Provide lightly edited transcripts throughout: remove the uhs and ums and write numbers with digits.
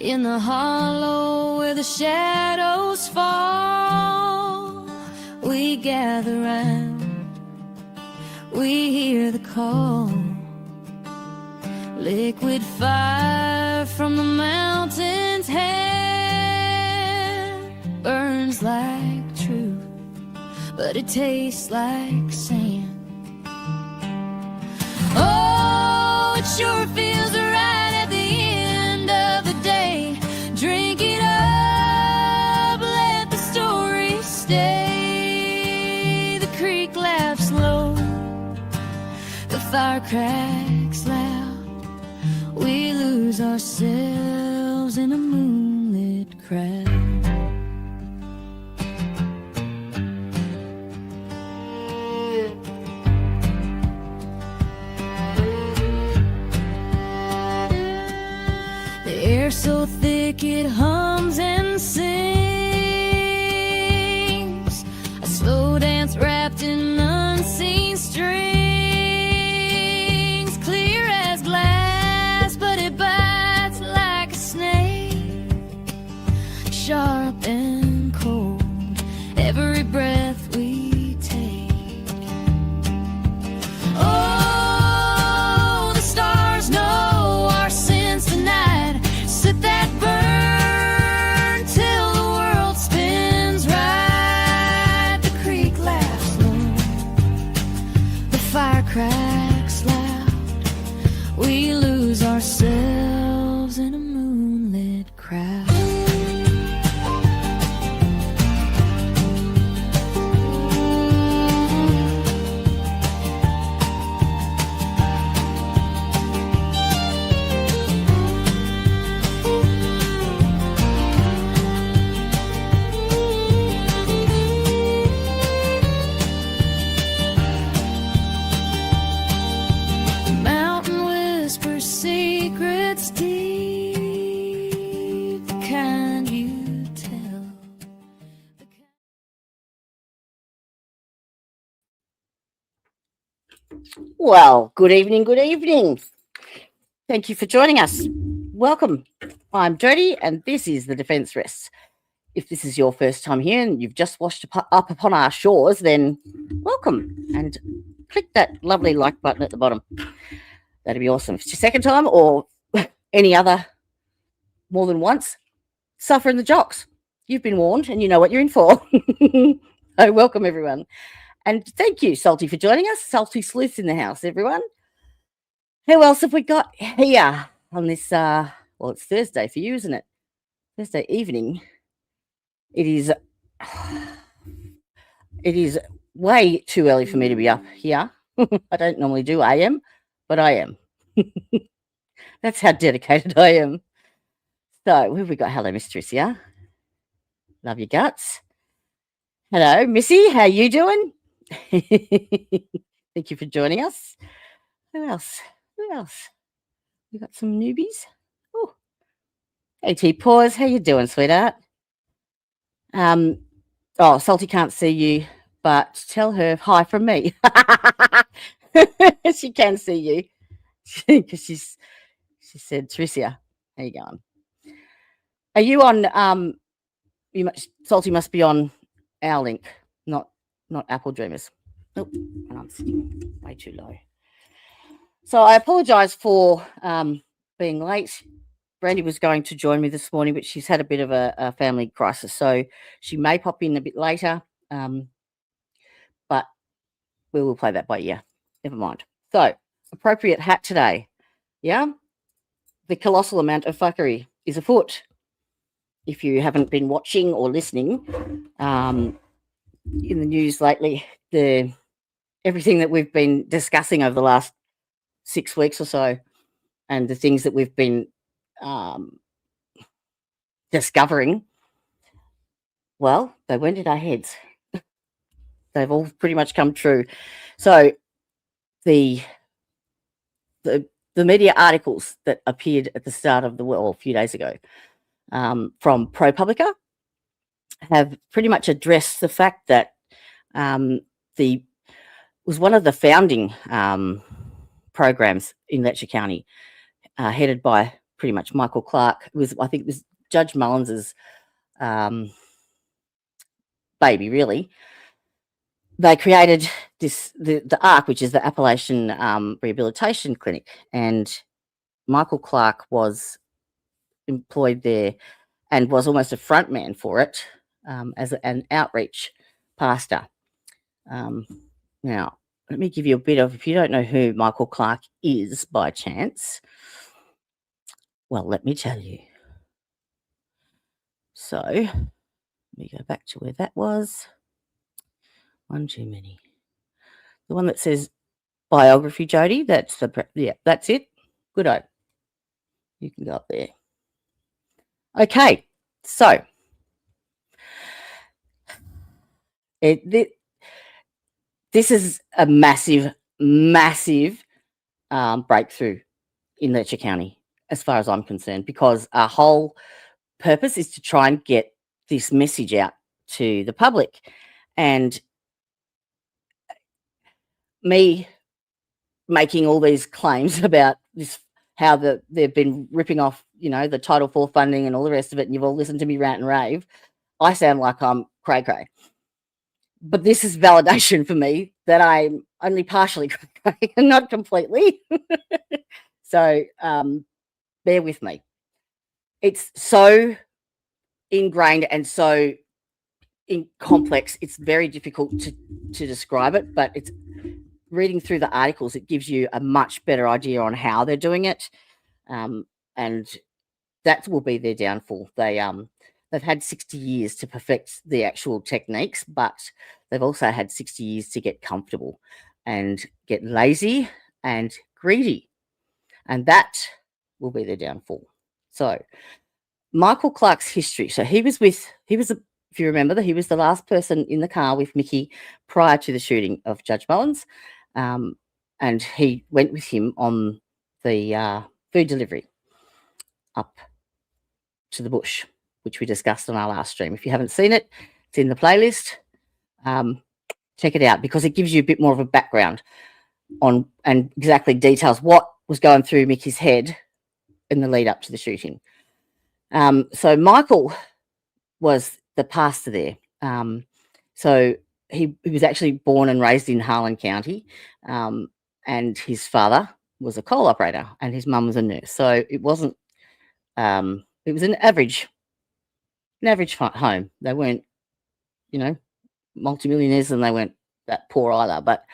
In the hollow where the shadows fall, we gather round, we hear the call. Liquid fire from the mountain's hand burns like truth, but it tastes like sand. Oh, it sure feels right at the end of the day. Drink it up, let the story stay. The creek laughs low, the fire cracks loud. We lose ourselves in a moonlit crowd. So thick it hums and sings, a slow dance wrapped in unseen strings, clear as glass, but it bites like a snake, sharp and cold, every breath we take. Oh, the stars know our sins tonight. Let that burn till the world spins right. The creek laughs low, the fire cracks loud. We lose ourselves in a moonlit crowd. Well, good evening, good evening. Thank you for joining us. Welcome. I'm Jodie, and this is the Defence Rests. If this is your first time here and you've just washed up upon our shores, then welcome, and click that lovely like button at the bottom. That'd be awesome. If it's your second time or any other more than once, suffer in the jocks. You've been warned and you know what you're in for. So welcome, everyone. And thank you, Salty, for joining us. Salty Sleuth's in the house, everyone. Who else have we got here on this, well, it's Thursday for you, isn't it? Thursday evening. It is way too early for me to be up here. I don't normally do AM, but I am. That's how dedicated I am. So, who have we got? Hello, Miss Tricia. Love your guts. Hello, Missy. How you doing? Thank you for joining us. Who else? We got some newbies. Oh, AT Pause. How you doing, sweetheart? Oh, Salty can't see you, but tell her hi from me. She can see you because she said, Tricia, how you going? Are you on? Salty must be on our link, not Apple Dreamers. Nope, and I'm sitting way too low. So I apologise for being late. Brandy was going to join me this morning, but she's had a bit of a family crisis, so she may pop in a bit later, but we will play that by ear. Never mind. So, appropriate hat today. Yeah? The colossal amount of fuckery is afoot. If you haven't been watching or listening in the news lately, everything that we've been discussing over the last 6 weeks or so, and the things that we've been discovering, well, they went in our heads. They've all pretty much come true. So the media articles that appeared at the start of the world a few days ago from ProPublica have pretty much addressed the fact that was one of the founding programs in Letcher County, headed by pretty much Michael Clark. I think it was Judge Mullins's baby, really. They created the ARC, which is the Appalachian Rehabilitation Clinic, and Michael Clark was employed there and was almost a front man for it as an outreach pastor. Now, let me give you a bit of, if you don't know who Michael Clark is by chance, well, let me tell you. So, let me go back to where that was. One too many. The one that says biography, Jody, that's that's it. Good. You can go up there. Okay, so this is a massive breakthrough in Letcher County, as far as I'm concerned, because our whole purpose is to try and get this message out to the public. And me making all these claims about this, how they've been ripping off, the Title IV funding and all the rest of it, and you've all listened to me rant and rave, I sound like I'm cray-cray. But this is validation for me that I'm only partially cray-cray and not completely. So bear with me. It's so ingrained and so complex, it's very difficult to describe it, but it's reading through the articles, it gives you a much better idea on how they're doing it, and that will be their downfall. They've had 60 years to perfect the actual techniques, but they've also had 60 years to get comfortable and get lazy and greedy, and that will be their downfall. So Michael Clark's history. So if you remember, he was the last person in the car with Mickey prior to the shooting of Judge Mullins, and he went with him on the food delivery up to the bush, which we discussed on our last stream. If you haven't seen it, it's in the playlist. Check it out, because it gives you a bit more of a background on and exactly details what was going through Mickey's head in the lead up to the shooting. So Michael was the pastor there. So he was actually born and raised in Harlan County, and his father was a coal operator and his mum was a nurse. So it wasn't, it was an average home. They weren't, multimillionaires, and they weren't that poor either. But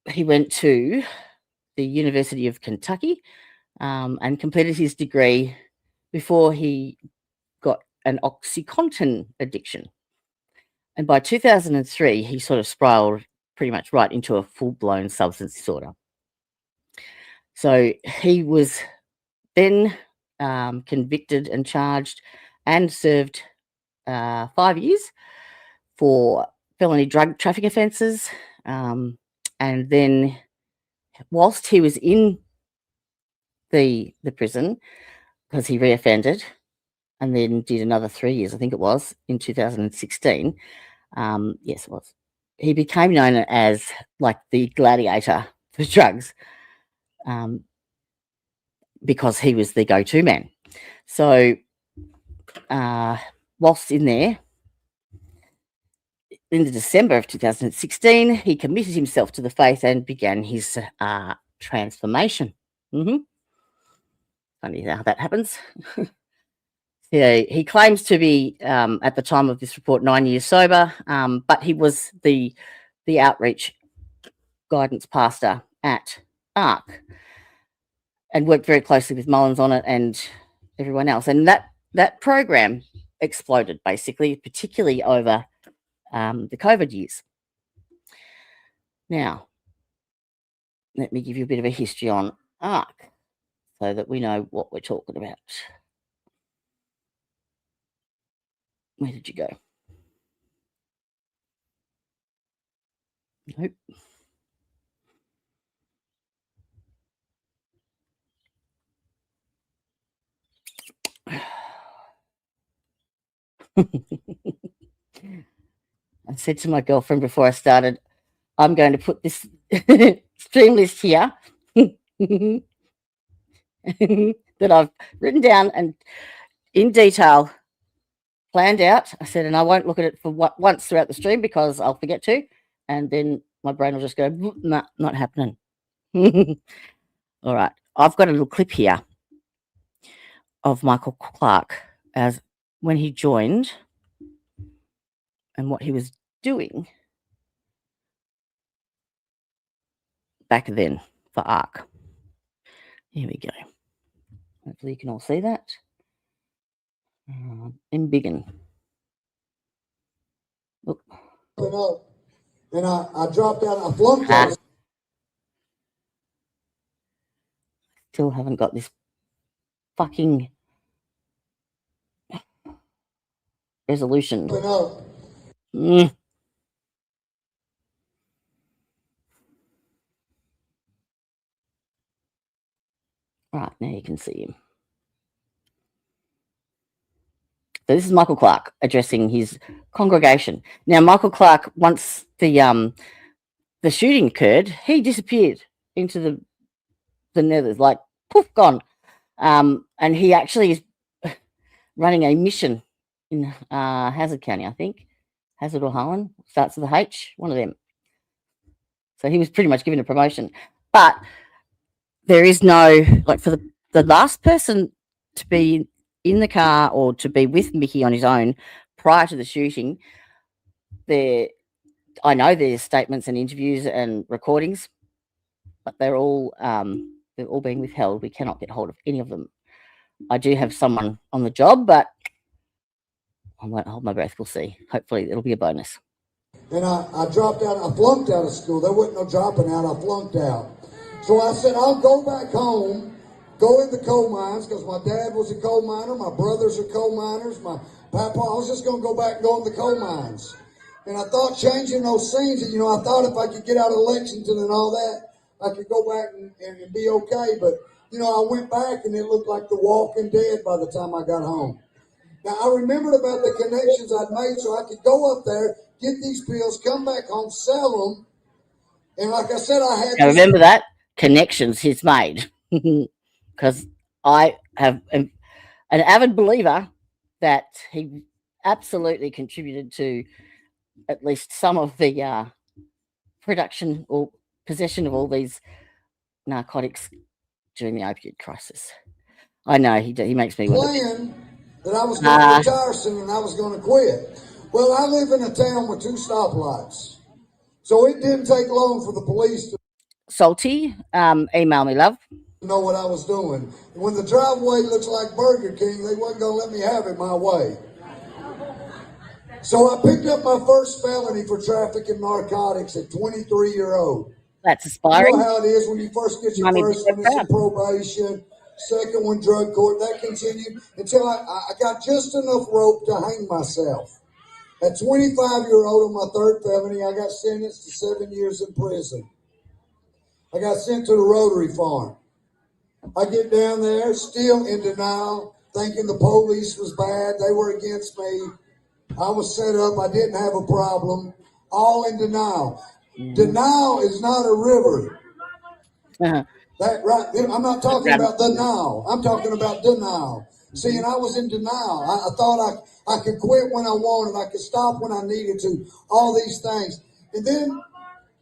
he went to the University of Kentucky and completed his degree before he got an OxyContin addiction. And by 2003, he sort of spiraled pretty much right into a full-blown substance disorder. So he was then convicted and charged and served 5 years for felony drug traffic offences. And then whilst he was in the prison, because he reoffended and then did another 3 years, I think it was, in 2016. Yes, it was. He became known as like the gladiator for drugs, because he was the go-to man. So whilst in there, in the December of 2016, he committed himself to the faith and began his transformation. Funny how that happens. Yeah, he claims to be, at the time of this report, 9 years sober, but he was the outreach guidance pastor at ARC and worked very closely with Mullins on it and everyone else. And that program exploded, basically, particularly over the COVID years. Now, let me give you a bit of a history on ARC so that we know what we're talking about. Where did you go? Nope. I said to my girlfriend before I started, I'm going to put this stream list here that I've written down and in detail planned out. I said, and I won't look at it for once throughout the stream because I'll forget to, and then my brain will just go, nah, not happening. All right, I've got a little clip here of Michael Clark as when he joined and what he was doing back then for ARC. Here we go. Hopefully you can all see that. In Biggin. Look. And I dropped out. I flunked out. Still haven't got this fucking resolution. Right, now you can see him. So this is Michael Clark addressing his congregation. Now, Michael Clark, once the shooting occurred, he disappeared into the nethers, like poof, gone. And he actually is running a mission in Hazard County, I think. Hazard or Harlan, starts with a H, one of them. So he was pretty much given a promotion. But there is no, like, for the last person to be in the car or to be with Mickey on his own prior to the shooting, I know there's statements and interviews and recordings, but they're all being withheld. We cannot get hold of any of them. I do have someone on the job, but I won't hold my breath. We'll see. Hopefully it'll be a bonus. And I dropped out. I flunked out of school. There wasn't no dropping out. I flunked out. So I said, I'll go back home, go in the coal mines, because my dad was a coal miner. My brothers are coal miners. My papa, I was just going to go back and go in the coal mines. And I thought changing those scenes, and, I thought if I could get out of Lexington and all that, I could go back and be okay. But, I went back and it looked like The Walking Dead by the time I got home. Now, I remembered about the connections I'd made so I could go up there, get these pills, come back home, sell them. And like I said, I had... Now, remember that? Connections he's made. Because I have an avid believer that he absolutely contributed to at least some of the production or possession of all these narcotics during the opioid crisis. I know he makes me want to... that I was going to retire soon and I was going to quit. Well, I live in a town with 2 stoplights. So it didn't take long for the police to... Salty, email me, love. ...know what I was doing. And when the driveway looks like Burger King, they wasn't going to let me have it my way. So I picked up my first felony for trafficking narcotics at 23-year-old. That's aspiring. You know how it is when you first get your first one, it's in probation. Second one, drug court. That continued until I got just enough rope to hang myself. At 25-year-old on my 3rd felony, I got sentenced to 7 years in prison. I got sent to the Rotary Farm. I get down there, still in denial, thinking the police was bad. They were against me. I was set up. I didn't have a problem. All in denial. Denial is not a river. That right? I'm not talking about the now. I'm talking about denial. See, and I was in denial. I thought I could quit when I wanted. I could stop when I needed to. All these things. And then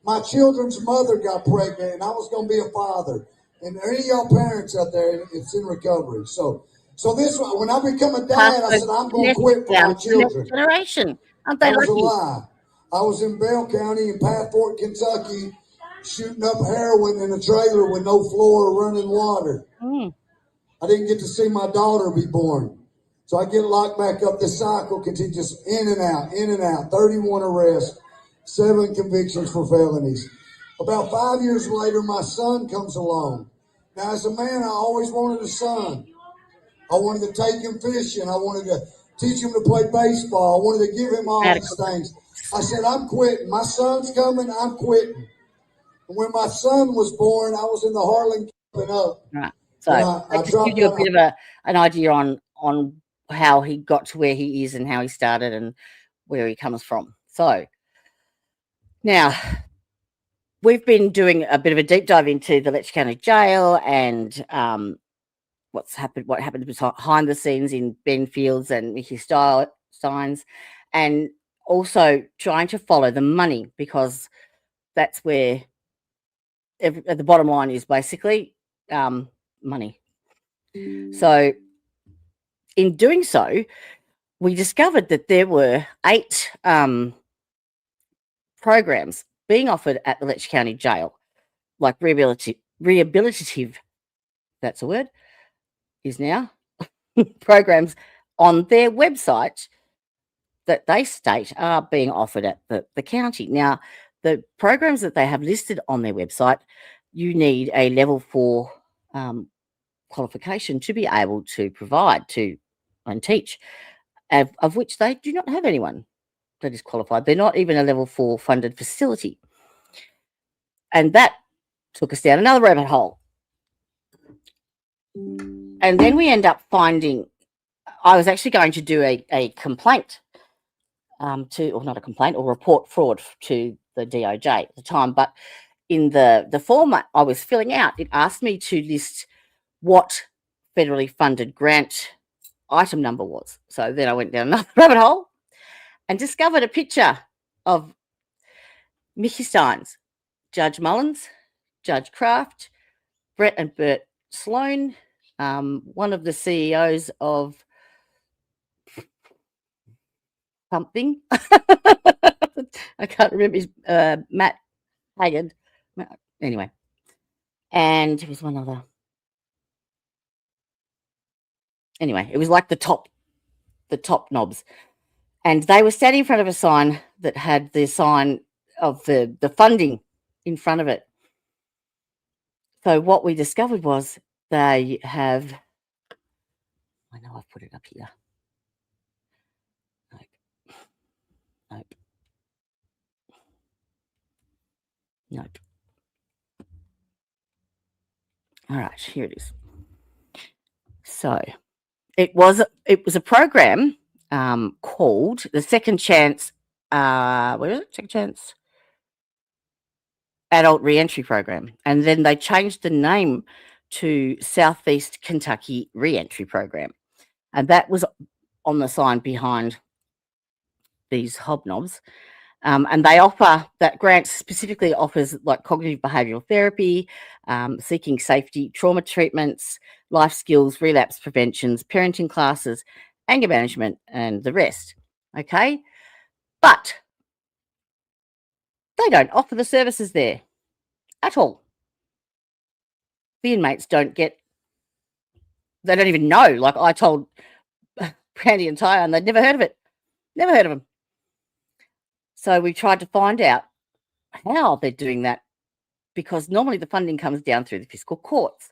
my children's mother got pregnant, and I was going to be a father. And any of y'all parents out there, it's in recovery. So this when I become a dad, I said I'm going to quit for my children. Generation, aren't they lucky? That was a lucky? lie. I was in Bell County in Pathfort, Kentucky, shooting up heroin in a trailer with no floor or running water. I didn't get to see my daughter be born. So I get locked back up. This cycle continues in and out, 31 arrests, 7 convictions for felonies. About 5 years later, my son comes along. Now, as a man, I always wanted a son. I wanted to take him fishing. I wanted to teach him to play baseball. I wanted to give him all these things. I said, I'm quitting. My son's coming. I'm quitting. And when my son was born, I was in the Harlan camping up. Right. So I just give you a bit of an idea on how he got to where he is and how he started and where he comes from. So now we've been doing a bit of a deep dive into the Letcher County Jail and what happened behind the scenes in Ben Fields and Mickey Steins, and also trying to follow the money, because that's where the bottom line is basically money. So in doing so, we discovered that there were 8 programs being offered at the Letcher County Jail, like rehabilitative, that's a word, is now, programs on their website that they state are being offered at the county. Now, the programs that they have listed on their website, you need a level 4 qualification to be able to provide to and teach, of which they do not have anyone that is qualified. They're not even a level 4 funded facility. And that took us down another rabbit hole. And then we end up finding, I was actually going to do a complaint or not a complaint, or report fraud to the DOJ at the time. But in the form I was filling out, it asked me to list what federally funded grant item number was. So then I went down another rabbit hole and discovered a picture of Mickey Steins, Judge Mullins, Judge Kraft, Brett and Bert Sloan, one of the CEOs of something. I can't remember his Matt Haggard. Anyway, and there was one other. Anyway, it was like the top knobs, and they were standing in front of a sign that had the sign of the funding in front of it. So what we discovered was they have, I know I've put it up here. Nope. All right, here it is. So it was a program called the Second Chance. Where is it? Second Chance Adult Reentry Program, and then they changed the name to Southeast Kentucky Reentry Program, and that was on the sign behind these hobnobs. And they offer, that grant specifically offers like cognitive behavioural therapy, seeking safety, trauma treatments, life skills, relapse preventions, parenting classes, anger management, and the rest. Okay, but they don't offer the services there at all. The inmates don't even know. Like I told Brandy and Ty, and they'd never heard of it. Never heard of them. So we tried to find out how they're doing that, because normally the funding comes down through the fiscal courts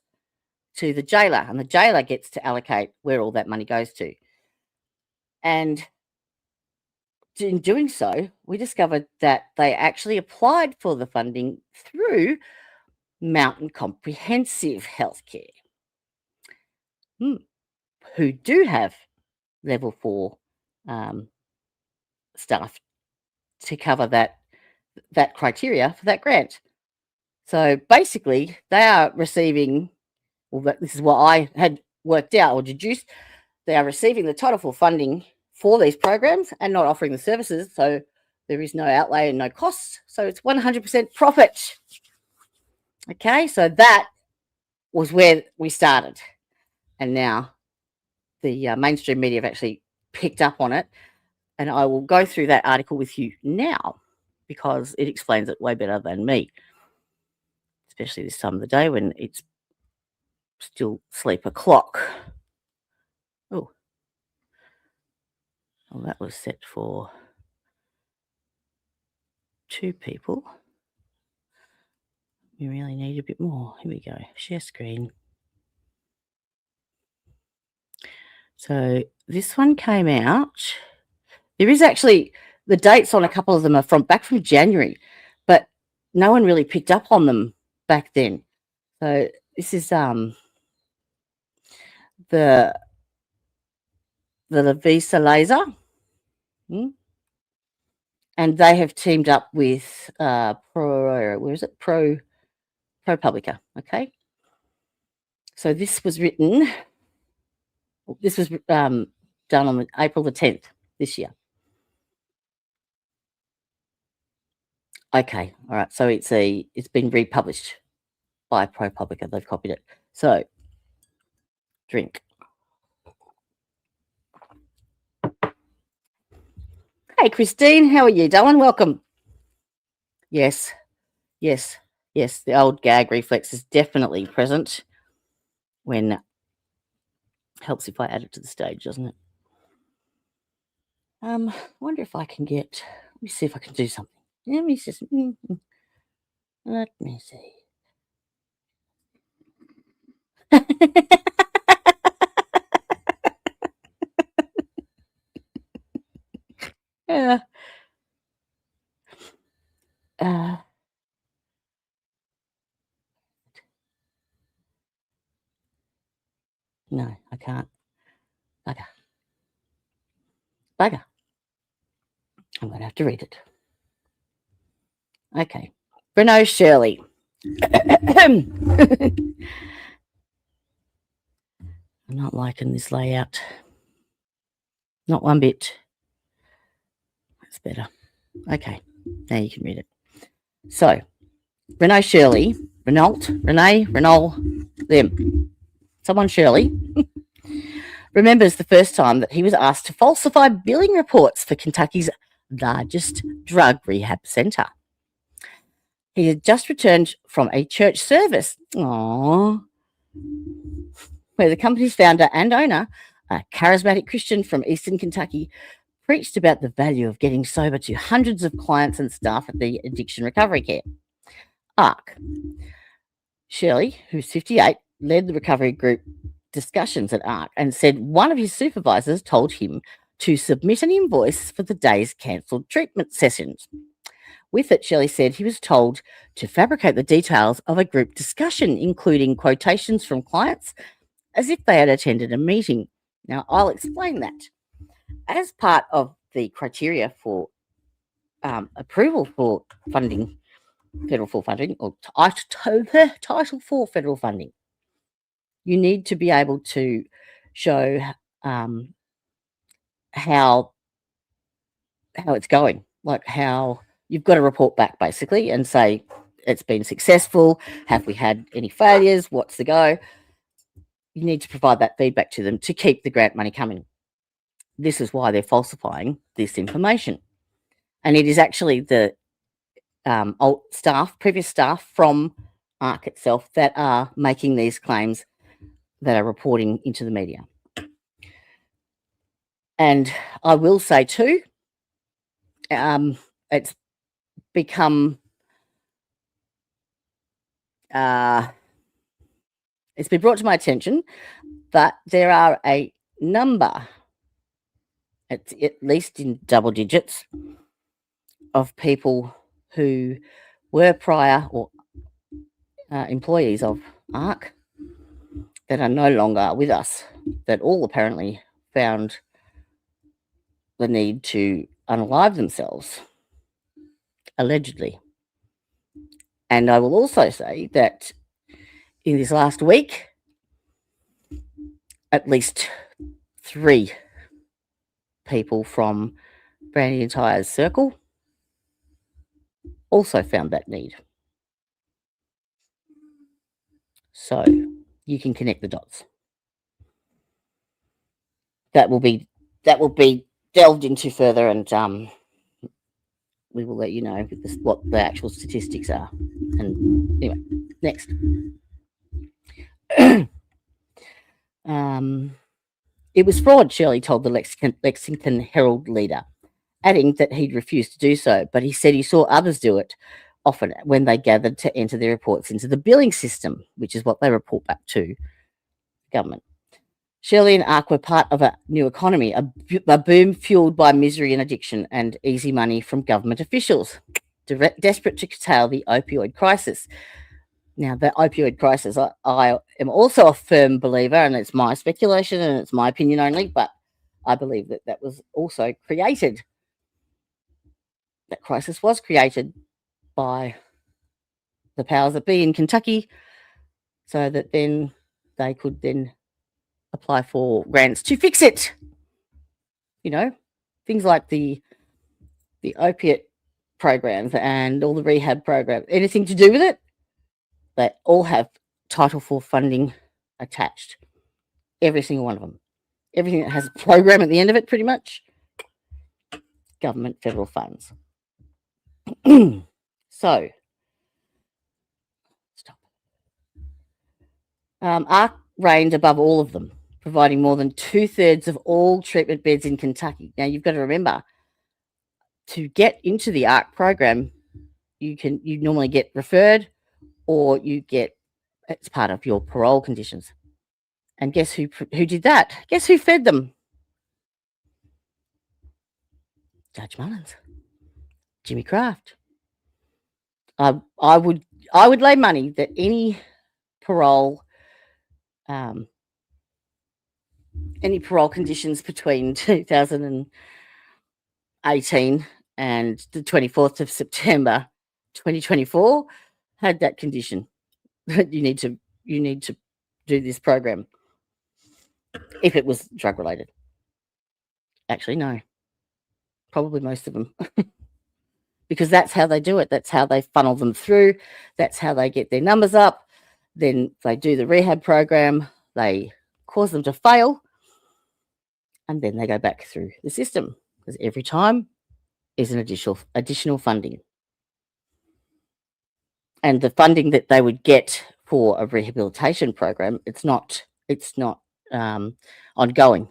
to the jailer, and the jailer gets to allocate where all that money goes to. And in doing so, we discovered that they actually applied for the funding through Mountain Comprehensive Healthcare, who do have level 4 staff to cover that criteria for that grant. So basically, they are receiving, well, this is what I had worked out or deduced, they are receiving the Title IV funding for these programs and not offering the services. So there is no outlay and no costs. So it's 100% profit. Okay, so that was where we started. And now the mainstream media have actually picked up on it. And I will go through that article with you now, because it explains it way better than me, especially this time of the day when it's still sleep o'clock. Oh, well, that was set for 2 people. We really need a bit more. Here we go. Share screen. So this one came out. There is actually, the dates on a couple of them are back from January, but no one really picked up on them back then. So this is the Louisa laser, and they have teamed up with ProPublica. Okay, So this was written, this was done on April the 10th this year. Okay, all right. So it's been republished by ProPublica. They've copied it. So drink. Hey, Christine, how are you, darling? Welcome. Yes, yes, yes. The old gag reflex is definitely present when helps if I add it to the stage, doesn't it? I wonder if I can get. Let me see if I can do something. Let me just. Let me see. Yeah. No, I can't. Bugger. I'm going to have to read it. Okay. Renault Shirley. I'm not liking this layout. Not one bit. That's better. Okay. Now you can read it. So, Renault Shirley. Renault, them. Someone Shirley remembers the first time that he was asked to falsify billing reports for Kentucky's largest drug rehab centre. He had just returned from a church service, where the company's founder and owner, a charismatic Christian from Eastern Kentucky, preached about the value of getting sober to hundreds of clients and staff at the addiction recovery care. ARC. Shirley, who's 58, led the recovery group discussions at ARC and said one of his supervisors told him to submit an invoice for the day's cancelled treatment sessions. With it, Shirley said he was told to fabricate the details of a group discussion, including quotations from clients, as if they had attended a meeting. Now, I'll explain that. As part of the criteria for approval for funding, federal full funding, or Title 4 federal funding, you need to be able to show how it's going, like how you've got to report back basically and say it's been successful. Have we had any failures? What's the go? You need to provide that feedback to them to keep the grant money coming. This is why they're falsifying this information. And it is actually the previous staff from ARC itself that are making these claims that are reporting into the media. And I will say too, it's become, it's been brought to my attention that there are a number, at least in double digits, of people who were prior or employees of ARC that are no longer with us, that all apparently found the need to unalive themselves, allegedly. And I will also say that in this last week, at least 3 people from Brandy and Tyre's circle also found that need. So you can connect the dots. That will be delved into further, and we will let you know what the actual statistics are. And anyway, next. It was fraud, Shirley told the Lexington Herald leader, adding that he'd refused to do so, but he said he saw others do it often when they gathered to enter their reports into the billing system, which is what they report back to government. Shirley and ARC were part of a new economy, a boom fueled by misery and addiction and easy money from government officials, desperate to curtail the opioid crisis. Now, the opioid crisis, I am also a firm believer, and it's my speculation and it's my opinion only, but I believe that was also created. That crisis was created by the powers that be in Kentucky, so that then they could then apply for grants to fix it. You know, things like the opiate programs and all the rehab programs, anything to do with it, they all have Title IV funding attached. Every single one of them. Everything that has a program at the end of it, pretty much, government federal funds. So, stop. ARC reigned above all of them, providing more than 2/3 of all treatment beds in Kentucky. Now, you've got to remember, to get into the ARC program, you normally get referred, or it's part of your parole conditions. And guess who did that? Guess who fed them? Judge Mullins, Jimmy Kraft. I would lay money that any parole conditions between 2018 and the 24th of September 2024 had that condition that you need to do this program if it was drug related. Actually, no, probably most of them. Because that's how they do it. That's how they funnel them through. That's how they get their numbers up. Then they do the rehab program. They cause them to fail. And then they go back through the system. Because every time is an additional funding. And the funding that they would get for a rehabilitation program, it's not ongoing.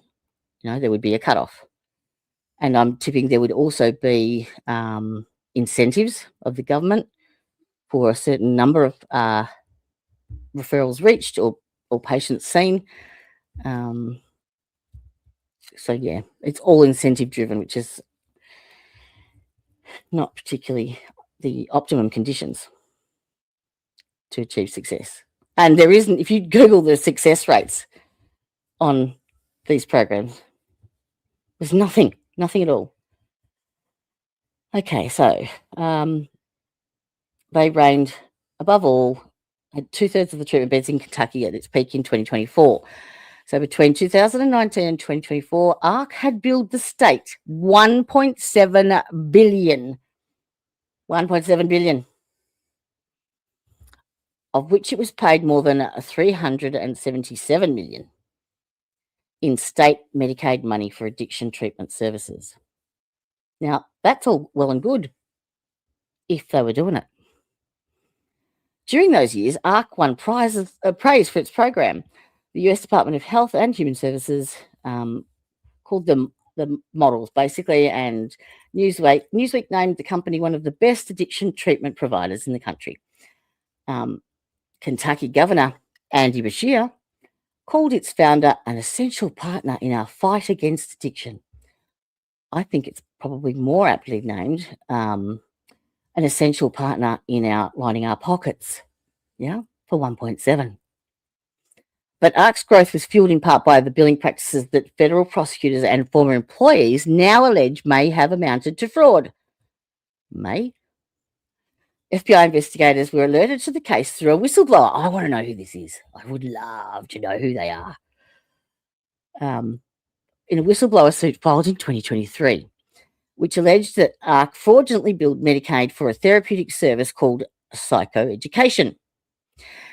You know, there would be a cutoff. And I'm tipping there would also be incentives of the government for a certain number of referrals reached or patients seen. So yeah, it's all incentive driven, which is not particularly the optimum conditions to achieve success. And there isn't, if you Google the success rates on these programs, there's nothing at all. Okay, so they reigned above all, had 2/3 of the treatment beds in Kentucky at its peak in 2024. So between 2019 and 2024, ARC had billed the state $1.7 billion. $1.7 billion. Of which it was paid more than $377 million in state Medicaid money for addiction treatment services. Now, that's all well and good if they were doing it. During those years, ARC won praise for its program. The US Department of Health and Human Services called them the models, basically, and Newsweek named the company one of the best addiction treatment providers in the country. Kentucky Governor Andy Beshear called its founder an essential partner in our fight against addiction. I think it's probably more aptly named an essential partner in our lining our pockets, for 1.7. But ARC's growth was fueled in part by the billing practices that federal prosecutors and former employees now allege may have amounted to fraud. FBI investigators were alerted to the case through a whistleblower. I want to know who this is. I would love to know who they are. In a whistleblower suit filed in 2023, which alleged that ARC fraudulently billed Medicaid for a therapeutic service called psychoeducation.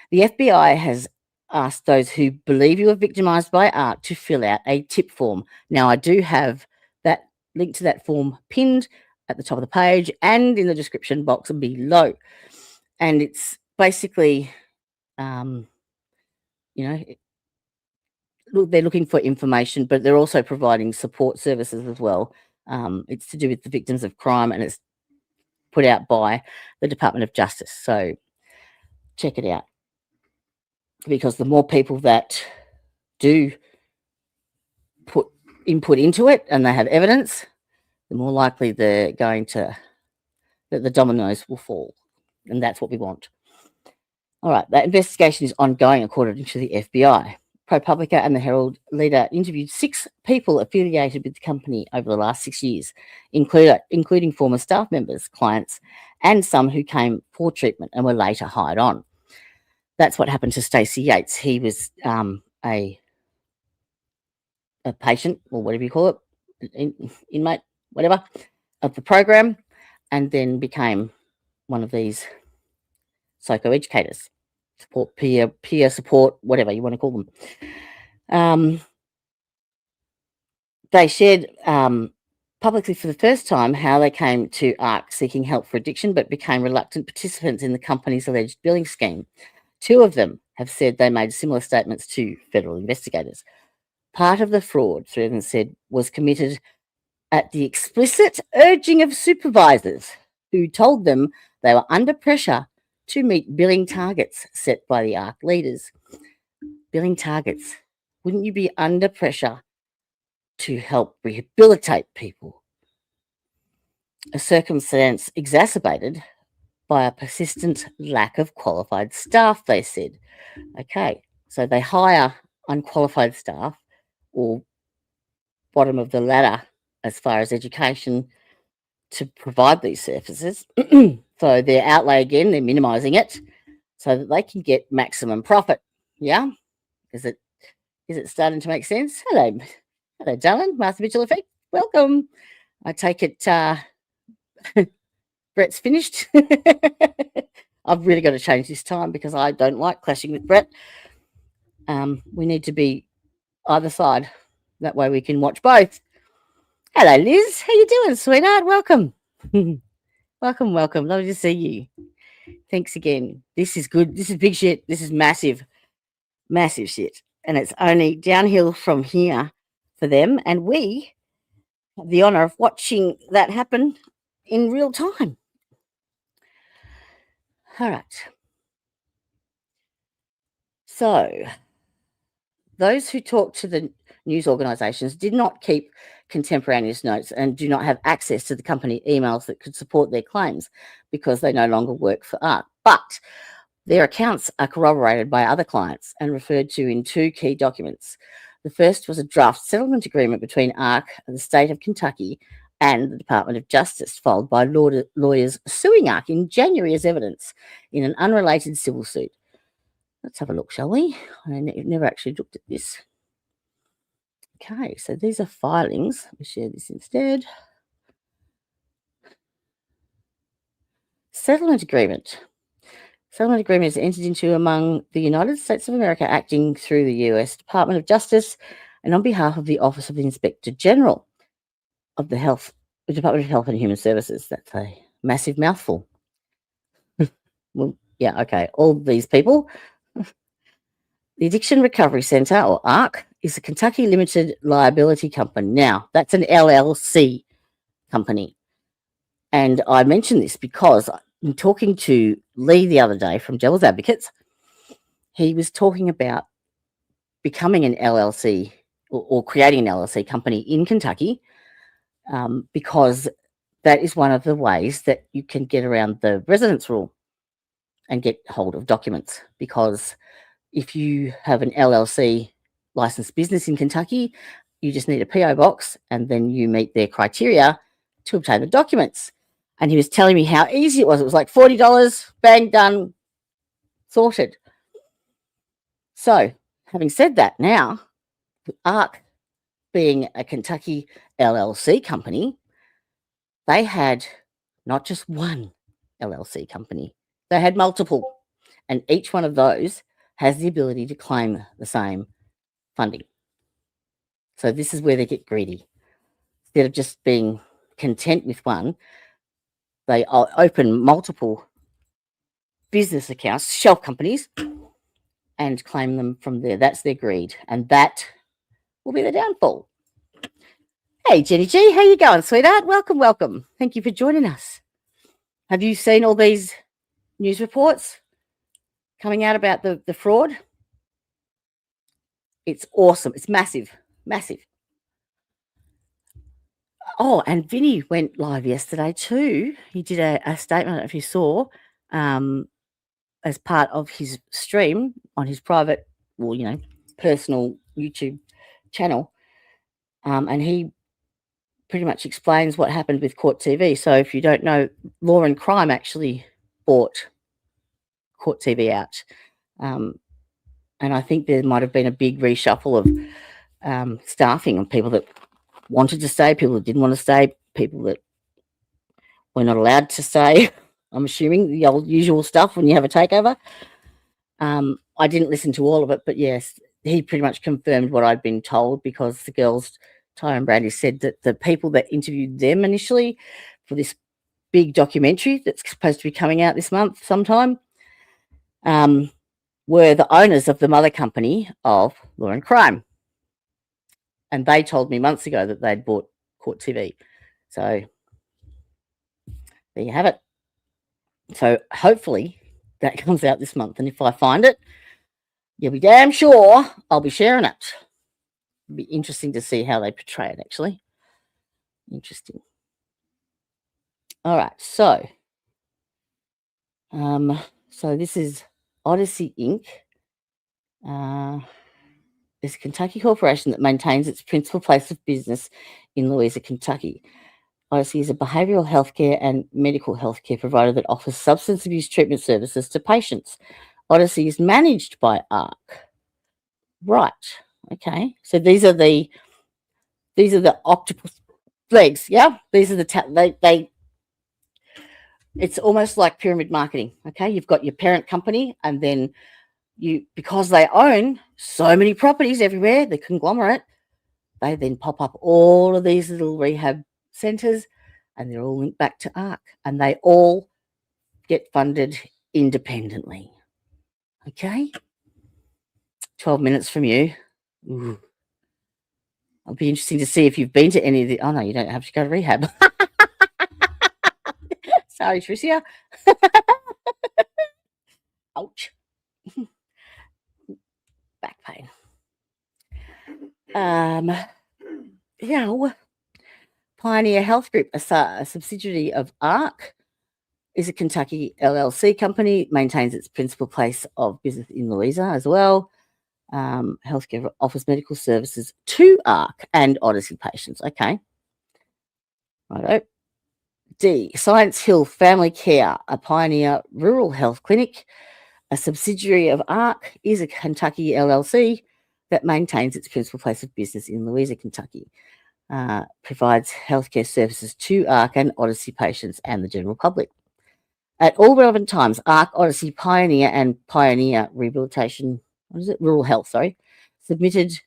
The FBI has asked those who believe you were victimized by ARC to fill out a tip form. Now, I do have that link to that form pinned at the top of the page and in the description box below. And it's basically, they're looking for information, but they're also providing support services as well. It's to do with the victims of crime, and it's put out by the Department of Justice. So check it out, because the more people that do put input into it and they have evidence, the more likely that the dominoes will fall. And that's what we want. All right, that investigation is ongoing, according to the FBI. ProPublica and the Herald leader interviewed 6 people affiliated with the company over the last 6 years, including former staff members, clients, and some who came for treatment and were later hired on. that's what happened to Stacey Yates. He was a patient, or whatever you call it, inmate, whatever, of the program, and then became one of these psychoeducators, support, peer support, whatever you want to call them. They shared publicly for the first time how they came to ARC seeking help for addiction, but became reluctant participants in the company's alleged billing scheme. 2 of them have said they made similar statements to federal investigators. Part of the fraud, 3 of them said, was committed at the explicit urging of supervisors who told them they were under pressure to meet billing targets set by the ARC leaders. Billing targets. Wouldn't you be under pressure to help rehabilitate people? A circumstance exacerbated by a persistent lack of qualified staff, they said. Okay, so they hire unqualified staff, or bottom of the ladder as far as education, to provide these services. So their outlay, again, they're minimising it so that they can get maximum profit. Yeah? Is it starting to make sense? Hello, darling. Master Mitchell Effect. Welcome. I take it Brett's finished. I've really got to change this time because I don't like clashing with Brett. We need to be either side. That way we can watch both. Hello, Liz. How you doing, sweetheart? Welcome. Welcome. Lovely to see you. Thanks again. This is good. This is big shit. This is massive shit. And it's only downhill from here for them. And we have the honour of watching that happen in real time. All right. So those who talked to the news organisations did not keep contemporaneous notes and do not have access to the company emails that could support their claims because they no longer work for ARC. But their accounts are corroborated by other clients and referred to in 2 key documents. The first was a draft settlement agreement between ARC and the state of Kentucky and the Department of Justice, filed by lawyers suing ARC in January as evidence in an unrelated civil suit. Let's have a look, shall we? I never actually looked at this. Okay, so these are filings. Let me share this instead. Settlement agreement. Settlement agreement is entered into among the United States of America acting through the US Department of Justice and on behalf of the Office of the Inspector General of the Department of Health and Human Services. That's a massive mouthful. Well, yeah, okay, all these people. The Addiction Recovery Centre, or ARC, is a Kentucky limited liability company. Now, that's an LLC company. And I mention this because in talking to Lee the other day from Devil's Advocates, he was talking about becoming an LLC or creating an LLC company in Kentucky, because that is one of the ways that you can get around the residence rule and get hold of documents. Because if you have an LLC licensed business in Kentucky, you just need a PO box and then you meet their criteria to obtain the documents. And he was telling me how easy it was. It was like $40, bang, done, sorted. So, having said that, now, ARC being a Kentucky LLC company, they had not just one LLC company, they had multiple. And each one of those has the ability to claim the same funding. So this is where they get greedy. Instead of just being content with one, they open multiple business accounts, shell companies, and claim them from there. That's their greed. And that will be the downfall. Hey, Jenny G, how you going, sweetheart? Welcome. Thank you for joining us. Have you seen all these news reports coming out about the fraud? It's awesome. It's massive. Oh, and Vinny went live yesterday too. He did a statement, I don't know if you saw, as part of his stream on his private, personal YouTube channel. And he pretty much explains what happened with Court TV. So if you don't know, Law and Crime actually bought Court TV out. And I think there might have been a big reshuffle of staffing of people that wanted to stay, people that didn't want to stay, people that were not allowed to stay. I'm assuming the old usual stuff when you have a takeover. I didn't listen to all of it, but yes, he pretty much confirmed what I'd been told, because the girls, Ty and Brandy, said that the people that interviewed them initially for this big documentary that's supposed to be coming out this month sometime were the owners of the mother company of Law and Crime. And they told me months ago that they'd bought Court TV. So there you have it. So hopefully that comes out this month. And if I find it, you'll be damn sure I'll be sharing it. It'll be interesting to see how they portray it, actually. Interesting. All right, so this is Odyssey Inc. It's a Kentucky corporation that maintains its principal place of business in Louisa, Kentucky. Odyssey is a behavioural healthcare and medical healthcare provider that offers substance abuse treatment services to patients. Odyssey is managed by ARC. Right. Okay. So these are the octopus legs. Yeah. These are the it's almost like pyramid marketing. Okay. You've got your parent company, and then because they own so many properties everywhere, the conglomerate, they then pop up all of these little rehab centres, and they're all linked back to ARC, and they all get funded independently. Okay. 12 minutes from you. Ooh. It'll be interesting to see if you've been to any of the... Oh, no, you don't have to go to rehab. Sorry, Tricia. Ouch. Back pain. Pioneer Health Group, a subsidiary of ARC, is a Kentucky LLC company, maintains its principal place of business in Louisa as well. Healthcare offers medical services to ARC and Odyssey patients. Okay. Righto. D, Science Hill Family Care, a Pioneer Rural Health Clinic, a subsidiary of ARC, is a Kentucky LLC that maintains its principal place of business in Louisa, Kentucky. Provides healthcare services to ARC and Odyssey patients and the general public. At all relevant times, ARC, Odyssey, Pioneer, and Pioneer Rehabilitation, Rural Health, submitted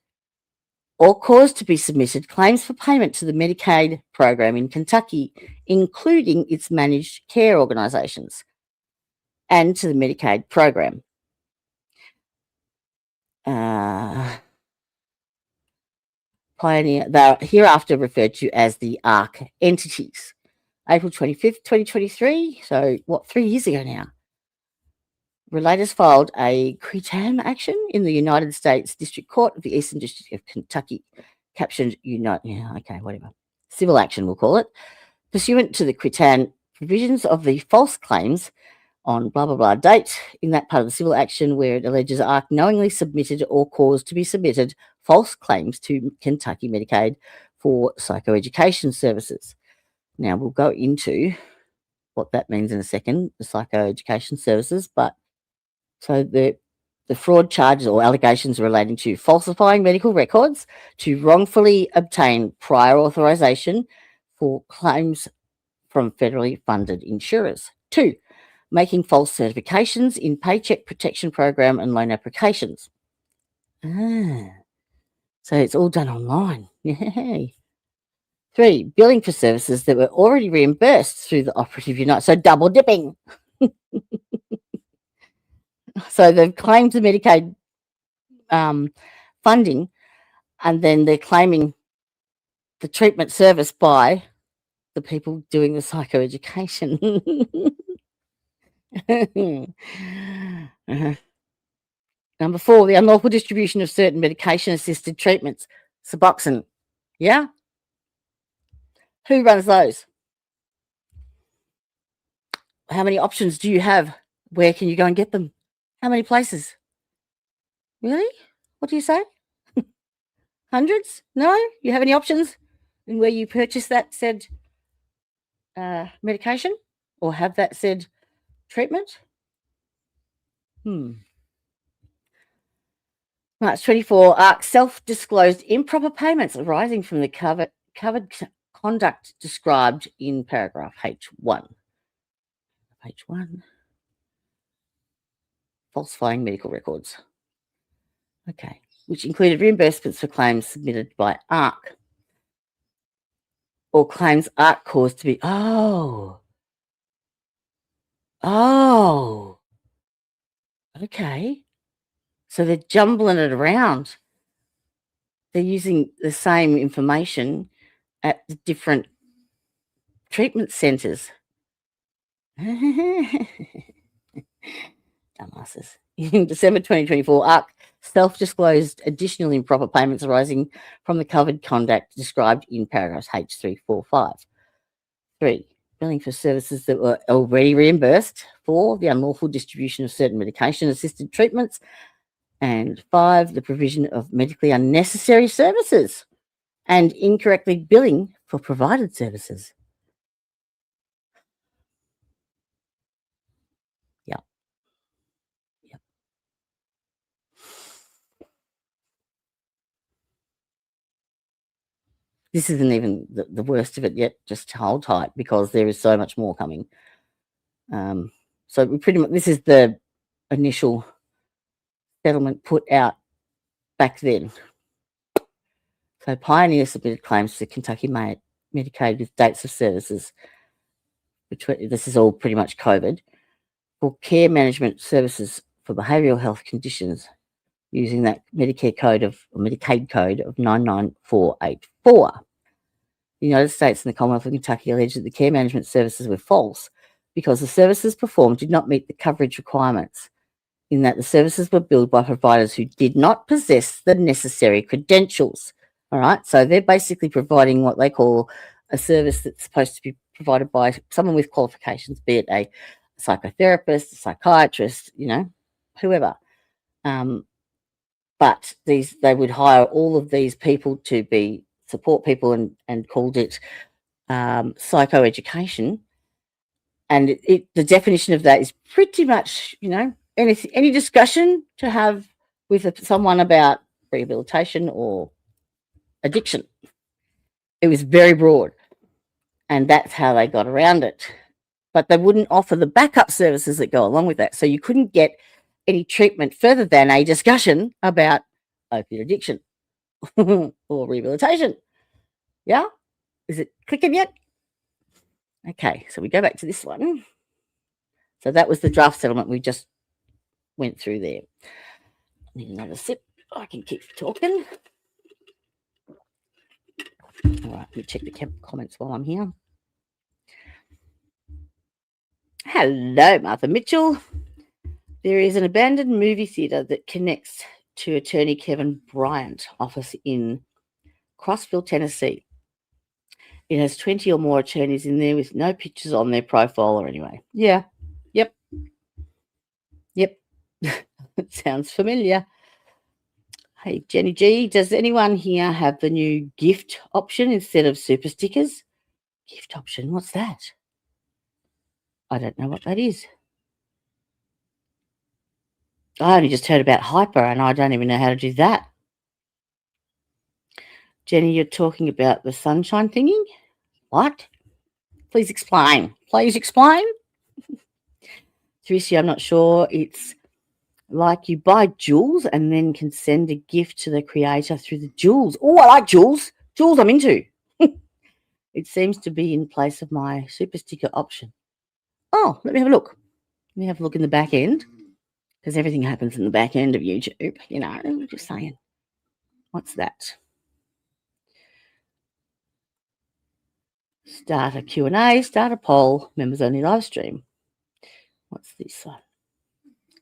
or caused to be submitted claims for payment to the Medicaid program in Kentucky, including its managed care organisations, and to the Medicaid program. Pioneer, they are hereafter referred to as the ARC entities. April 25th, 2023, so 3 years ago now. Relators filed a quitam action in the United States District Court of the Eastern District of Kentucky, captioned civil action, we'll call it, pursuant to the quitam provisions of the false claims on blah, blah, blah date in that part of the civil action where it alleges ARC knowingly submitted or caused to be submitted false claims to Kentucky Medicaid for psychoeducation services. Now, we'll go into what that means in a second, the psychoeducation services, but so the fraud charges or allegations relating to falsifying medical records, to wrongfully obtain prior authorization for claims from federally funded insurers. 2, making false certifications in Paycheck Protection Program and loan applications. So it's all done online. Yay. 3, billing for services that were already reimbursed through the operative unit. So double dipping. So they've claimed the Medicaid funding, and then they're claiming the treatment service by the people doing the psychoeducation. Number 4, the unlawful distribution of certain medication-assisted treatments. Suboxone. Yeah? Who runs those? How many options do you have? Where can you go and get them? How many places? Really? What do you say? Hundreds? No? You have any options in where you purchase that said medication or have that said treatment? March 24, ARC self-disclosed improper payments arising from the covered conduct described in paragraph H1. H1. Falsifying medical records. Okay. Which included reimbursements for claims submitted by ARC. Or claims ARC caused to be... Oh. Okay. So they're jumbling it around. They're using the same information at the different treatment centres. Dumbasses. In December 2024, ARC self-disclosed additional improper payments arising from the covered conduct described in paragraphs H345. 3. Billing for services that were already reimbursed. 4. The unlawful distribution of certain medication-assisted treatments. And 5. The provision of medically unnecessary services and incorrectly billing for provided services. This isn't even the worst of it yet. Just hold tight because there is so much more coming. So we pretty much, this is the initial settlement put out back then. So Pioneer submitted claims to Kentucky Medicaid with dates of services. This is all pretty much COVID. For care management services for behavioural health conditions using that Medicaid code of 99484. The United States and the Commonwealth of Kentucky alleged that the care management services were false because the services performed did not meet the coverage requirements, in that the services were billed by providers who did not possess the necessary credentials. All right, so they're basically providing what they call a service that's supposed to be provided by someone with qualifications, be it a psychotherapist, a psychiatrist, whoever. But they would hire all of these people to be support people and called it psychoeducation. And the definition of that is pretty much, any discussion to have with someone about rehabilitation or addiction. It was very broad, and that's how they got around it. But they wouldn't offer the backup services that go along with that. So you couldn't get any treatment further than a discussion about opiate addiction or rehabilitation. Yeah? Is it clicking yet? Okay, so we go back to this one. So that was the draft settlement we just went through there. Need another sip. I can keep talking. All right, let me check the comments while I'm here. Hello, Martha Mitchell. There is an abandoned movie theatre that connects to attorney Kevin Bryant office in Crossville, Tennessee. It has 20 or more attorneys in there with no pictures on their profile or anyway. Yeah. Yep. It sounds familiar. Hey, Jenny G, does anyone here have the new gift option instead of super stickers? Gift option, what's that? I don't know what that is. I only just heard about Hyper and I don't even know how to do that. Jenny, you're talking about the sunshine thingy? What? Please explain. Theresa, I'm not sure. It's like you buy jewels and then can send a gift to the creator through the jewels. Oh, I like jewels. Jewels I'm into. It seems to be in place of my super sticker option. Oh, let me have a look. Let me have a look in the back end, because everything happens in the back end of YouTube. I'm just saying. What's that? Start a Q&A, start a poll, members only live stream. What's this one?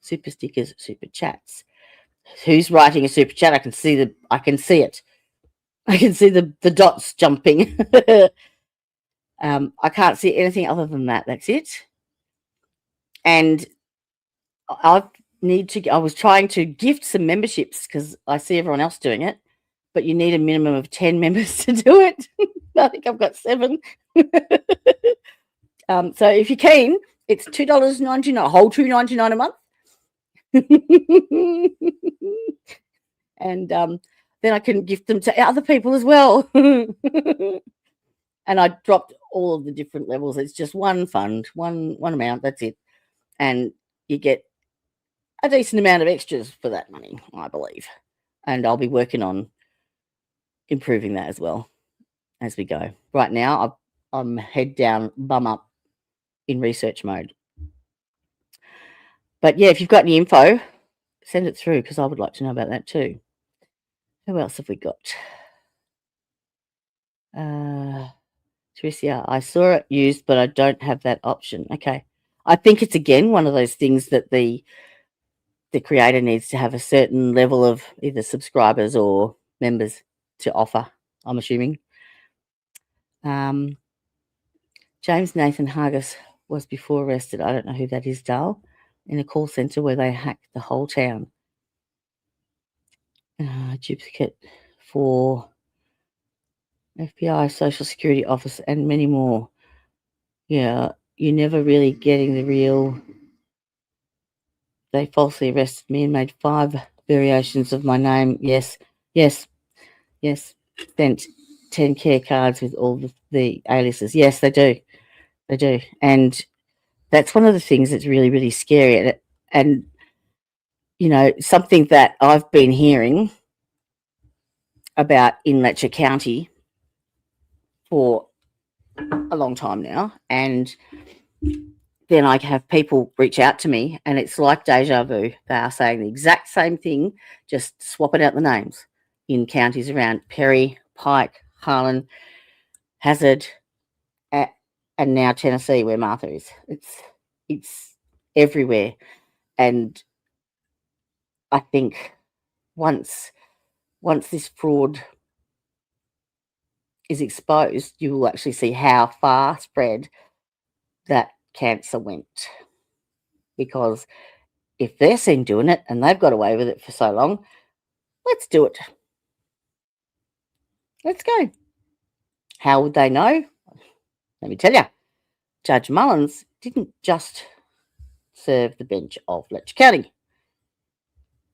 Super stickers, super chats. Who's writing a super chat? I can see it. I can see the dots jumping. I can't see anything other than that. That's it. And I was trying to gift some memberships because I see everyone else doing it, but you need a minimum of 10 members to do it. I think I've got 7. So if you're keen, it's $2.99, whole $2.99 a month. and then I can gift them to other people as well. And I dropped all of the different levels. It's just one fund, one amount. That's it, and you get a decent amount of extras for that money, I believe. And I'll be working on improving that as well as we go. Right now, I'm head down, bum up in research mode. But yeah, if you've got any info, send it through because I would like to know about that too. Who else have we got? Tricia, I saw it used, but I don't have that option. Okay. I think it's, again, one of those things that the creator needs to have a certain level of either subscribers or members to offer, I'm assuming. James Nathan Hargis was before arrested. I don't know who that is, Dale, in a call centre where they hacked the whole town. Duplicate for FBI, Social Security Office, and many more. Yeah, you're never really getting the real. They falsely arrested me and made 5 variations of my name. Yes. Sent 10 care cards with all the aliases. Yes, they do. They do. And that's one of the things that's really, really scary. And you know, something that I've been hearing about in Letcher County for a long time now. And then I have people reach out to me and it's like deja vu. They are saying the exact same thing, just swapping out the names in counties around Perry, Pike, Harlan, Hazard, and now Tennessee, where Martha is. It's everywhere. And I think once this fraud is exposed, you will actually see how far spread that cancer went. Because if they're seen doing it and they've got away with it for so long, let's do it. Let's go. How would they know? Let me tell you, Judge Mullins didn't just serve the bench of Letcher County.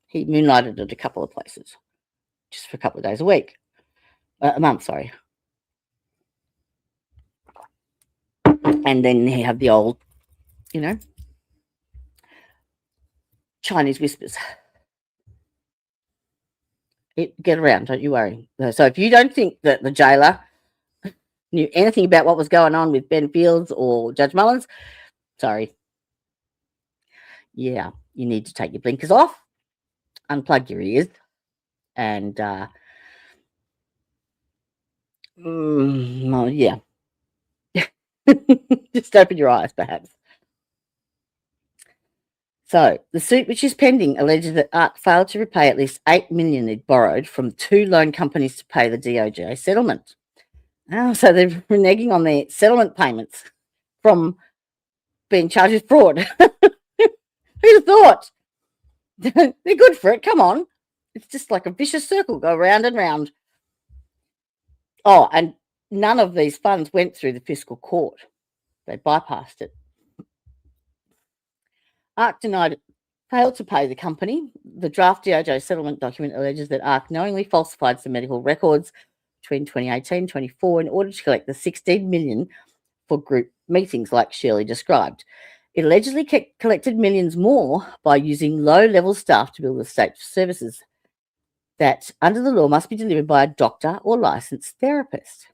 He moonlighted at a couple of places, just for a couple of days a month, sorry. And then he had the old, Chinese whispers. Get around, don't you worry. So if you don't think that the jailer knew anything about what was going on with Ben Fields or Judge Mullins, sorry. Yeah, you need to take your blinkers off, unplug your ears, and yeah. Just open your eyes, perhaps. So the suit, which is pending, alleges that ARC failed to repay at least $8 million it borrowed from 2 loan companies to pay the DOJ settlement. Oh, so they're reneging on their settlement payments from being charged with fraud. Who'd have thought? They're good for it. Come on. It's just like a vicious circle, go round and round. Oh, and none of these funds went through the fiscal court. They bypassed it. ARC failed to pay the company. The draft DOJ settlement document alleges that ARC knowingly falsified some medical records between 2018-24 in order to collect the $16 million for group meetings, like Shirley described. It allegedly collected millions more by using low-level staff to bill the state for services that, under the law, must be delivered by a doctor or licensed therapist.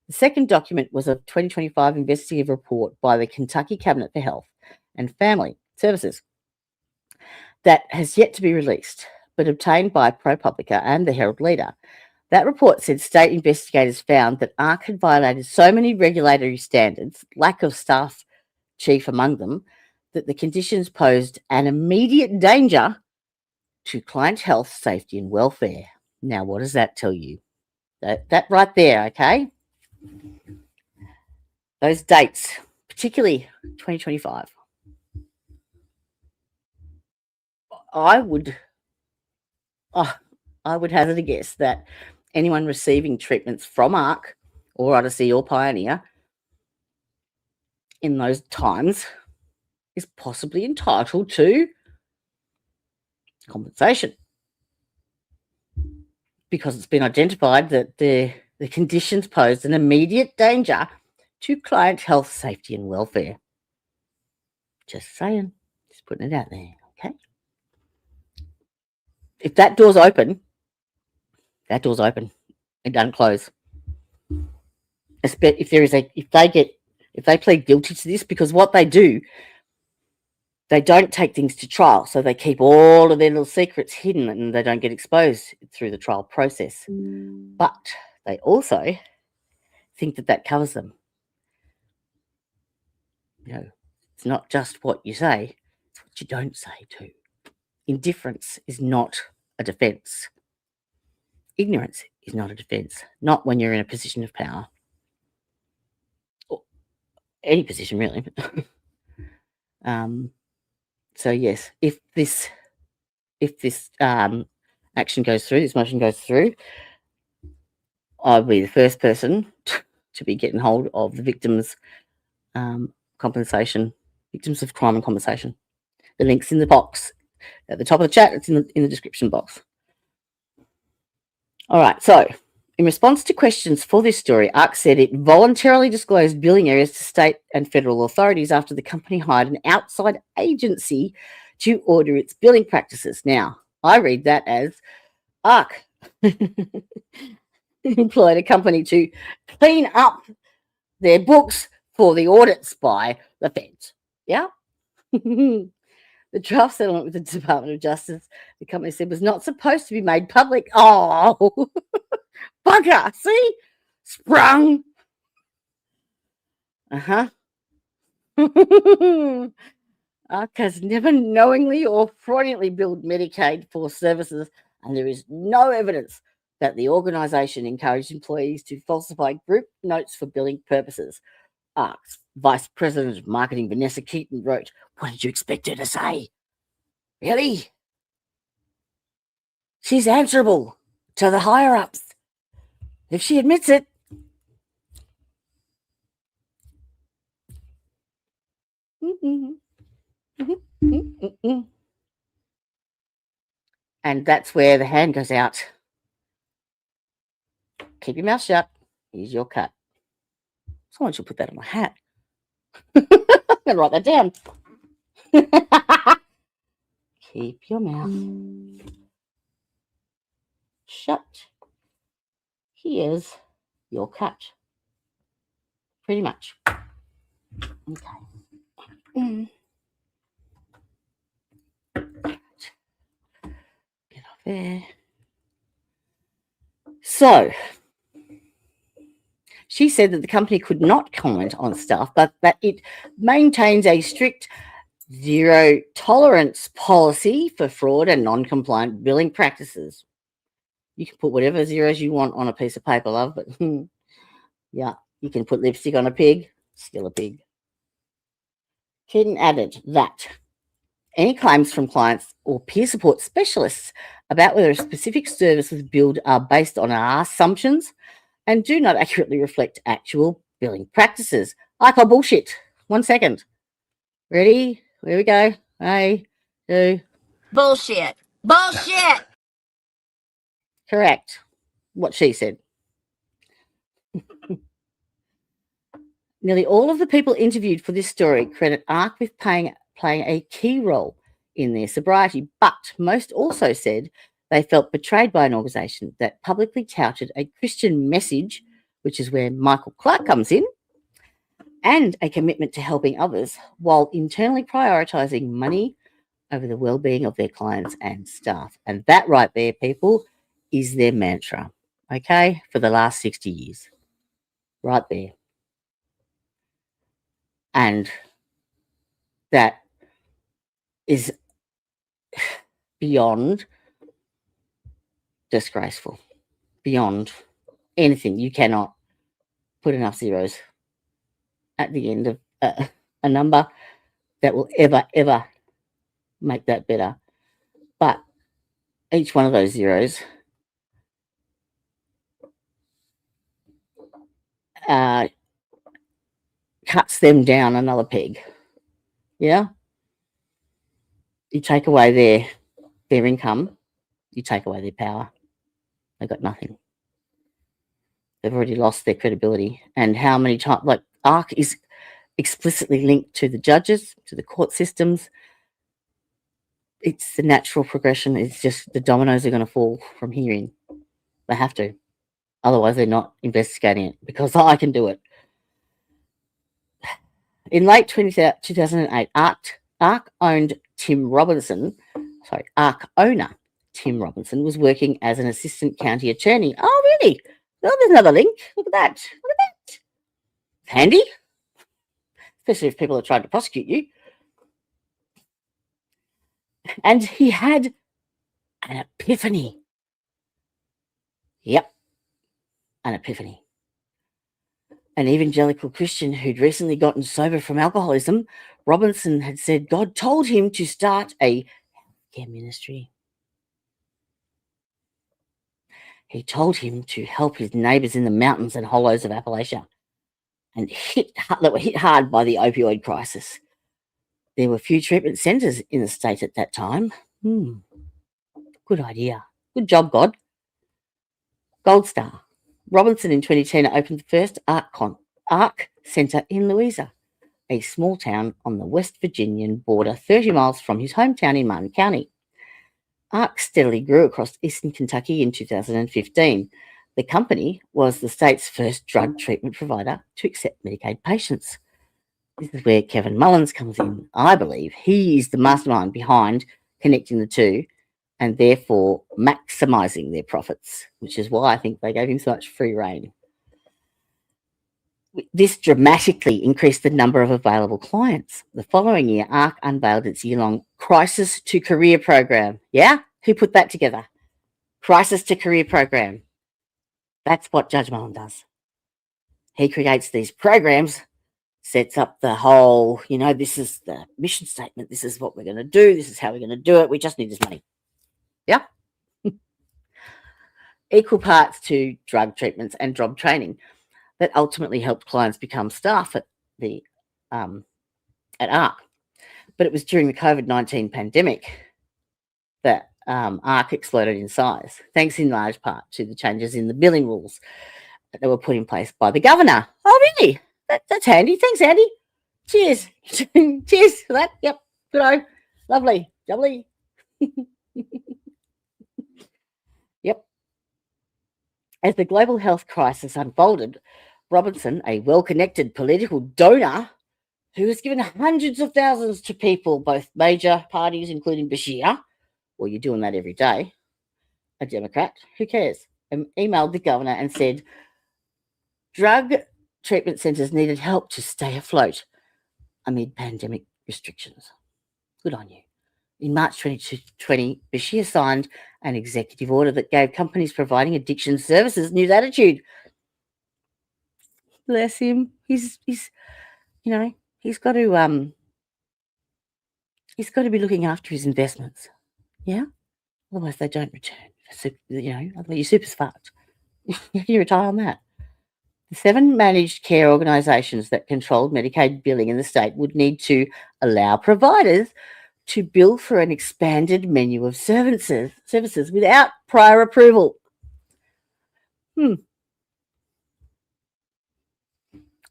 The second document was a 2025 investigative report by the Kentucky Cabinet for Health and Family Services that has yet to be released, but obtained by ProPublica and the Herald Leader. That report said state investigators found that ARC had violated so many regulatory standards, lack of staff chief among them, that the conditions posed an immediate danger to client health, safety, and welfare. Now, what does that tell you? That right there, okay? Those dates, particularly 2025. I would hazard a guess that anyone receiving treatments from ARC or Odyssey or Pioneer in those times is possibly entitled to compensation. because it's been identified that the conditions posed an immediate danger to client health, safety, and welfare. Just saying, just putting it out there, okay? If that door's open, it doesn't close. If they plead guilty to this, because what they do, they don't take things to trial, so they keep all of their little secrets hidden and they don't get exposed through the trial process. But they also think that covers them. You know, it's not just what you say, it's what you don't say too. Indifference is not a defense. Ignorance is not a defense, not when you're in a position of power. Or any position, really. So yes, if this action goes through, this motion goes through, I'll be the first person to be getting hold of the victims' compensation, victims of crime and compensation. The link's in the box at the top of the chat. It's in the description box. All right. So, in response to questions for this story, ARC said it voluntarily disclosed billing areas to state and federal authorities after the company hired an outside agency to order its billing practices. Now, I read that as ARC employed a company to clean up their books for the audits by the feds. Yeah? The draft settlement with the Department of Justice, the company said, was not supposed to be made public. Oh, bugger. See? Sprung. ARC has never knowingly or fraudulently billed Medicaid for services, and there is no evidence that the organisation encouraged employees to falsify group notes for billing purposes. ARC's Vice President of Marketing, Vanessa Keaton, wrote, "What did you expect her to say? Really? She's answerable to the higher-ups. If she admits it." And that's where the hand goes out. Keep your mouth shut. Here's your cut. Someone should put that on my hat. I'm going to write that down. Keep your mouth shut. Here's your cut. Pretty much. Okay. Get off there. So, she said that the company could not comment on stuff, but that it maintains a strict zero tolerance policy for fraud and non-compliant billing practices. You can put whatever zeros you want on a piece of paper, love, but yeah, you can put lipstick on a pig, still a pig. Keaton added that any claims from clients or peer support specialists about whether a specific service was billed are based on our assumptions and do not accurately reflect actual billing practices. I call bullshit. 1 second. Ready? Here we go. 3, 2. Bullshit. Bullshit. Correct. What she said. Nearly all of the people interviewed for this story credit ARC with playing a key role in their sobriety, but most also said they felt betrayed by an organisation that publicly touted a Christian message, which is where Michael Clark comes in, and a commitment to helping others while internally prioritising money over the well-being of their clients and staff. And that right there, people, is their mantra, okay, for the last 60 years. Right there. And that is beyond disgraceful, beyond anything. You cannot put enough zeros at the end of a number that will ever make that better. But each one of those zeros cuts them down another peg. Yeah? You take away their income, you take away their power. They got nothing. They've already lost their credibility. And how many times, like, ARC is explicitly linked to the judges, to the court systems. It's the natural progression. It's just the dominoes are going to fall from here in. They have to. Otherwise, they're not investigating it, because I can do it. In late 2008, ARC owner Tim Robinson was working as an assistant county attorney. Oh, really? Oh, there's another link. Look at that. Look at that. Handy. Especially if people are trying to prosecute you. And he had an epiphany. Yep, an epiphany. An evangelical Christian who'd recently gotten sober from alcoholism, Robinson had said God told him to start a healthcare ministry. He told him to help his neighbours in the mountains and hollows of Appalachia and that were hit hard by the opioid crisis. There were few treatment centres in the state at that time. Good idea. Good job, God. Gold star. Robinson in 2010 opened the first ARC Centre in Louisa, a small town on the West Virginian border 30 miles from his hometown in Martin County. ARC steadily grew across eastern Kentucky in 2015. The company was the state's first drug treatment provider to accept Medicaid patients. This is where Kevin Mullins comes in. I believe he is the mastermind behind connecting the two and therefore maximising their profits, which is why I think they gave him so much free rein. This dramatically increased the number of available clients. The following year, ARC unveiled its year-long Crisis to Career program. Yeah? Who put that together? Crisis to Career program. That's what Judge Mullen does. He creates these programs, sets up the whole, this is the mission statement. This is what we're going to do. This is how we're going to do it. We just need this money. Yeah? Equal parts to drug treatments and job training that ultimately helped clients become staff at ARC. But it was during the COVID-19 pandemic that ARC exploded in size, thanks in large part to the changes in the billing rules that were put in place by the governor. Oh, really? That's handy. Thanks, Andy. Cheers. Cheers for that. Yep. Good. Lovely. Lovely. Yep. As the global health crisis unfolded, Robinson, a well-connected political donor who has given hundreds of thousands to people, both major parties, including Bashir, well, you're doing that every day, a Democrat, who cares, and emailed the governor and said drug treatment centres needed help to stay afloat amid pandemic restrictions. Good on you. In March 2020, Bashir signed an executive order that gave companies providing addiction services new latitude. Bless him. He's got to be looking after his investments. Yeah? Otherwise they don't return. Otherwise your super's fucked. You retire on that. The 7 managed care organisations that controlled Medicaid billing in the state would need to allow providers to bill for an expanded menu of services without prior approval.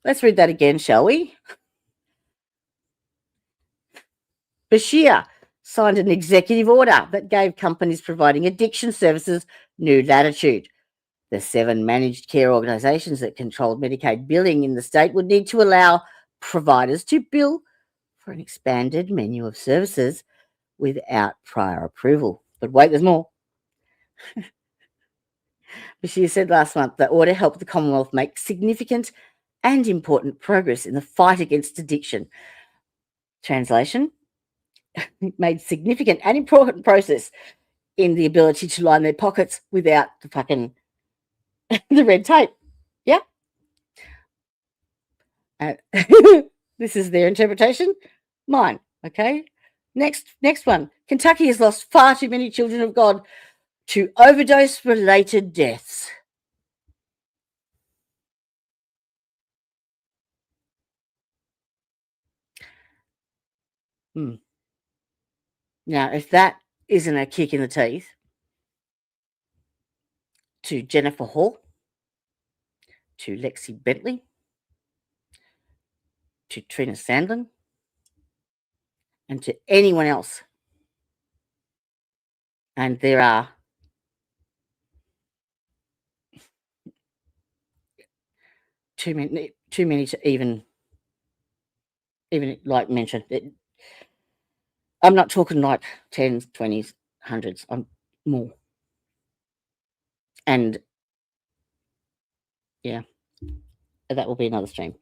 Let's read that again, shall we? Bashir signed an executive order that gave companies providing addiction services new latitude. The 7 managed care organisations that controlled Medicaid billing in the state would need to allow providers to bill for an expanded menu of services without prior approval. But wait, there's more. Bashir said last month the order helped the Commonwealth make significant and important progress in the fight against addiction. Translation, it made significant and important progress in the ability to line their pockets without the fucking the red tape. Yeah. This is their interpretation. Mine. Okay. Next one. Kentucky has lost far too many children of God to overdose-related deaths. Now, if that isn't a kick in the teeth to Jennifer Hall, to Lexi Bentley, to Trina Sandlin, and to anyone else. And there are too many to even like mention. I'm not talking like 10s, 20s, 100s. I'm more. And yeah, that will be another stream.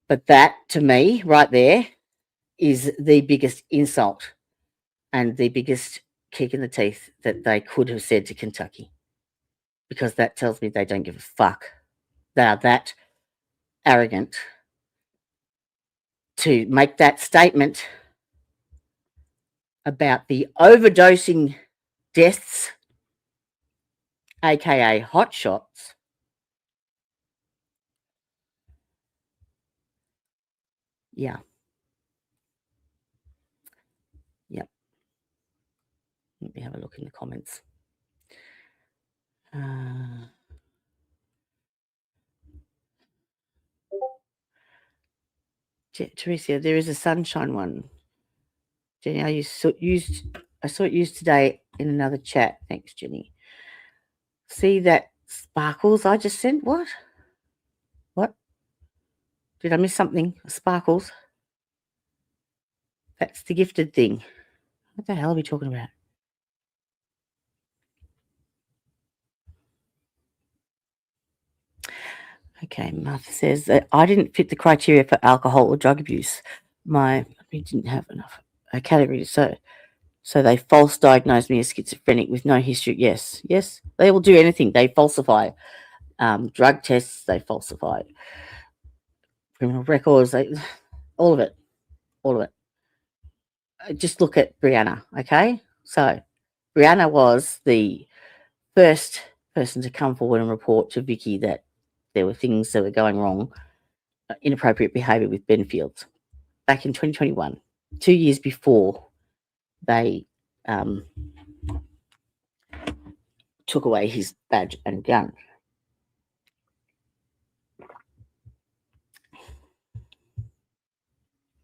But that, to me, right there, is the biggest insult and the biggest kick in the teeth that they could have said to Kentucky, because that tells me they don't give a fuck. They are that arrogant to make that statement about the overdosing deaths, aka hot shots. Yeah. Yep. Let me have a look in the comments. Teresa, there is a sunshine one. Jenny, I saw it used today in another chat. Thanks, Jenny. See that sparkles I just sent? What? Did I miss something? Sparkles? That's the gifted thing. What the hell are we talking about? Okay, Martha says that I didn't fit the criteria for alcohol or drug abuse. We didn't have enough categories, so they false diagnosed me as schizophrenic with no history. Yes, they will do anything. They falsify drug tests. They falsify criminal records. All of it. Just look at Brianna, okay? So Brianna was the first person to come forward and report to Vicky that there were things that were going wrong, inappropriate behaviour with Ben Fields back in 2021, 2 years before they took away his badge and gun.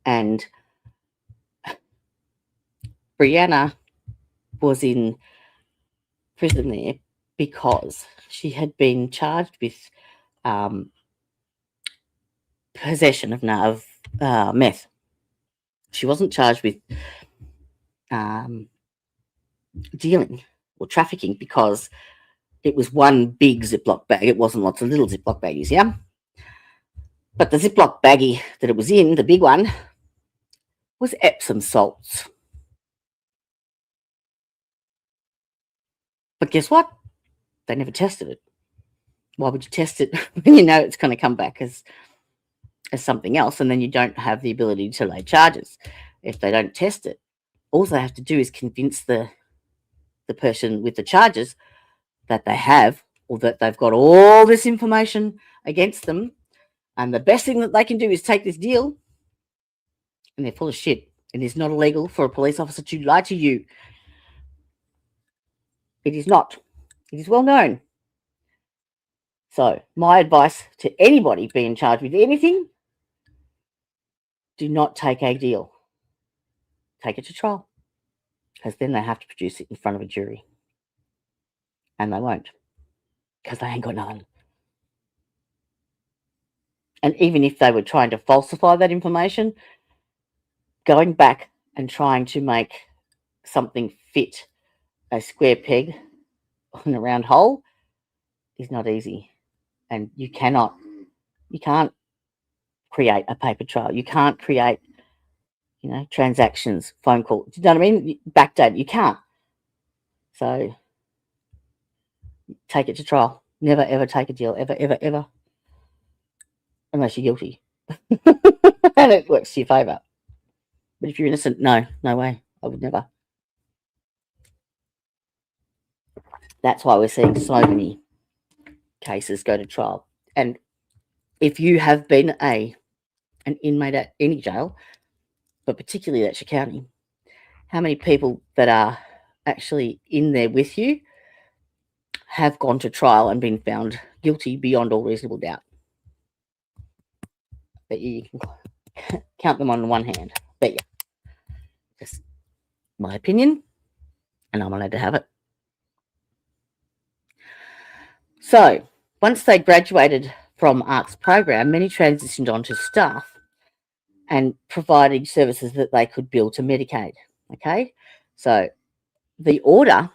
And Brianna was in prison there because she had been charged with possession of meth. She wasn't charged with dealing or trafficking because it was one big Ziploc bag. It wasn't lots of little Ziploc baggies, yeah? But the Ziploc baggie that it was in, the big one, was Epsom salts. But guess what? They never tested it. Why would you test it when you know it's going to come back as something else, and then you don't have the ability to lay charges if they don't test it? All they have to do is convince the person with the charges that they have, or that they've got all this information against them, and the best thing that they can do is take this deal, and they're full of shit. It is not illegal for a police officer to lie to you. It is not. It is well known. So my advice to anybody being charged with anything, do not take a deal. Take it to trial, because then they have to produce it in front of a jury. And they won't, because they ain't got none. And even if they were trying to falsify that information, going back and trying to make something fit a square peg on a round hole is not easy. And you can't create a paper trail. You can't create, transactions, phone calls. Do you know what I mean? Backdate. You can't. So take it to trial. Never, ever take a deal. Ever, ever, ever. Unless you're guilty. And it works to your favour. But if you're innocent, no way. I would never. That's why we're seeing so many cases go to trial. And if you have been an inmate at any jail, but particularly at County, how many people that are actually in there with you have gone to trial and been found guilty beyond all reasonable doubt. But you can count them on one hand. But yeah, just my opinion, and I'm allowed to have it. So once they graduated from ARC's program, many transitioned onto staff and providing services that they could bill to Medicaid. Okay, so the order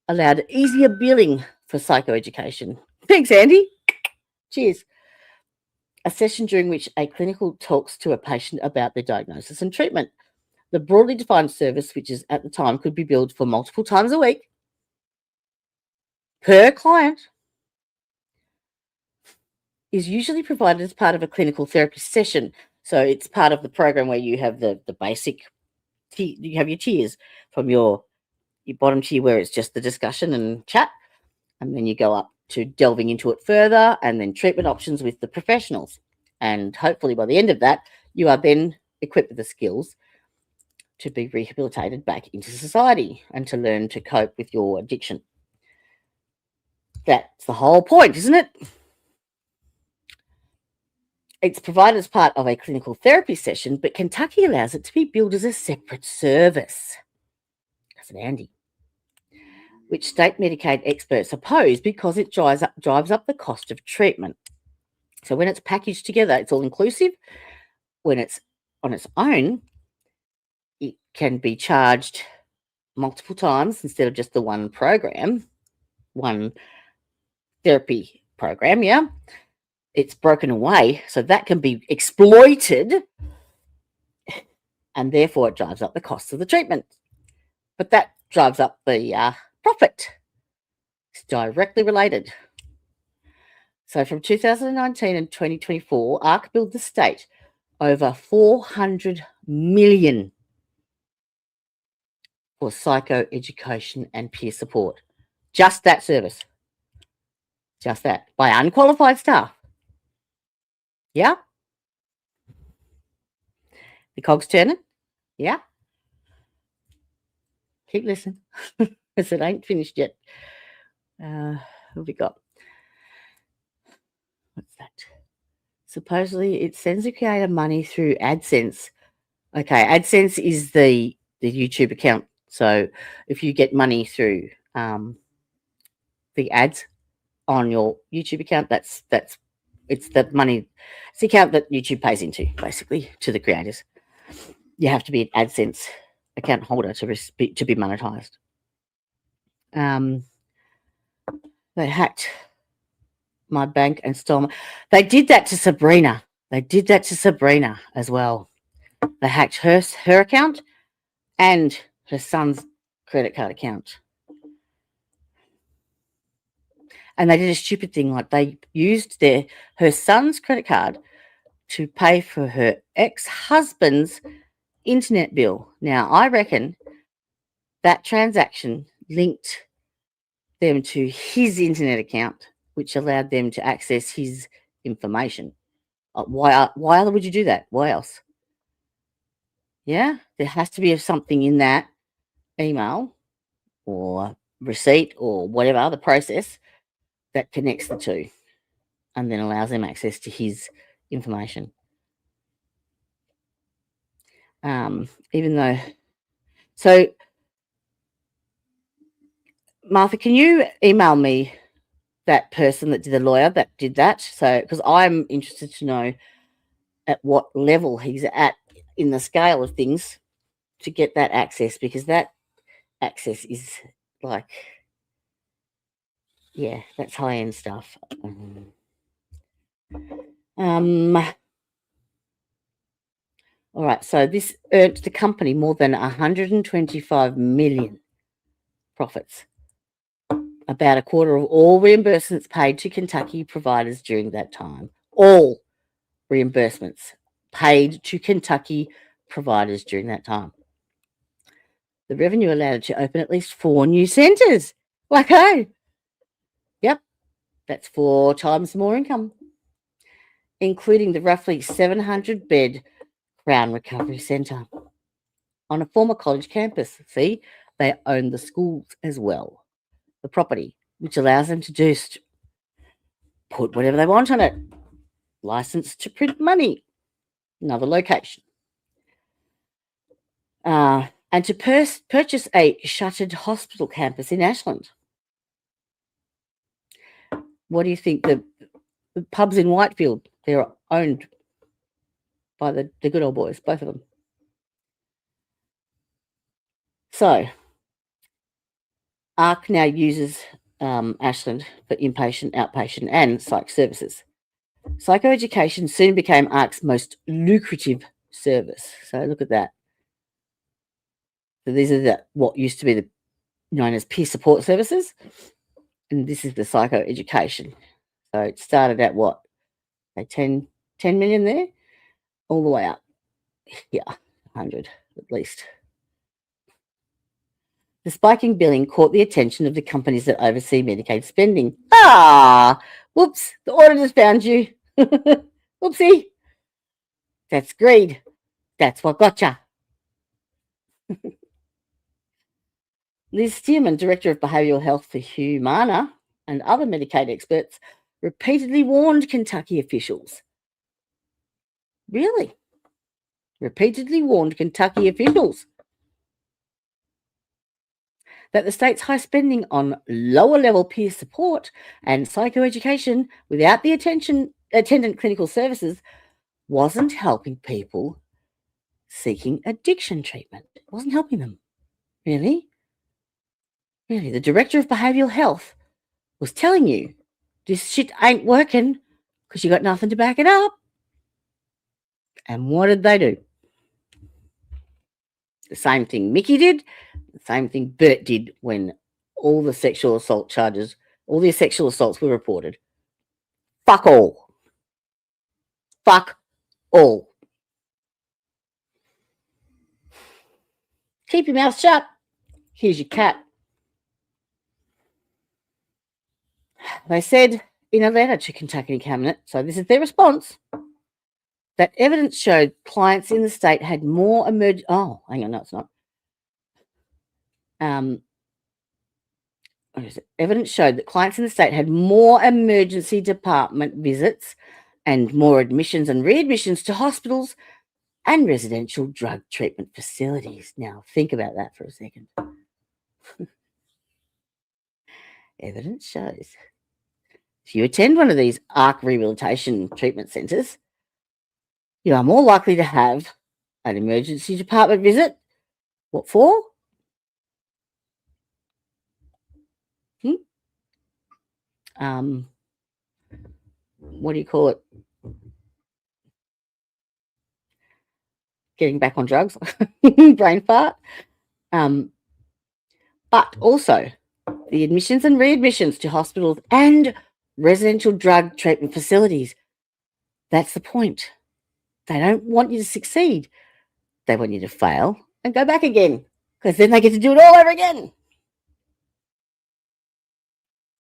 allowed easier billing for psychoeducation. Thanks, Andy. Cheers. A session during which a clinical talks to a patient about their diagnosis and treatment. The broadly defined service, which is at the time could be billed for multiple times a week per client, is usually provided as part of a clinical therapy session. So it's part of the program where you have the basic, you have your tiers from your bottom tier where it's just the discussion and chat, and then you go up to delving into it further, and then treatment options with the professionals. And hopefully by the end of that, you are then equipped with the skills to be rehabilitated back into society and to learn to cope with your addiction. That's the whole point, isn't it? It's provided as part of a clinical therapy session, but Kentucky allows it to be billed as a separate service. That's an Andy. Which state Medicaid experts oppose because it drives up the cost of treatment. So when it's packaged together, it's all inclusive. When it's on its own, it can be charged multiple times instead of just the one program, one therapy program, yeah. It's broken away, so that can be exploited, and therefore it drives up the cost of the treatment. But that drives up the profit. It's directly related. So from 2019 and 2024, ARC billed the state over $400 million for psychoeducation and peer support. Just that service. Just that. By unqualified staff. Yeah? The cogs turning? Yeah? Keep listening. Because it ain't finished yet. What have we got? What's that? Supposedly it sends the creator money through AdSense. Okay, AdSense is the YouTube account. So if you get money through the ads on your YouTube account, it's the money, it's the account that YouTube pays into, basically, to the creators. You have to be an AdSense account holder to be monetized. They hacked my bank and stole they did that to Sabrina. They did that to Sabrina as well. They hacked her account and her son's credit card account. And they did a stupid thing, like they used her son's credit card to pay for her ex-husband's internet bill. Now, I reckon that transaction linked them to his internet account, which allowed them to access his information. Why would you do that? Why else? Yeah, there has to be something in that email or receipt or whatever other process that connects the two and then allows them access to his information. Even though, so Martha, can you email me that person that did the lawyer that did that? So, because I'm interested to know at what level he's at in the scale of things to get that access, because that access is like, yeah, that's high-end stuff. All right, so this earned the company more than 125 million profits. About a quarter of all reimbursements paid to Kentucky providers during that time. All reimbursements paid to Kentucky providers during that time. The revenue allowed it to open at least 4 new centres. Okay. Yep. That's 4 times more income, including the roughly 700-bed Crown Recovery Centre on a former college campus. See, they own the schools as well, the property. which allows them to just put whatever they want on it. License to print money, another location. And to purchase a shuttered hospital campus in Ashland. What do you think? The pubs in Whitefield, they're owned by the good old boys, both of them. So, ARC now uses Ashland for inpatient, outpatient, and psych services. Psychoeducation soon became ARC's most lucrative service. So look at that. So these are what used to be known as peer support services, and this is the psychoeducation. So it started at what? 10 million there, all the way up. Yeah, 100 at least. The spiking billing caught the attention of the companies that oversee Medicaid spending. Whoops, the auditors found you. Whoopsie. That's greed. That's what gotcha. Liz Stearman, Director of Behavioural Health for Humana and other Medicaid experts, repeatedly warned Kentucky officials. Really? Repeatedly warned Kentucky officials that the state's high spending on lower-level peer support and psychoeducation without the attendant clinical services wasn't helping people seeking addiction treatment. It wasn't helping them. Really? Really? The Director of Behavioural Health was telling you this shit ain't working because you got nothing to back it up. And what did they do? The same thing Mickey did, the same thing Bert did when all the sexual assault charges, all the sexual assaults were reported. Fuck all. Fuck all. Keep your mouth shut. Here's your cat. They said in a letter to Kentucky Cabinet, so this is their response, that evidence showed clients in the state had more emergency department visits and more admissions and readmissions to hospitals and residential drug treatment facilities. Now, think about that for a second. Evidence shows if you attend one of these ARC rehabilitation treatment centres, you are more likely to have an emergency department visit. What for? What do you call it? Getting back on drugs, brain fart. But also the admissions and readmissions to hospitals and residential drug treatment facilities. That's the point. They don't want you to succeed. They want you to fail and go back again, because then they get to do it all over again.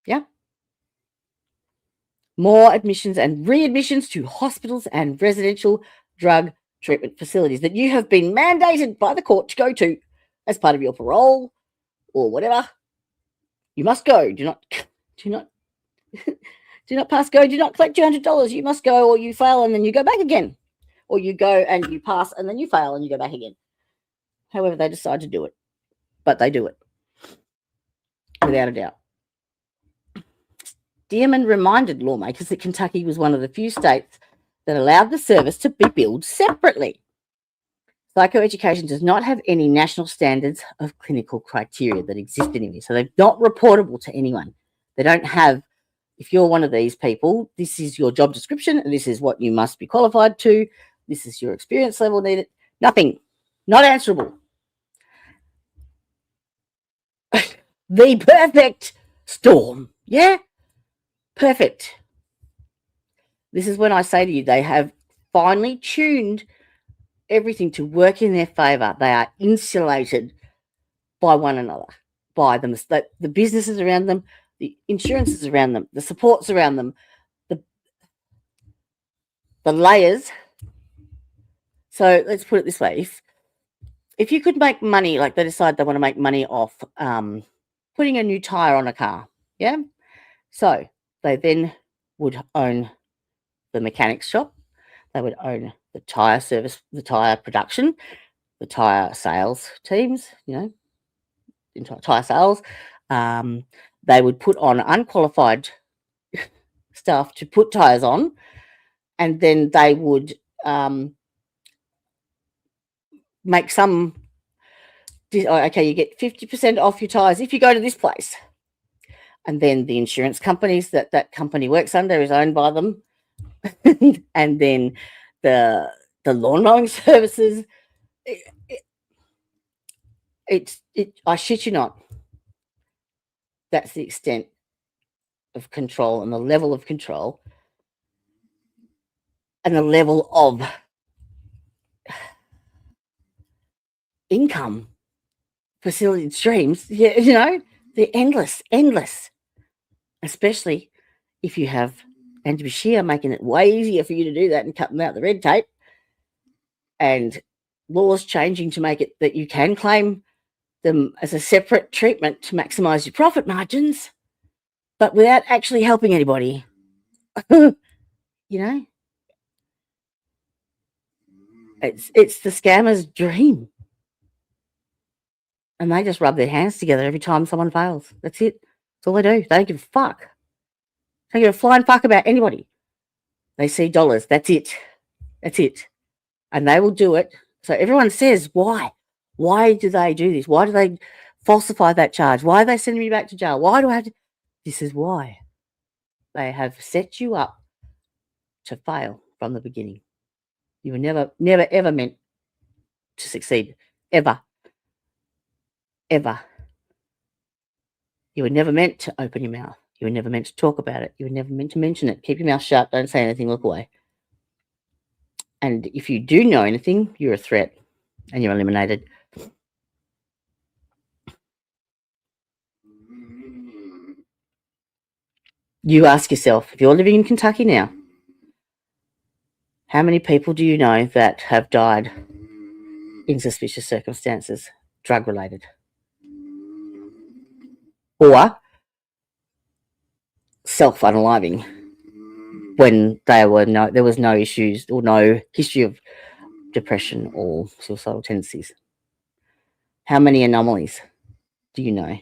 Yeah. More admissions and readmissions to hospitals and residential drug treatment facilities that you have been mandated by the court to go to as part of your parole or whatever. You must go. Do not pass go. Do not collect $200. You must go, or you fail and then you go back again. Or you go and you pass and then you fail and you go back again. However they decide to do it. But they do it. Without a doubt. Dearman reminded lawmakers that Kentucky was one of the few states that allowed the service to be billed separately. Psychoeducation does not have any national standards of clinical criteria that exist in India. So they're not reportable to anyone. They don't have, if you're one of these people, this is your job description and this is what you must be qualified to. This is your experience level needed. Nothing. Not answerable. The perfect storm. Yeah? Perfect. This is when I say to you, they have finally tuned everything to work in their favour. They are insulated by one another, by them. The businesses around them, the insurances around them, the supports around them, the layers. So let's put it this way. If you could make money, like they decide they want to make money off putting a new tyre on a car, Yeah. So they then would own the mechanics shop. They would own the tyre service, the tyre production, the tyre sales teams, tyre sales. They would put on unqualified staff to put tyres on, and then they would make some, okay, you get 50% off your tyres if you go to this place. And then the insurance companies that company works under is owned by them. And then the lawn mowing services, I shit you not, that's the extent of control and the level of control and the level of income facility streams. Yeah, they're endless, especially if you have Andy Bashir making it way easier for you to do that and cutting out the red tape, and laws changing to make it that you can claim them as a separate treatment to maximize your profit margins, but without actually helping anybody. It's the scammer's dream. And they just rub their hands together every time someone fails. That's it. That's all they do. They don't give a fuck. They don't give a flying fuck about anybody. They see dollars. That's it. And they will do it. So everyone says, why? Why do they do this? Why do they falsify that charge? Why are they sending me back to jail? Why do I have to? This is why. They have set you up to fail from the beginning. You were never, ever meant to succeed. Ever. You were never meant to open your mouth. You were never meant to talk about it. You were never meant to mention it. Keep your mouth shut. Don't say anything. Look away. And if you do know anything, you're a threat and you're eliminated. You ask yourself, if you're living in Kentucky now, how many people do you know that have died in suspicious circumstances, drug-related? Or self-unaliving when there was no issues or no history of depression or suicidal tendencies? How many anomalies do you know?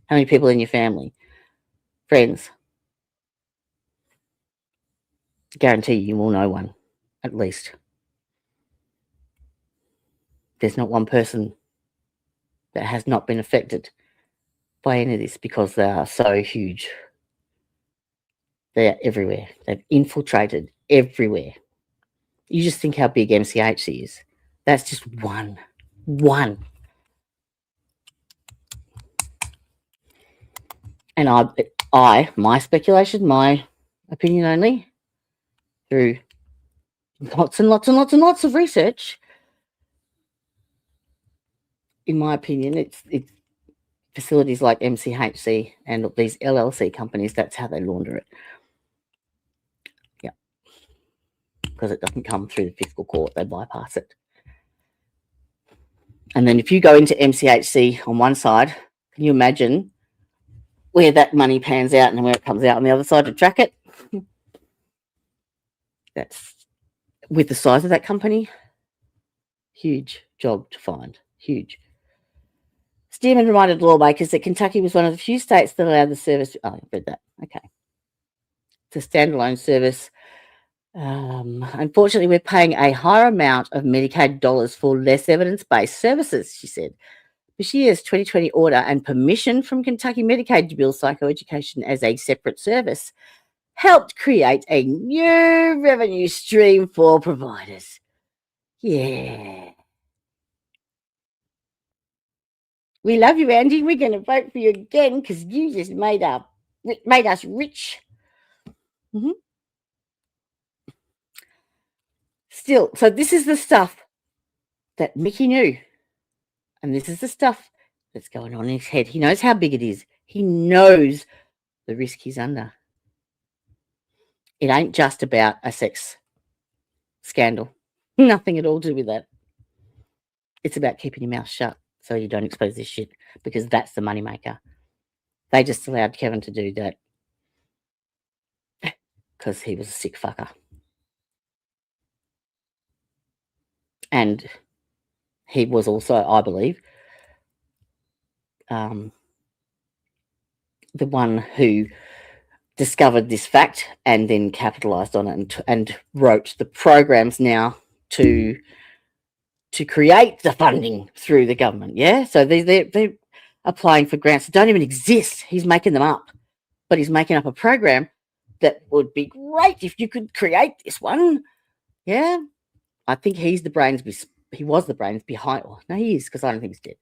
How many people in your family, friends? Guarantee you will know one, at least. There's not one person that has not been affected by any of this because they are so huge. They are everywhere. They've infiltrated everywhere. You just think how big MCHC is. That's just one. And my speculation, my opinion only, through lots and lots of research, in my opinion, it's facilities like MCHC and these LLC companies, that's how they launder it. Yeah. Because it doesn't come through the fiscal court, they bypass it. And then if you go into MCHC on one side, can you imagine where that money pans out and where it comes out on the other side to track it? That's, with the size of that company, huge job to find. Huge. Stearman reminded lawmakers that Kentucky was one of the few states that allowed the service. Oh, I read that. Okay. It's a standalone service. Unfortunately, we're paying a higher amount of Medicaid dollars for less evidence-based services, she said. Bashir's 2020 order and permission from Kentucky Medicaid to bill psychoeducation as a separate service helped create a new revenue stream for providers. Yeah. We love you, Andy. We're going to vote for you again because you just made us rich. Mm-hmm. Still, so this is the stuff that Mickey knew. And this is the stuff that's going on in his head. He knows how big it is. He knows the risk he's under. It ain't just about a sex scandal. Nothing at all to do with that. It's about keeping your mouth shut so you don't expose this shit, because that's the moneymaker. They just allowed Kevin to do that because he was a sick fucker. And he was also, I believe, the one who discovered this fact and then capitalized on it and wrote the programs now to create the funding through the government. Yeah, so they're applying for grants that don't even exist. He's making them up, but he's making up a program that would be great if you could create this one. Yeah, I think he's the brains. He was the brains behind. Oh, no, he is, because I don't think he's dead.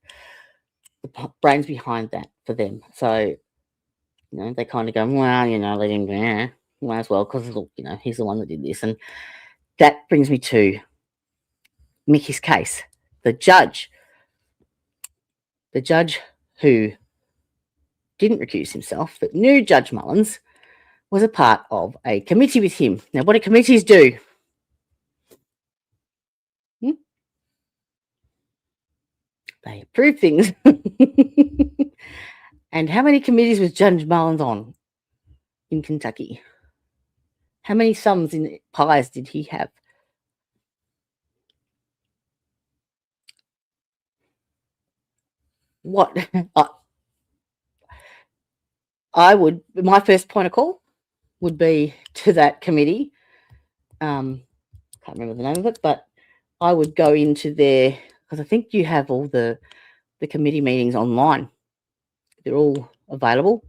The brains behind that for them. So, they kind of go, well, let him go. Yeah, might as well, because he's the one that did this. And that brings me to Mickey's case. The judge who didn't recuse himself, that knew Judge Mullins, was a part of a committee with him. Now, what do committees do? They approve things. And how many committees was Judge Mullins on in Kentucky? How many sums in pies did he have? What my first point of call would be to that committee. Can't remember the name of it, but I would go into there, because I think you have all the committee meetings online. They're all available.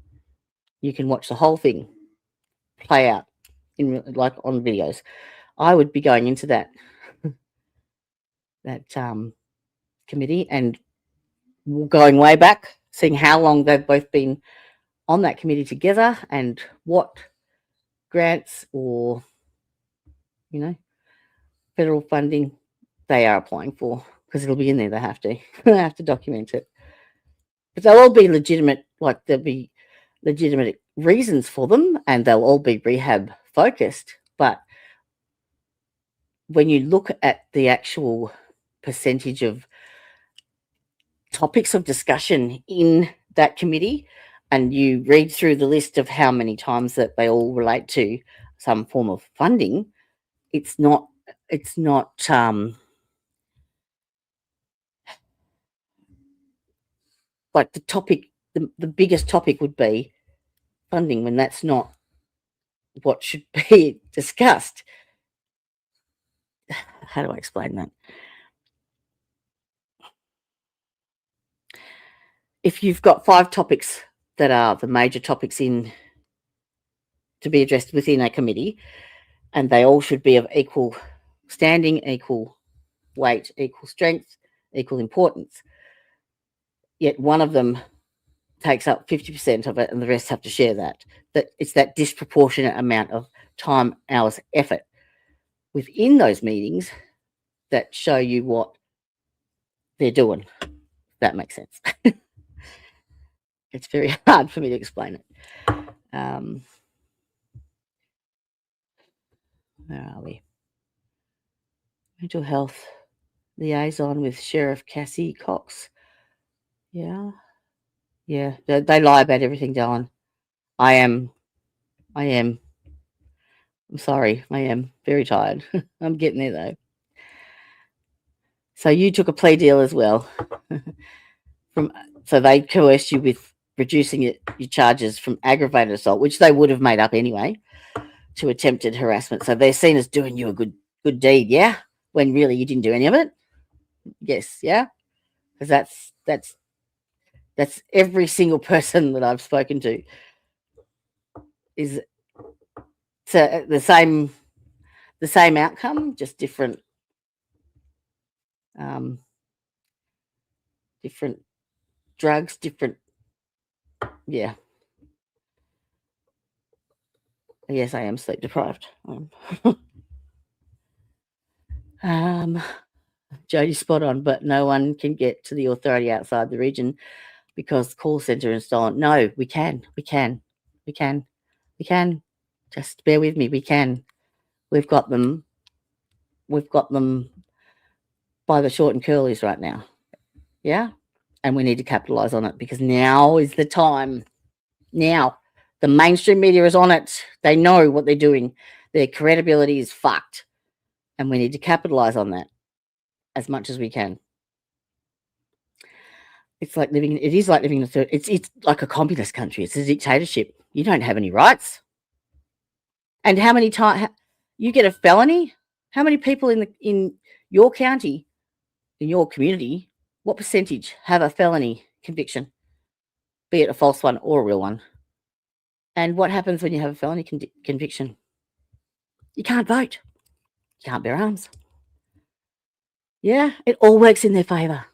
You can watch the whole thing play out on videos. I would be going into that committee and going way back, seeing how long they've both been on that committee together and what grants or federal funding they are applying for, because it'll be in there. They have to document it, but they'll all be legitimate. There'll be legitimate reasons for them, and they'll all be rehab focused. But when you look at the actual percentage of topics of discussion in that committee, and you read through the list of how many times that they all relate to some form of funding, it's not like the topic, the biggest topic would be funding, when that's not what should be discussed. How do I explain that? If you've got 5 topics that are the major topics to be addressed within a committee, and they all should be of equal standing, equal weight, equal strength, equal importance, yet one of them takes up 50% of it and the rest have to share that it's that disproportionate amount of time, hours, effort within those meetings that show you what they're doing. If that makes sense. It's very hard for me to explain it. Where are we? Mental health liaison with Sheriff Cassie Cox. Yeah, they lie about everything, Dylan. I am. I'm sorry. I am very tired. I'm getting there, though. So you took a plea deal as well. So they coerced you with reducing your charges from aggravated assault, which they would have made up anyway, to attempted harassment. So they're seen as doing you a good deed, yeah? When really you didn't do any of it? Yes, yeah? Because that's every single person that I've spoken to is the same outcome, just different drugs, different. Yeah. Yes, I am sleep deprived. Jody's spot on, but no one can get to the authority outside the region because call center is stolen. No, we can. Just bear with me. We can. We've got them by the short and curlies right now. Yeah. And we need to capitalize on it, because now is the time. Now, the mainstream media is on it. They know what they're doing. Their credibility is fucked. And we need to capitalize on that as much as we can. It's like living, it is like living in a third, it's like a communist country. It's a dictatorship. You don't have any rights. And how many times you get a felony? How many people in your county, in your community, what percentage have a felony conviction, be it a false one or a real one? And what happens when you have a felony conviction? You can't vote. You can't bear arms. Yeah, it all works in their favour.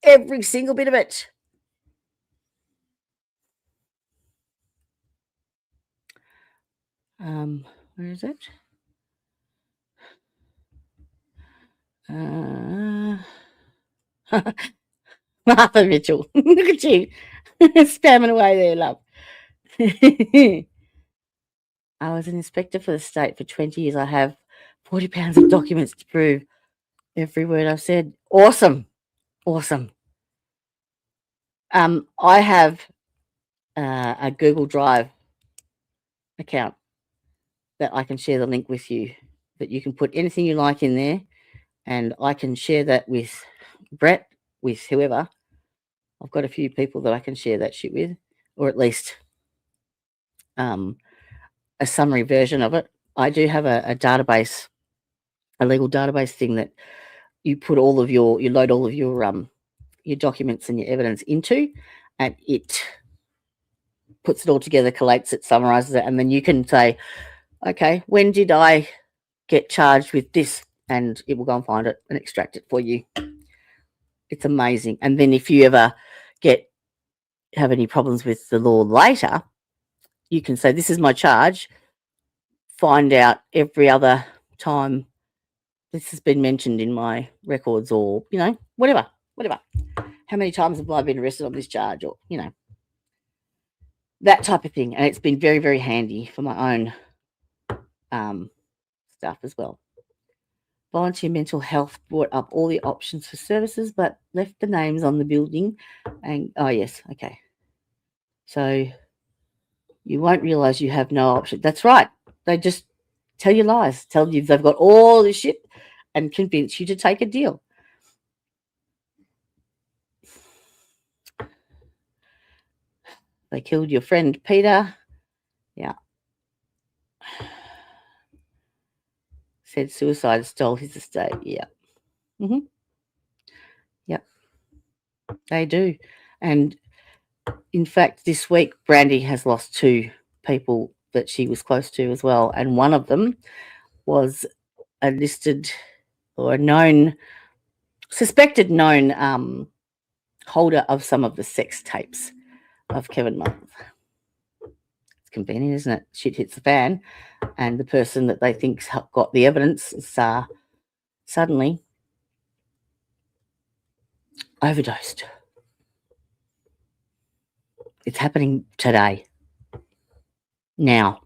Every single bit of it. Where is it? Martha Mitchell. Look at you. Spamming away there, love. I was an inspector for the state for 20 years. I have 40 pounds of documents to prove every word I've said. Awesome. Awesome. I have a Google Drive account that I can share the link with you, that you can put anything you like in there, and I can share that with Brett, with whoever. I've got a few people that I can share that shit with, or at least a summary version of it. I do have a database, a legal database thing that you put all of you load all of your documents and your evidence into, and it puts it all together, collates it, summarizes it, and then you can say, okay, when did I get charged with this? And it will go and find it and extract it for you. It's amazing. And then if you ever have any problems with the law later, you can say, this is my charge. Find out every other time this has been mentioned in my records, or, you know, whatever. How many times have I been arrested on this charge, or, you know, that type of thing. And it's been very, very handy for my own stuff as well. Volunteer mental health brought up all the options for services, but left the names on the building. And oh yes, okay. So you won't realize you have no option. That's right. They just tell you lies, tell you they've got all this shit, and convince you to take a deal. They killed your friend Peter. Yeah. Said suicide stole his estate. Yeah. Yep. They do. And in fact, this week, Brandy has lost 2 people that she was close to as well. And one of them was a listed or a suspected known holder of some of the sex tapes of Kevin Mullins. It's convenient, isn't it? Shit hits the fan, and the person that they think's got the evidence is suddenly overdosed. It's happening today, now,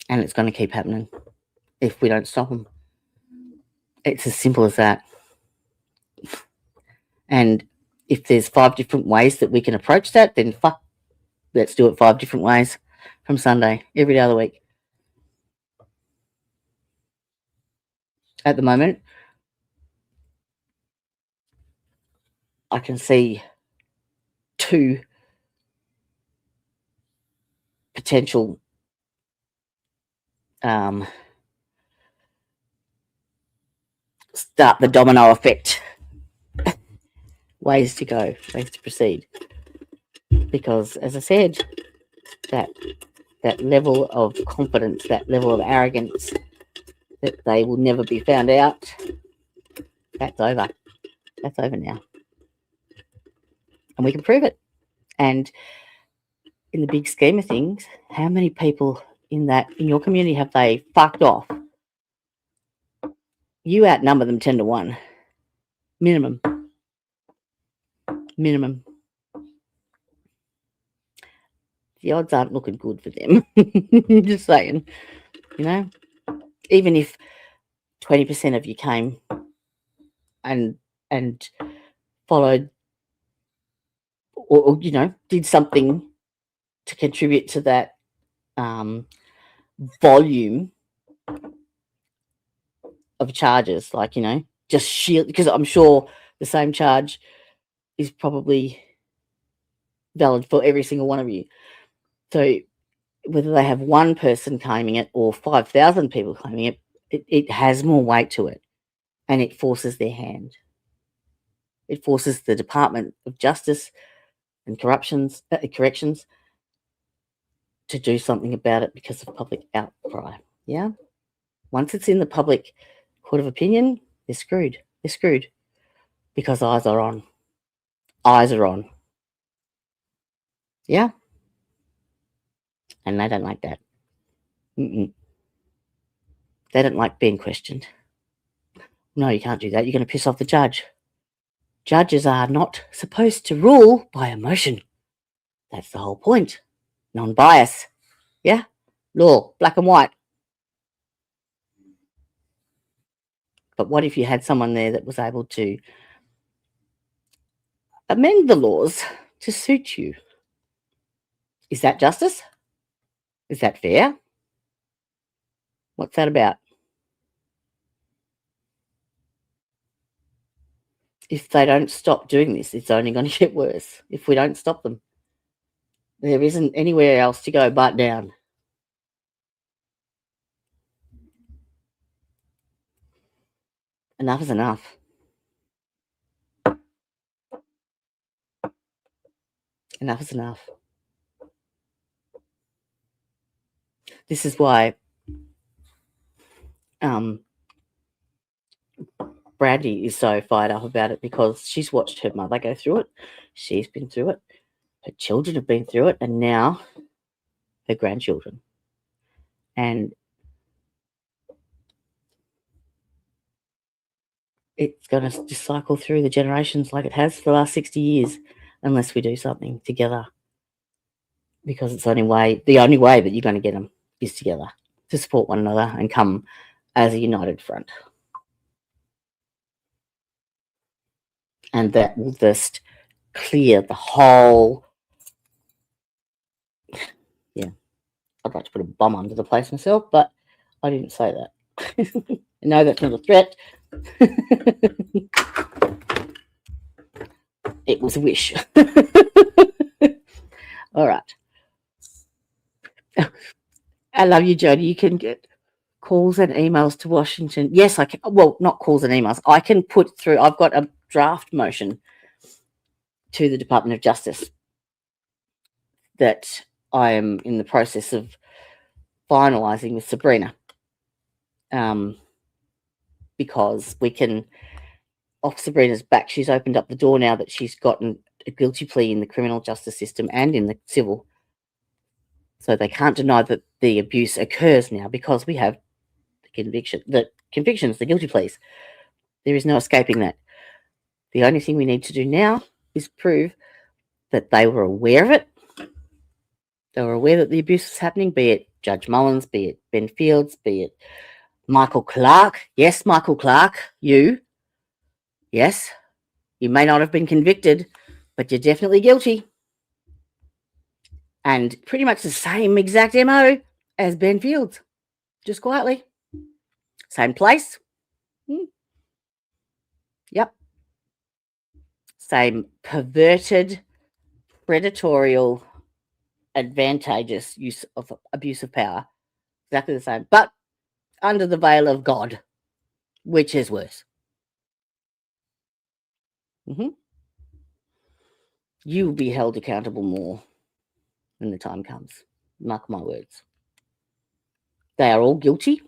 and it's going to keep happening if we don't stop them. It's as simple as that. And if there's 5 different ways that we can approach that, then fuck, let's do it 5 different ways from Sunday, every day of the week. At the moment, I can see 2 potential start the domino effect ways to go, ways to proceed. Because, as I said, that level of confidence, that level of arrogance that they will never be found out, that's over. That's over now. And we can prove it. And in the big scheme of things, how many people in your community have they fucked off? You outnumber them 10 to 1. Minimum. The odds aren't looking good for them. Just saying. You know? Even if 20% of you came and followed or you know, did something to contribute to that volume of charges, like, you know, just sheer, because I'm sure the same charge is probably valid for every single one of you. So whether they have one person claiming it or 5,000 people claiming it, it has more weight to it, and it forces their hand. It forces the Department of Justice and corrections to do something about it because of public outcry. Yeah. Once it's in the public court of opinion, they're screwed. They're screwed because eyes are on. Eyes are on. Yeah. And they don't like that. They don't like being questioned. No, you can't do that. You're going to piss off the judge. Judges are not supposed to rule by emotion. That's the whole point. Non-bias. Yeah. Law, black and white. But what if you had someone there that was able to amend the laws to suit you? Is that justice? Is that fair? What's that about? If they don't stop doing this, it's only going to get worse. If we don't stop them, there isn't anywhere else to go but down. Enough is enough. Enough is enough. This is why Brandy is so fired up about it, because she's watched her mother go through it. She's been through it. Her children have been through it, and now her grandchildren. And it's going to just cycle through the generations like it has for the last 60 years unless we do something together. Because it's the only way that you're going to get them is together, to support one another and come as a united front. And that will just clear the whole... Yeah, I'd like to put a bomb under the place myself, but I didn't say that. No, that's not a threat. It was a wish. All right. I love you, Jody. You can get calls and emails to Washington. Yes, I can. Well, not calls and emails. I can put through, I've got a draft motion to the Department of Justice that I am in the process of finalising with Sabrina, because we can, off Sabrina's back, she's opened up the door now that she's gotten a guilty plea in the criminal justice system and in the civil. So they can't deny that the abuse occurs now because we have the convictions, the guilty pleas. There is no escaping that. The only thing we need to do now is prove that they were aware of it. They were aware that the abuse was happening, be it Judge Mullins, be it Ben Fields, be it Michael Clark. Yes, Michael Clark, you. Yes, you may not have been convicted, but you're definitely guilty. And pretty much the same exact MO as Ben Fields, just quietly. Same place. Yep. Same perverted, predatory, advantageous use of abuse of power. Exactly the same. But under the veil of God, which is worse. You will be held accountable more when the time comes. Mark my words. They are all guilty.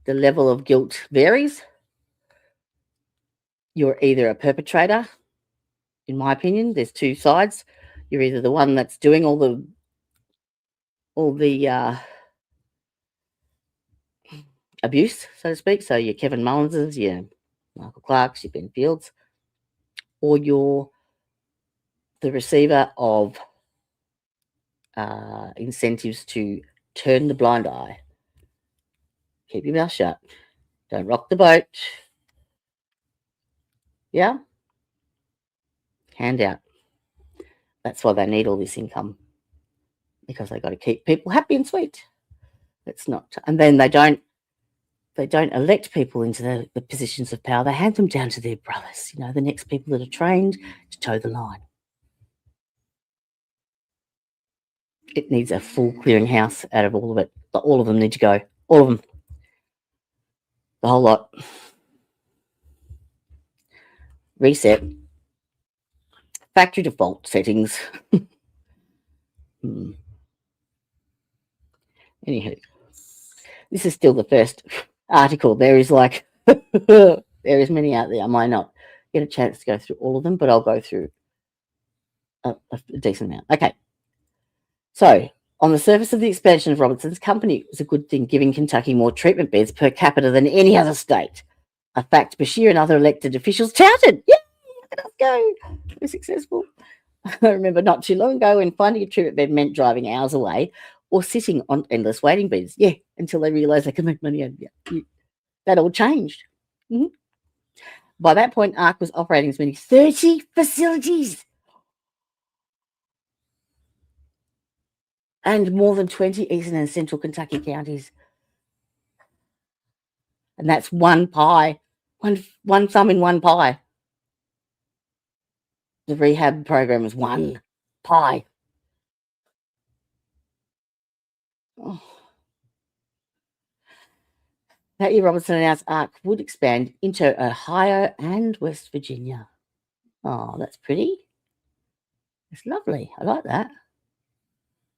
The level of guilt varies. You're either a perpetrator, in my opinion. There's two sides. You're either the one that's doing all the abuse, so to speak. So you're Kevin Mullins's, you're Michael Clark's, you're Ben Fields, or you're the receiver of incentives to turn the blind eye. Keep your mouth shut. Don't rock the boat. Yeah? Hand out. That's why they need all this income, because they got to keep people happy and sweet. It's not, and then they don't elect people into the positions of power. They hand them down to their brothers, the next people that are trained to toe the line. It needs a full clearing house out of all of it. All of them need to go. All of them. The whole lot. Reset. Factory default settings. Anywho, this is still the first article. There is there is many out there. I might not get a chance to go through all of them, but I'll go through a decent amount. Okay. So, on the surface of the expansion of Robertson's company, it was a good thing, giving Kentucky more treatment beds per capita than any other state. A fact Bashir and other elected officials touted. Yay, look at us go. We're successful. I remember not too long ago when finding a treatment bed meant driving hours away or sitting on endless waiting beds. Yeah, until they realised they could make money out of it. That all changed. Mm-hmm. By that point, ARC was operating as many 30 facilities and more than 20 eastern and central Kentucky counties. And that's one pie, one thumb in one pie. The rehab program is one pie. Oh. That year, Robertson announced ARC would expand into Ohio and West Virginia. Oh, that's pretty. It's lovely. I like that.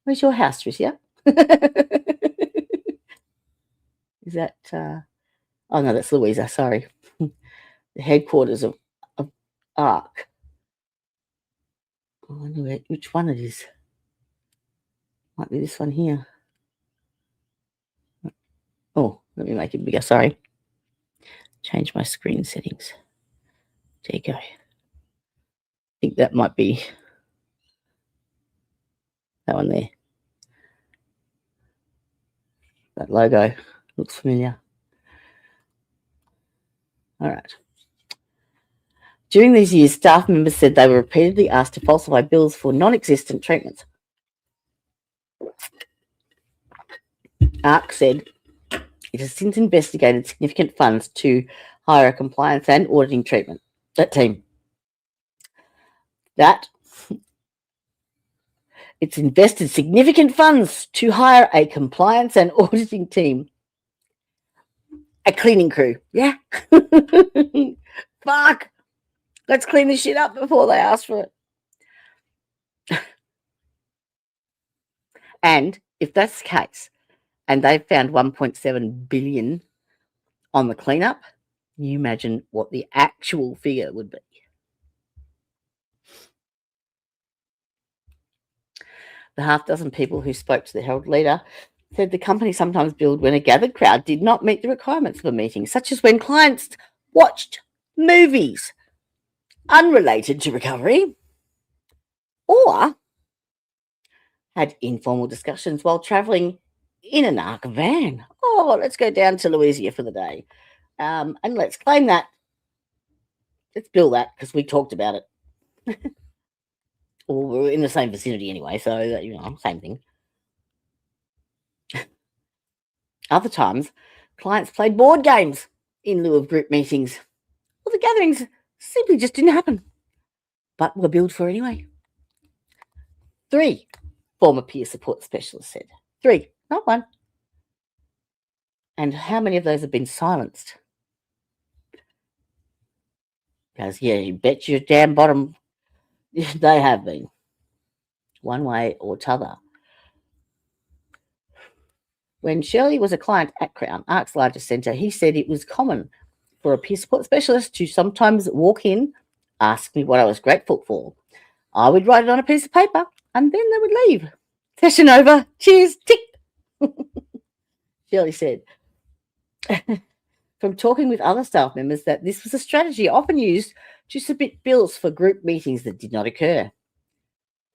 Where's your house, Tricia? Is that... oh, no, that's Louisa. Sorry. The headquarters of ARC. Oh, I know which one it is. Might be this one here. Oh, let me make it bigger. Sorry. Change my screen settings. There you go. I think that might be that one there. That logo looks familiar. All right. During these years, staff members said they were repeatedly asked to falsify bills for non-existent treatments. ARC said it has since investigated significant funds to hire a compliance and auditing team. It's invested significant funds to hire a compliance and auditing team. A cleaning crew. Yeah. Fuck. Let's clean this shit up before they ask for it. And if that's the case, and they've found 1.7 billion on the cleanup, can you imagine what the actual figure would be? The half dozen people who spoke to the Herald leader said the company sometimes billed when a gathered crowd did not meet the requirements of a meeting, such as when clients watched movies unrelated to recovery or had informal discussions while travelling in an ARC van. Oh, let's go down to Louisa for the day. And let's claim that. Let's bill that because we talked about it. Or we're in the same vicinity anyway, so, same thing. Other times, clients played board games in lieu of group meetings. Well, the gatherings simply just didn't happen, but were billed for anyway. 3 former peer support specialists said. 3, not 1. And how many of those have been silenced? Because, yeah, you bet your damn bottom they have been. One way or t'other. When Shirley was a client at Crown, ARC's largest centre, he said it was common for a peer support specialist to sometimes walk in, ask me what I was grateful for. I would write it on a piece of paper, and then they would leave. Session over. Cheers. Tick. Shirley said, from talking with other staff members, that this was a strategy often used to submit bills for group meetings that did not occur.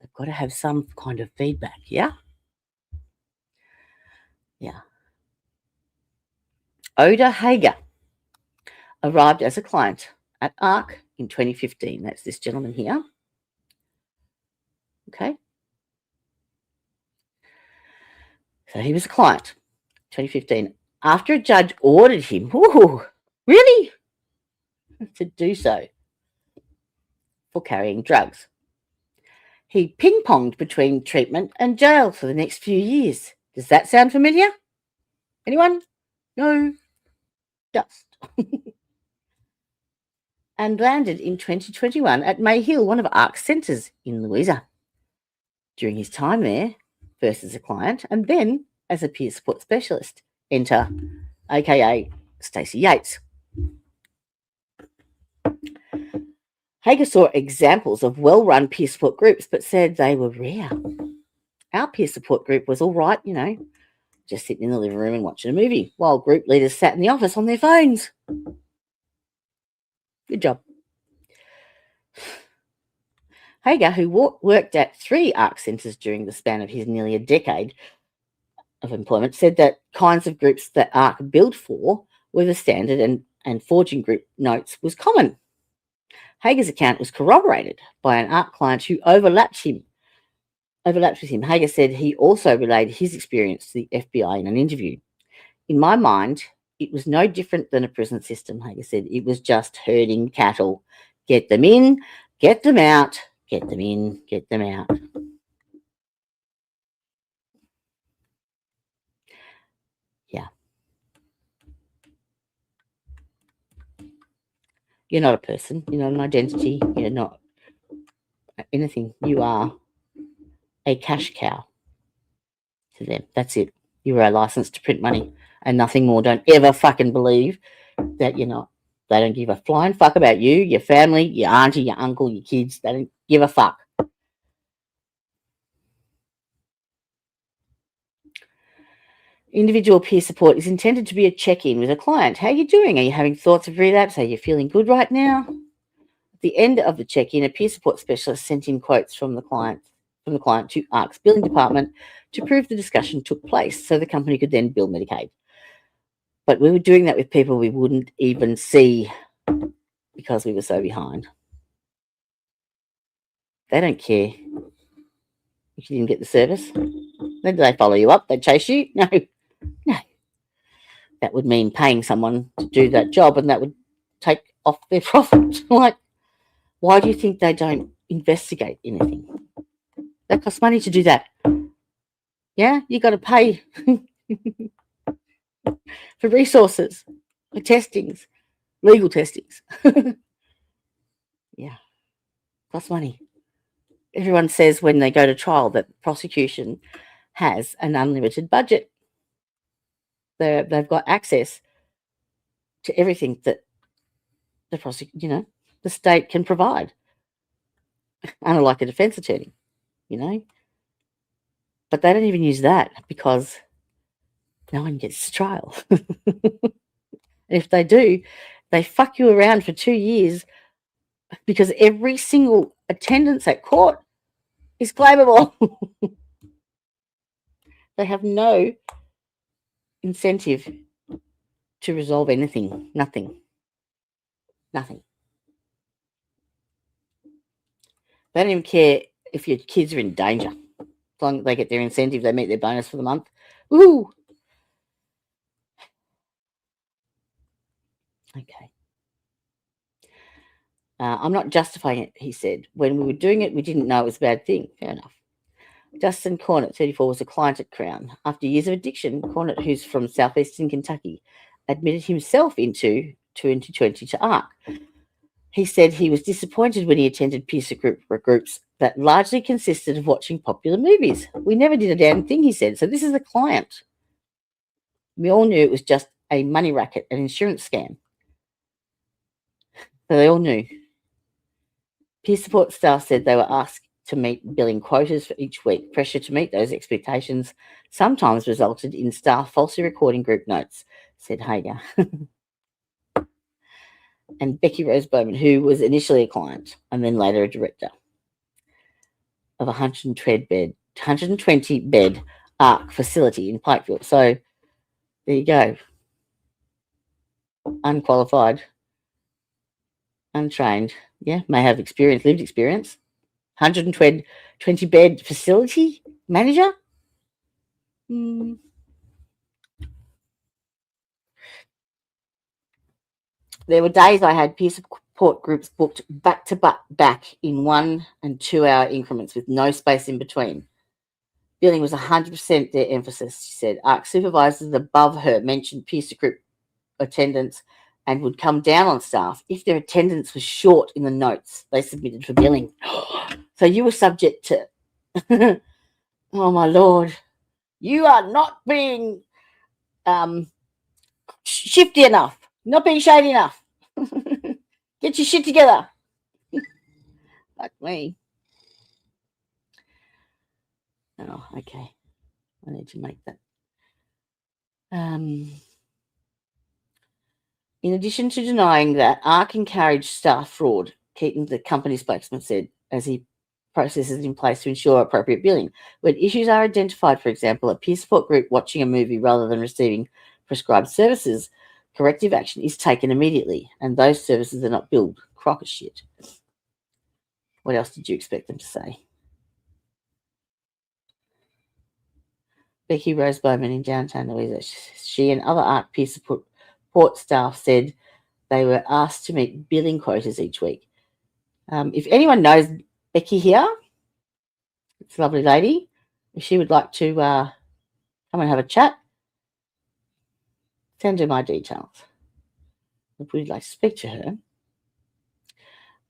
They've got to have some kind of feedback, yeah? Yeah. Oda Hager arrived as a client at ARC in 2015. That's this gentleman here. Okay. So he was a client, 2015. After a judge ordered him, really, to do so for carrying drugs, he ping-ponged between treatment and jail for the next few years. Does that sound familiar? Anyone? No. Dust. And landed in 2021 at Mayhill, one of ARC's centres in Louisa. During his time there, first as a client and then as a peer support specialist. Enter, aka Stacey Yates. Hager saw examples of well-run peer support groups, but said they were rare. Our peer support group was all right, just sitting in the living room and watching a movie, while group leaders sat in the office on their phones. Good job. Hager, who worked at 3 ARC centres during the span of his nearly a decade of employment, said that kinds of groups that ARC billed for were the standard and forging group notes was common. Hager's account was corroborated by an ARC client who overlapped with him. Hager said he also relayed his experience to the FBI in an interview. In my mind, it was no different than a prison system, Hager said. It was just herding cattle. Get them in, get them out, get them in, get them out. Yeah. You're not a person. You're not an identity. You're not anything. You are a cash cow to them. That's it. You are a license to print money and nothing more. Don't ever fucking believe that you're not. They don't give a flying fuck about you, your family, your auntie, your uncle, your kids. They don't give a fuck. Individual peer support is intended to be a check-in with a client. How are you doing? Are you having thoughts of relapse? Are you feeling good right now? At the end of the check-in, a peer support specialist sent in quotes from the client to ARC's billing department to prove the discussion took place so the company could then bill Medicaid. But we were doing that with people we wouldn't even see because we were so behind. They don't care if you didn't get the service. Then do they follow you up? They chase you? No. That would mean paying someone to do that job, and that would take off their profit. Like, why do you think they don't investigate anything? That costs money to do that. Yeah, you got to pay for resources, for testings, legal testings. Yeah, costs money. Everyone says when they go to trial that the prosecution has an unlimited budget. They've got access to everything that the state can provide, unlike a defense attorney, But they don't even use that because no one gets to trial. If they do, they fuck you around for 2 years because every single attendance at court is claimable. They have no incentive to resolve anything. Nothing. They don't even care if your kids are in danger. As long as they get their incentive, they meet their bonus for the month. Woo! Okay. I'm not justifying it, he said. When we were doing it, we didn't know it was a bad thing. Fair enough. Justin Cornett, 34, was a client at Crown. After years of addiction, Cornett, who's from southeastern Kentucky, admitted himself into 2020 to ARC. He said he was disappointed when he attended peer groups that largely consisted of watching popular movies. We never did a damn thing, he said. So this is the client. We all knew it was just a money racket, an insurance scam. So they all knew. Peer support staff said they were asked to meet billing quotas for each week. Pressure to meet those expectations sometimes resulted in staff falsely recording group notes, said Hager. And Becky Rose Bowman, who was initially a client and then later a director of a 120-bed ARC facility in Pikeville. So there you go. Unqualified, untrained, may have lived experience, 120 bed facility manager. There were days I had peer support groups booked back to back in 1 and 2 hour increments with no space in between. Billing was 100% their emphasis, she said. ARC supervisors above her mentioned peer group attendance and would come down on staff if their attendance was short in the notes they submitted for billing. So you were subject to, oh my Lord, you are not being shifty enough, not being shady enough. Get your shit together. Like me. Oh, okay. I need to make that. In addition to denying that, ARC encouraged staff fraud, Keaton, the company spokesman, said, as he processes in place to ensure appropriate billing. When issues are identified, for example, a peer support group watching a movie rather than receiving prescribed services, corrective action is taken immediately, and those services are not billed. Crock of shit. What else did you expect them to say? Becky Rose Bowman in downtown Louisa. She and other ARC peer support staff said they were asked to meet billing quotas each week. If anyone knows Becky here, it's a lovely lady. If she would like to come and have a chat, send her my details. If we'd like to speak to her.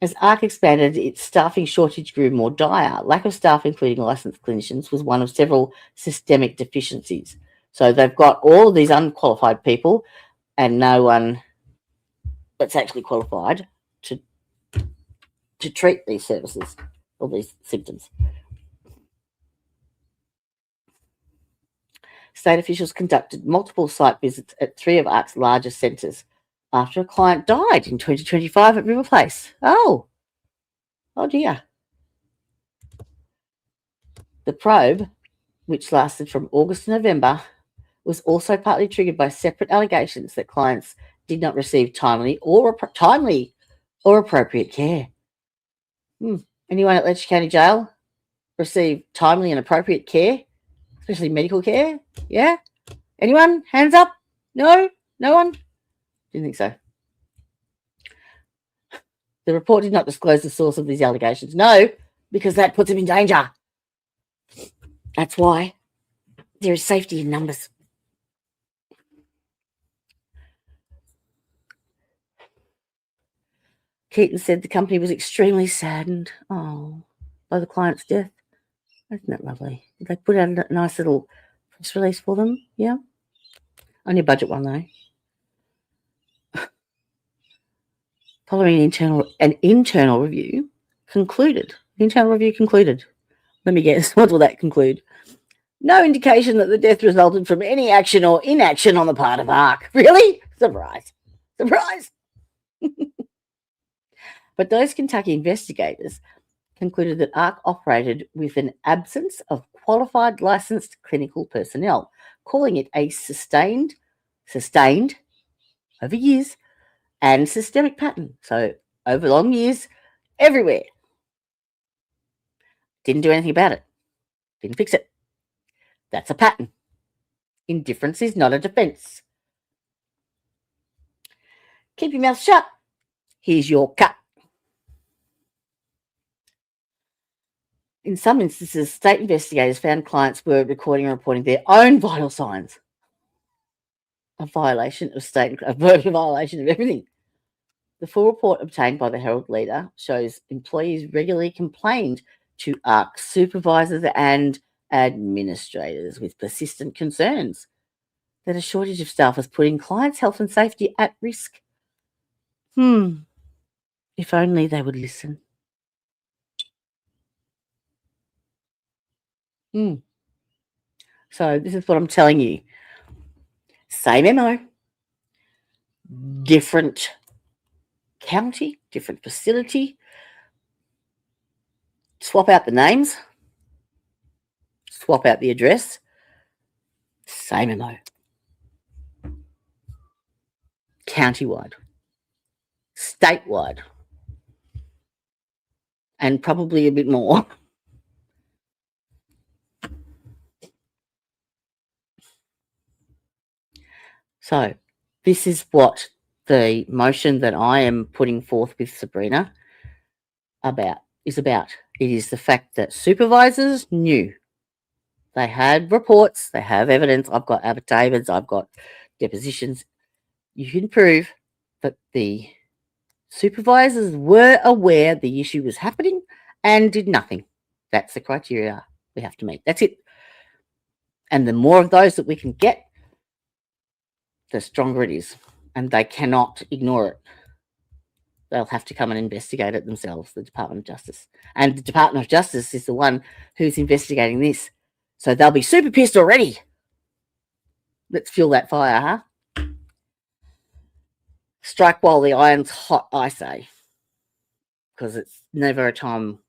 As ARC expanded, its staffing shortage grew more dire. Lack of staff, including licensed clinicians, was one of several systemic deficiencies. So they've got all of these unqualified people and no one that's actually qualified to treat these services or these symptoms. State officials conducted multiple site visits at 3 of ARC's largest centres after a client died in 2025 at River Place. Oh dear. The probe, which lasted from August to November, was also partly triggered by separate allegations that clients did not receive timely or appropriate care. Anyone at Letcher County Jail receive timely and appropriate care, especially medical care? Yeah? Anyone? Hands up? No? No one? Didn't think so. The report did not disclose the source of these allegations. No, because that puts him in danger. That's why there is safety in numbers. Keaton said the company was extremely saddened by the client's death. Isn't that lovely? Did they put out a nice little press release for them? Yeah. Only a budget one, though. Following an internal review concluded. Let me guess. What will that conclude? No indication that the death resulted from any action or inaction on the part of ARC. Really? Surprise. But those Kentucky investigators concluded that ARC operated with an absence of qualified licensed clinical personnel, calling it a sustained over years and systemic pattern. So over long years, everywhere. Didn't do anything about it. Didn't fix it. That's a pattern. Indifference is not a defense. Keep your mouth shut. Here's your cut. In some instances, state investigators found clients were recording and reporting their own vital signs. A violation of everything. The full report obtained by the Herald Leader shows employees regularly complained to ARC supervisors and administrators with persistent concerns that a shortage of staff was putting clients' health and safety at risk. If only they would listen. So this is what I'm telling you. Same MO, different county, different facility. Swap out the names, swap out the address, same MO. Countywide, statewide. and probably a bit more. So this is what the motion that I am putting forth with Sabrina is about. It is the fact that supervisors knew. They had reports, they have evidence. I've got affidavits, I've got depositions. You can prove that the supervisors were aware the issue was happening and did nothing. That's the criteria we have to meet. That's it. And the more of those that we can get, the stronger it is. And they cannot ignore it. They'll have to come and investigate it themselves, the Department of Justice. And the Department of Justice is the one who's investigating this. So they'll be super pissed already. Let's fuel that fire, huh? Strike while the iron's hot, I say. Because it's never a time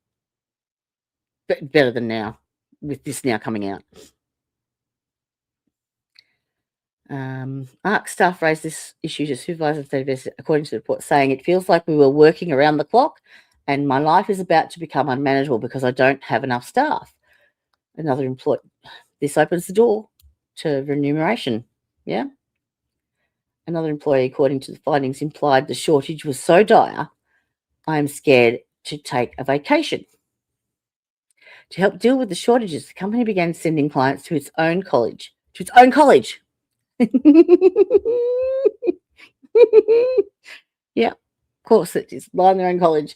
better than now, with this now coming out. ARC staff raised this issue to supervisors, according to the report, saying it feels like we were working around the clock and my life is about to become unmanageable because I don't have enough staff. Another employee, this opens the door to remuneration. Yeah. Another employee, according to the findings, implied the shortage was so dire, I'm scared to take a vacation. To help deal with the shortages, the company began sending clients to its own college. Yeah, of course, it is line their own college.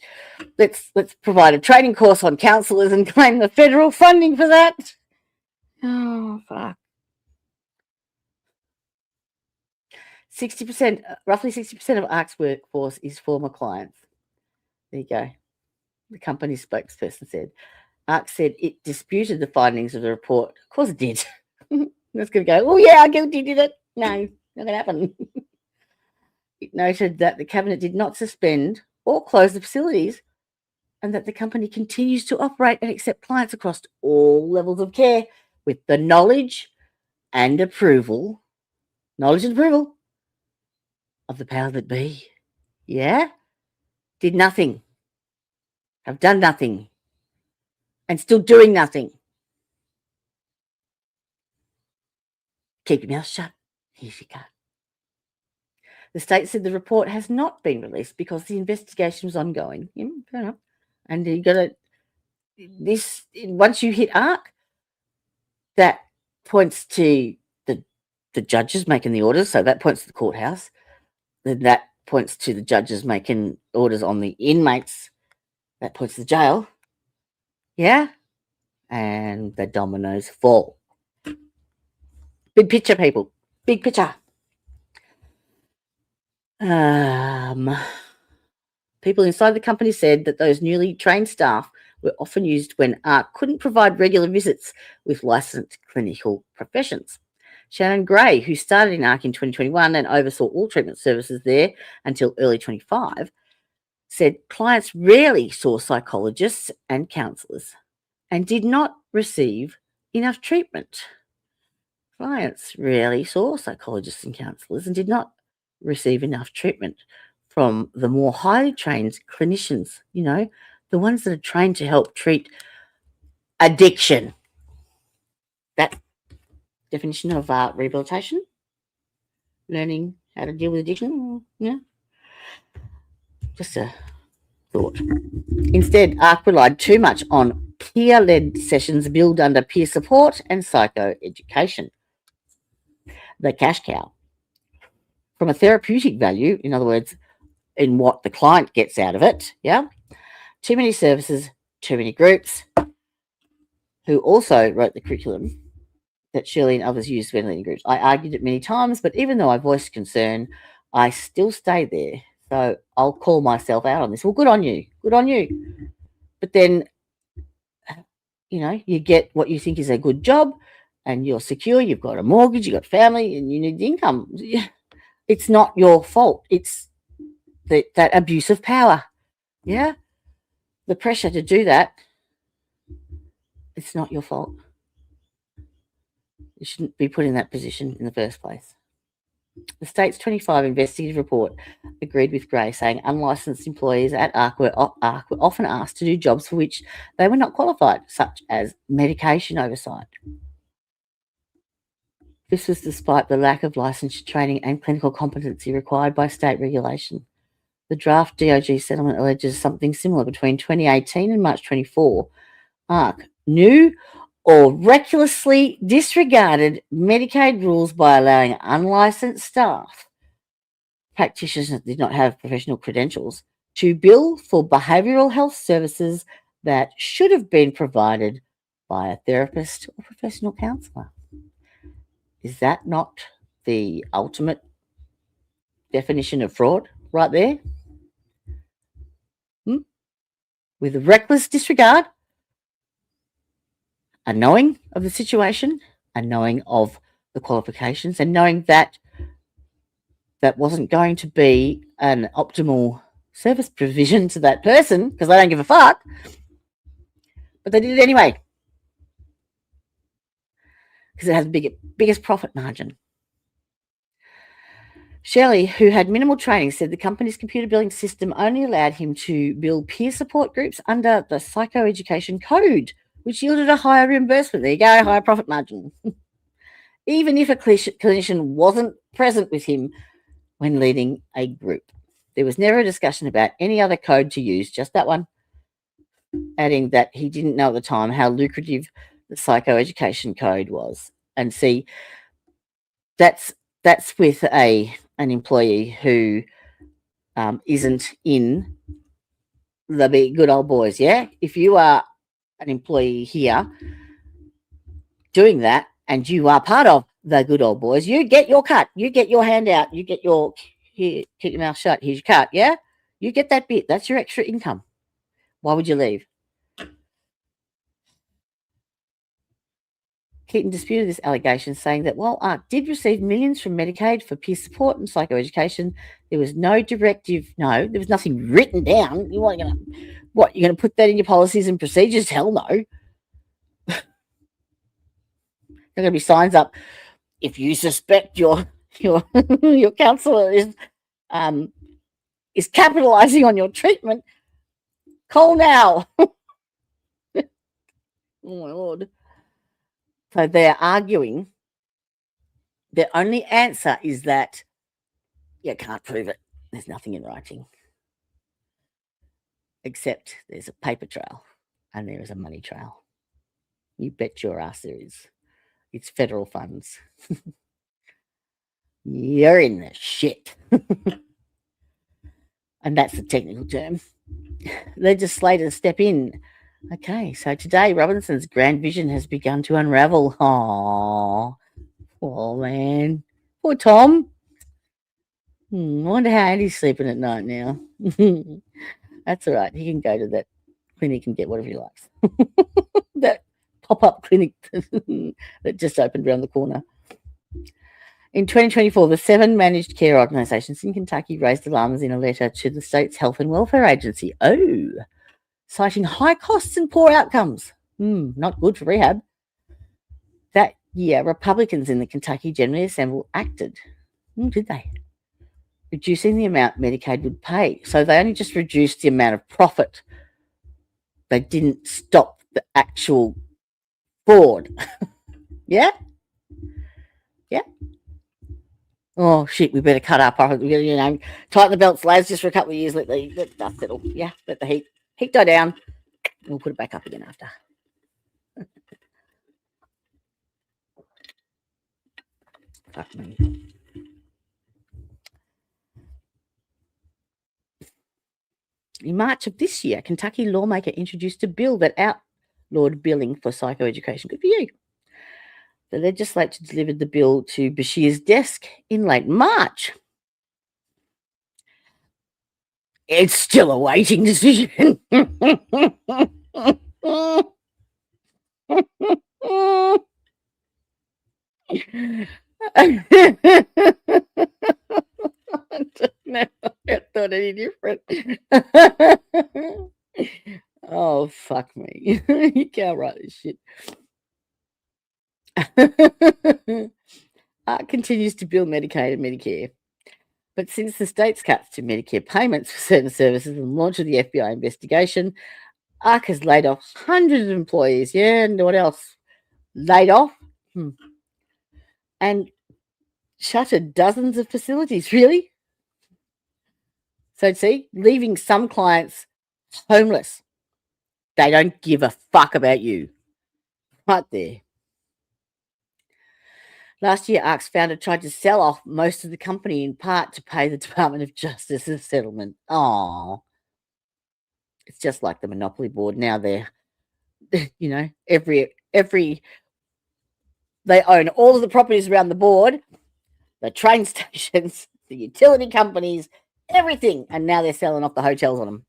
Let's provide a training course on counsellors and claim the federal funding for that. Oh, fuck. 60%, roughly 60% of ARC's workforce is former clients. There you go. The company spokesperson said. ARC said it disputed the findings of the report. Of course it did. It's going to go, oh, yeah, guilty did it. No, not going to happen. It noted that the cabinet did not suspend or close the facilities and that the company continues to operate and accept clients across all levels of care with the knowledge and approval of the power that be. Yeah? Did nothing. Have done nothing. And still doing nothing. Keep your mouth shut. Here you go. The state said the report has not been released because the investigation was ongoing. Yeah, fair enough. And you got to once you hit ARC, that points to the judges making the orders. So that points to the courthouse. Then that points to the judges making orders on the inmates. That points to the jail. Yeah. And the dominoes fall. Big picture, people. Big picture. People inside the company said that those newly trained staff were often used when ARC couldn't provide regular visits with licensed clinical professions. Shannon Gray, who started in ARC in 2021 and oversaw all treatment services there until early 25, said clients rarely saw psychologists and counsellors and did not receive enough treatment. Clients rarely saw psychologists and counsellors and did not receive enough treatment from the more highly trained clinicians, the ones that are trained to help treat addiction. That definition of rehabilitation, learning how to deal with addiction, just a thought. Instead, ARC relied too much on peer-led sessions billed under peer support and psychoeducation. The cash cow. From a therapeutic value, in other words, in what the client gets out of it, yeah? Too many services, too many groups, who also wrote the curriculum that Shirley and others used ventilating groups. I argued it many times, but even though I voiced concern, I still stayed there. So I'll call myself out on this. Well, good on you. Good on you. But then, you get what you think is a good job and you're secure. You've got a mortgage, you've got family, and you need the income. It's not your fault. It's that abuse of power. Yeah? The pressure to do that, it's not your fault. You shouldn't be put in that position in the first place. The state's 25 investigative report agreed with Gray, saying unlicensed employees at ARC were often asked to do jobs for which they were not qualified, such as medication oversight. This was despite the lack of licensure training and clinical competency required by state regulation. The draft DOJ settlement alleges something similar between 2018 and March 24. ARC knew or recklessly disregarded Medicaid rules by allowing unlicensed staff, practitioners that did not have professional credentials, to bill for behavioural health services that should have been provided by a therapist or professional counsellor. Is that not the ultimate definition of fraud right there? With a reckless disregard, a knowing of the situation, a knowing of the qualifications, and knowing that that wasn't going to be an optimal service provision to that person because they don't give a fuck, but they did it anyway because it has the biggest profit margin. Shelley, who had minimal training, said the company's computer billing system only allowed him to bill peer support groups under the psychoeducation code, which yielded a higher reimbursement. There you go, higher profit margin. Even if a clinician wasn't present with him when leading a group. There was never a discussion about any other code to use, just that one, adding that he didn't know at the time how lucrative the psychoeducation code was. And see, that's with an employee who isn't in the big good old boys, yeah? If you are an employee here doing that and you are part of the good old boys, you get your cut, you get your handout, you get your, here, keep your mouth shut, here's your cut, yeah? You get that bit, that's your extra income. Why would you leave? Keaton disputed this allegation, saying that while ARC did receive millions from Medicaid for peer support and psychoeducation, there was no directive. No, there was nothing written down. You're going to put that in your policies and procedures? Hell no. There are going to be signs up. If you suspect your counsellor is capitalising on your treatment, call now. Oh my Lord. So they're arguing the only answer is that you can't prove it. There's nothing in writing. Except there's a paper trail and there is a money trail. You bet your ass there is. It's federal funds. You're in the shit. And that's the technical term. Legislators step in. Okay, so today Robinson's grand vision has begun to unravel. Oh, poor man. Poor Tom. I wonder how Andy's sleeping at night now. That's all right. He can go to that clinic and get whatever he likes. That pop-up clinic that just opened around the corner. In 2024, the 7 managed care organisations in Kentucky raised alarms in a letter to the state's Health and Welfare Agency. Oh, citing high costs and poor outcomes. Not good for rehab. That year, Republicans in the Kentucky General Assembly acted. Did they? Reducing the amount Medicaid would pay. So they only just reduced the amount of profit. They didn't stop the actual fraud. Yeah? Yeah? Oh, shit, we better cut our profit. We better, tighten the belts, lads, just for a couple of years. Let the dust settle. Yeah, let the heat die down. We'll put it back up again after. Fuck me. In March of this year, Kentucky lawmaker introduced a bill that outlawed billing for psychoeducation. Good for you. The legislature delivered the bill to Bashir's desk in late March. It's still awaiting decision. I don't know. I thought any different. Oh, fuck me. You can't write this shit. ARC continues to bill Medicaid and Medicare. But since the state's cuts to Medicare payments for certain services and launch of the FBI investigation, ARC has laid off hundreds of employees. Yeah, and what else? Laid off? And shuttered dozens of facilities. Really? So, see, leaving some clients homeless. They don't give a fuck about you. Right there. Last year, ARC's founder tried to sell off most of the company in part to pay the Department of Justice a settlement. Oh, it's just like the Monopoly Board. Now they're, you know, every they own all of the properties around the board, the train stations, the utility companies, everything. And now they're selling off the hotels on them.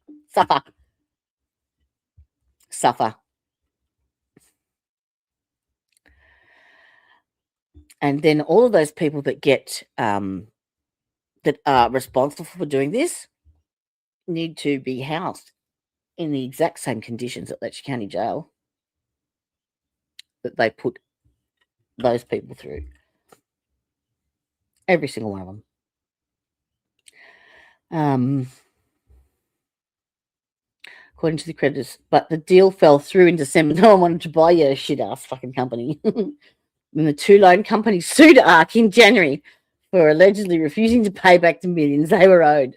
Suffer. And then all of those people that get that are responsible for doing this need to be housed in the exact same conditions at Letcher County Jail that they put those people through. Every single one of them. According to the creditors, but the deal fell through in December. No one wanted to buy your shit-ass fucking company. When the two loan companies sued ARC in January for allegedly refusing to pay back the millions they were owed.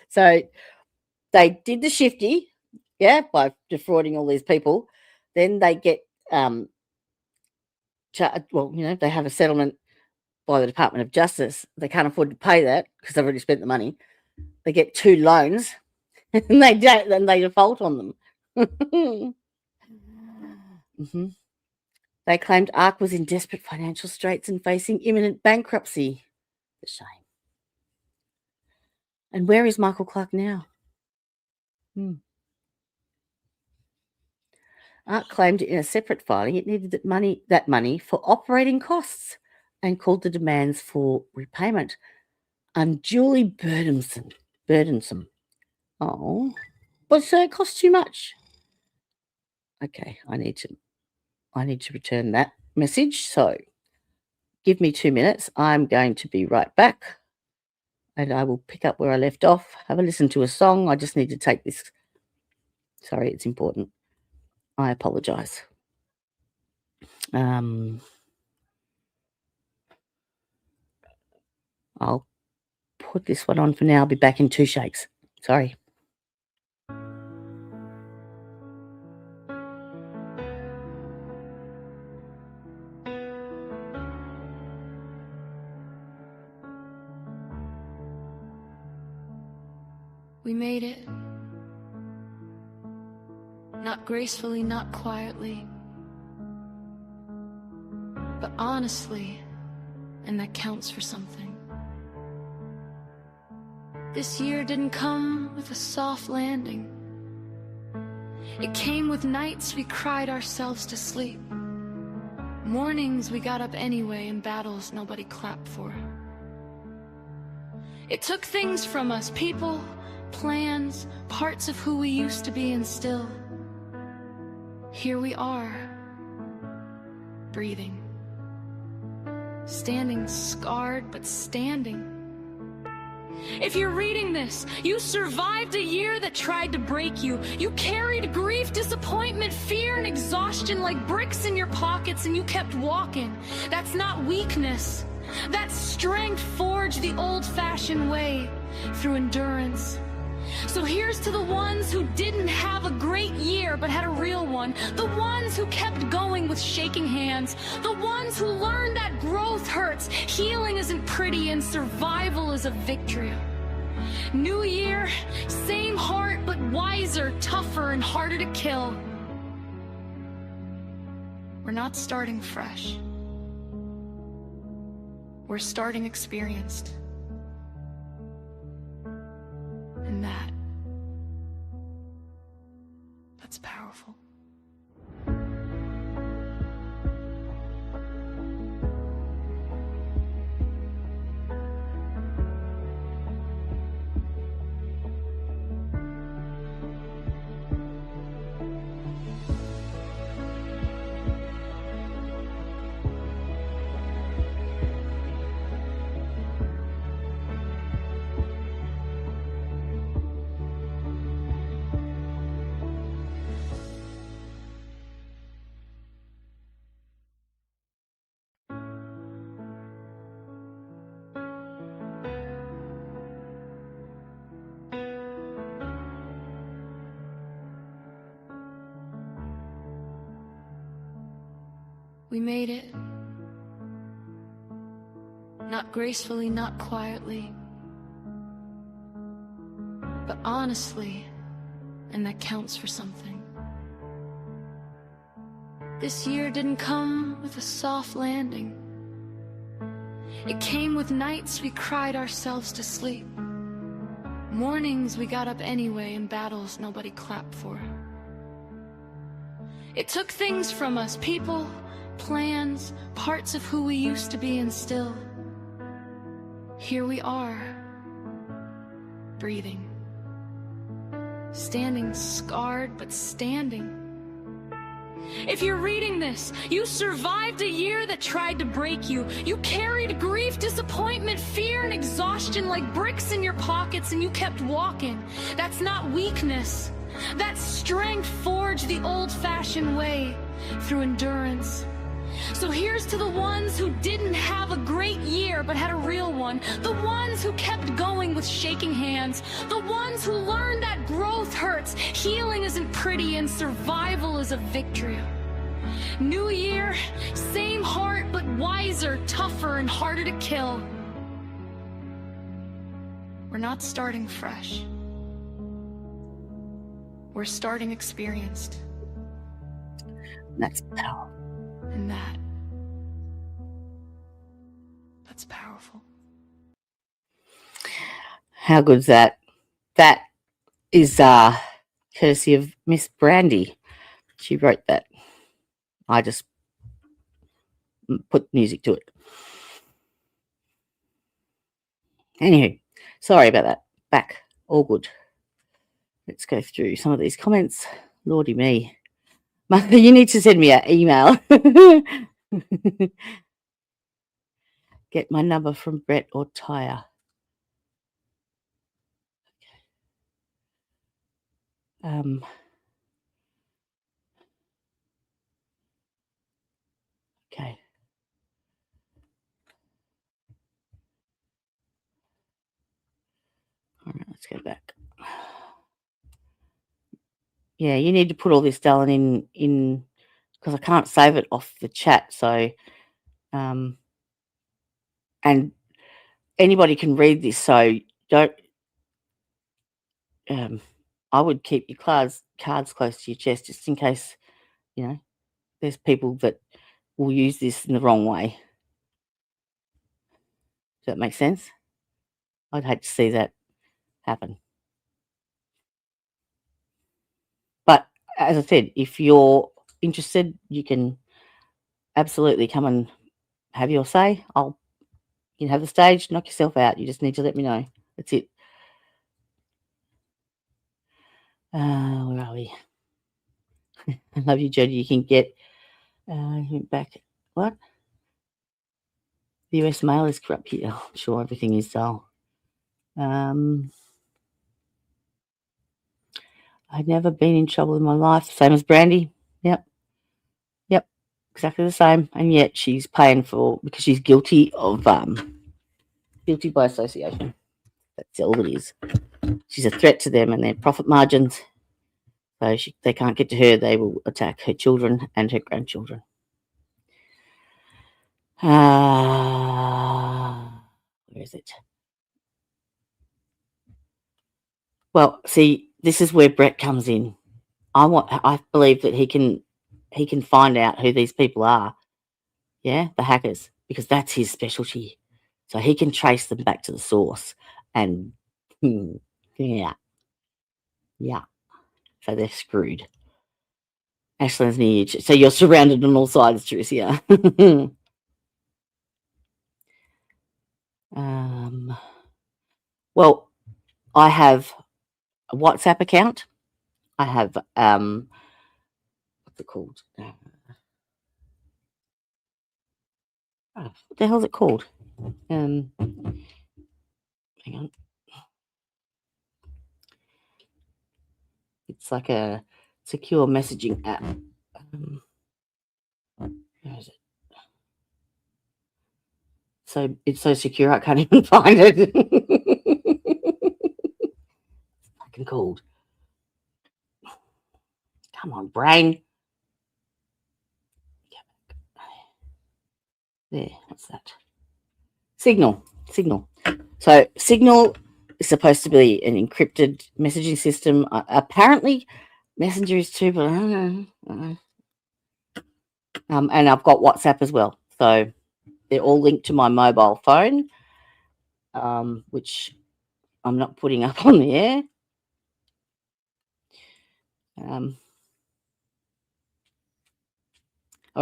So they did the shifty, by defrauding all these people. Then they get, they have a settlement by the Department of Justice. They can't afford to pay that because they've already spent the money. They get two loans, and they default on them. Mm-hmm. They claimed ARC was in desperate financial straits and facing imminent bankruptcy. A shame. And where is Michael Clark now? ARC claimed in a separate filing it needed that money for operating costs and called the demands for repayment unduly burdensome. Oh, but so it costs too much. Okay, I need to return that message. So give me 2 minutes. I'm going to be right back. And I will pick up where I left off. Have a listen to a song. I just need to take this. Sorry, it's important. I apologize. I'll put this one on for now. I'll be back in 2 shakes. Sorry. We made it. Not gracefully, not quietly, but honestly, and that counts for something. This year didn't come with a soft landing. It came with nights we cried ourselves to sleep, mornings we got up anyway, and battles nobody clapped for. It took things from us, people, plans, parts of who we used to be, and still, here we are, breathing, standing scarred, but standing. If you're reading this, you survived a year that tried to break you. You carried grief, disappointment, fear, and exhaustion like bricks in your pockets, and you kept walking. That's not weakness. That's strength forged the old-fashioned way, through endurance. So here's to the ones who didn't have a great year but had a real one. The ones who kept going with shaking hands. The ones who learned that growth hurts, healing isn't pretty, and survival is a victory. New year, same heart but wiser, tougher, and harder to kill. We're not starting fresh. We're starting experienced. And that's powerful. We made it. Not gracefully, not quietly, but honestly, and that counts for something. This year didn't come with a soft landing. It came with nights we cried ourselves to sleep. Mornings we got up anyway, and battles nobody clapped for. It took things from us, people, plans, parts of who we used to be, and still, here we are, breathing. Standing scarred, but standing. If you're reading this, you survived a year that tried to break you. You carried grief, disappointment, fear, and exhaustion like bricks in your pockets, and you kept walking. That's not weakness. That's strength forged the old-fashioned way, through endurance. So here's to the ones who didn't have a great year but had a real one. The ones who kept going with shaking hands. The ones who learned that growth hurts, healing isn't pretty, and survival is a victory. New year, same heart but wiser, tougher, and harder to kill. We're not starting fresh. We're starting experienced. That's power. And that's powerful. How good's that? That is courtesy of Miss Brandy. She wrote that. I just put music to it. Anywho, sorry about that. Back. All good. Let's go through some of these comments. Lordy me. Mother, you need to send me an email. Get my number from Brett or Tyre. Okay. All right, let's go back. Yeah, you need to put all this, Darling, in because I can't save it off the chat. So, and anybody can read this. So don't. I would keep your cards close to your chest just in case, there's people that will use this in the wrong way. Does that make sense? I'd hate to see that happen. But as I said, if you're interested, you can absolutely come and have your say. You can have the stage, knock yourself out. You just need to let me know. That's it. Where are we? I love you, Jodie. You can get back. What? The US mail is corrupt here. I'm sure everything is dull. I'd never been in trouble in my life. Same as Brandy. Yep. Exactly the same. And yet she's paying because she's guilty of guilty by association. That's all it is. She's a threat to them and their profit margins. So they can't get to her. They will attack her children and her grandchildren. Where is it? Well, see, this is where Brett comes in. I believe that he can find out who these people are. Yeah, the hackers, because that's his specialty. So he can trace them back to the source. And yeah. So they're screwed. Ashland's near you. So you're surrounded on all sides, Tricia. Well, I have a WhatsApp account. I have what's it called? What the hell is it called? Hang on. It's like a secure messaging app. Where is it? So it's so secure I can't even find it. It's fucking called. Come on, brain. There, what's that? Signal. So Signal is supposed to be an encrypted messaging system. Apparently, Messenger is too, but I don't know. And I've got WhatsApp as well. So they're all linked to my mobile phone, which I'm not putting up on the air. All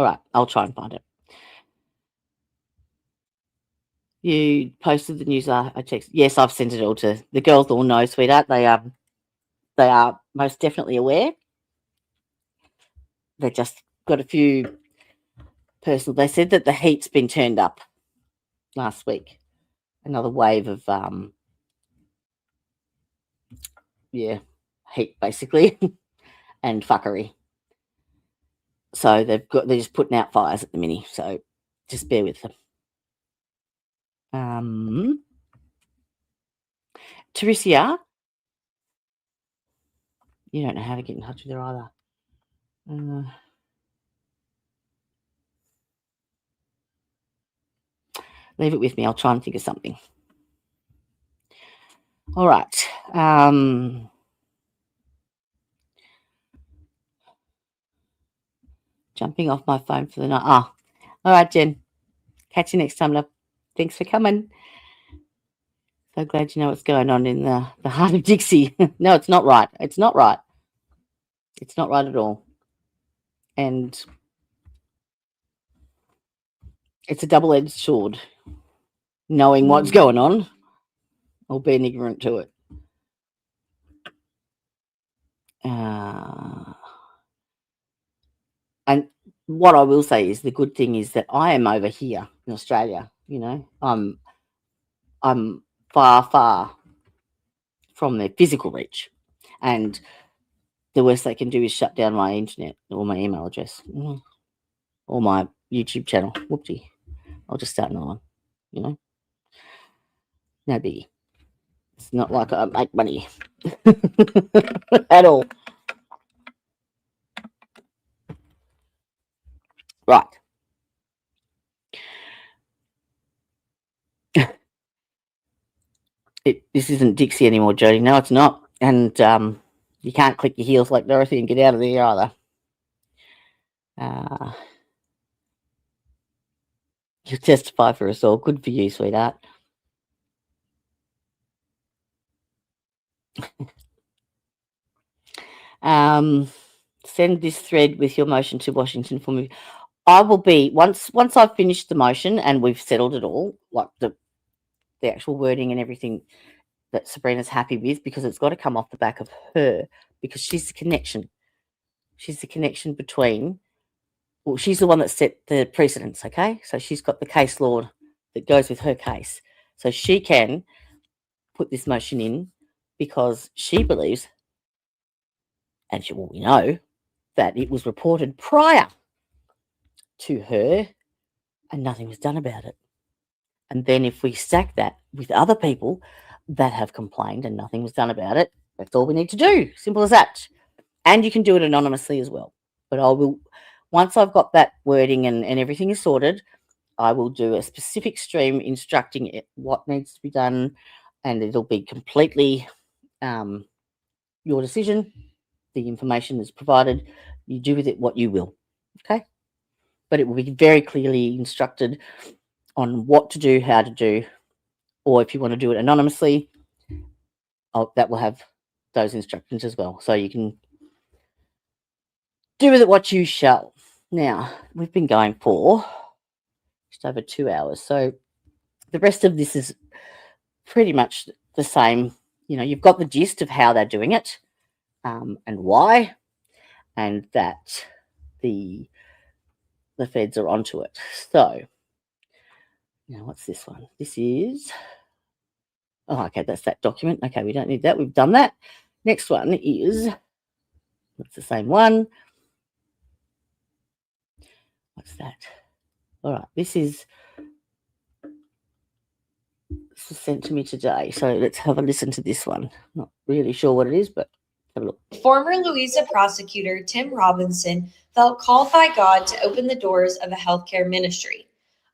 right, I'll try and find it. You posted the news. I checked. Yes, I've sent it all to the girls. All know, sweetheart. They are most definitely aware. They just got a few personal. They said that the heat's been turned up last week. Another wave of heat basically, and fuckery. So they're just putting out fires at the minute. So just bear with them. Teresa, you don't know how to get in touch with her either. Leave it with me. I'll try and think of something. All right. Jumping off my phone for the night. All right, Jen. Catch you next time, love. Thanks for coming. So glad you know what's going on in the heart of Dixie. No, it's not right. It's not right. It's not right at all. And it's a double-edged sword, knowing what's going on or being ignorant to it. And what I will say is the good thing is that I am over here in Australia. You know, I'm far from their physical reach, and the worst they can do is shut down my internet or my email address or my YouTube channel. Whoopsie. I'll just start another one, you know. No biggie. It's not like I make money at all. Right. This isn't Dixie anymore, Jodie. No, it's not. And you can't click your heels like Dorothy and get out of there either. You testify for us all. Good for you, sweetheart. Send this thread with your motion to Washington for me. I will be once I've finished the motion and we've settled it all, like the actual wording and everything that Sabrina's happy with, because it's got to come off the back of her, because she's the connection. She's the connection between. Well, she's the one that set the precedents. Okay, so she's got the case law that goes with her case, so she can put this motion in because she believes, and we know that it was reported prior to her and nothing was done about it. And then if we stack that with other people that have complained and nothing was done about it, that's all we need to do. Simple as that. And you can do it anonymously as well. But I will, once I've got that wording and everything is sorted, I will do a specific stream instructing it what needs to be done, and it'll be completely your decision. The information is provided. You do with it what you will. Okay? But it will be very clearly instructed on what to do, how to do, or if you want to do it anonymously, that will have those instructions as well. So you can do with it what you shall. Now, we've been going for just over 2 hours. So the rest of this is pretty much the same. You know, you've got the gist of how they're doing it and why, and that the feds are onto it. So now what's this one? This is, okay, that's that document. Okay, we don't need that. We've done that. Next one is, it's the same one. What's that? All right, this is sent to me today. So let's have a listen to this one. Not really sure what it is, but have a look. Former Louisa prosecutor Tim Robinson felt called by God to open the doors of a healthcare ministry.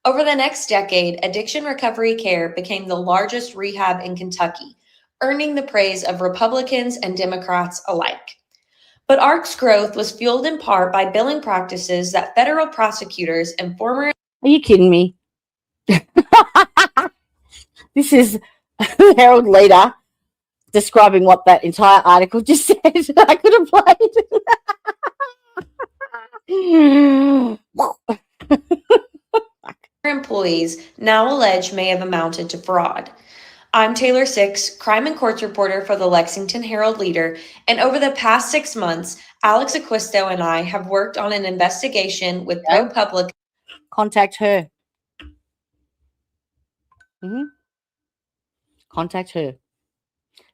Over the next decade, addiction recovery care became the largest rehab in Kentucky, earning the praise of Republicans and Democrats alike. But ARC's growth was fueled in part by billing practices that federal prosecutors and former... Are you kidding me? This is the Herald Leader describing what that entire article just said. I could have played. employees now allege may have amounted to fraud. I'm Taylor Six, crime and courts reporter for the Lexington Herald Leader, and over the past 6 months, Alex Acquisto and I have worked on an investigation with ProPublica. Contact her. Contact her.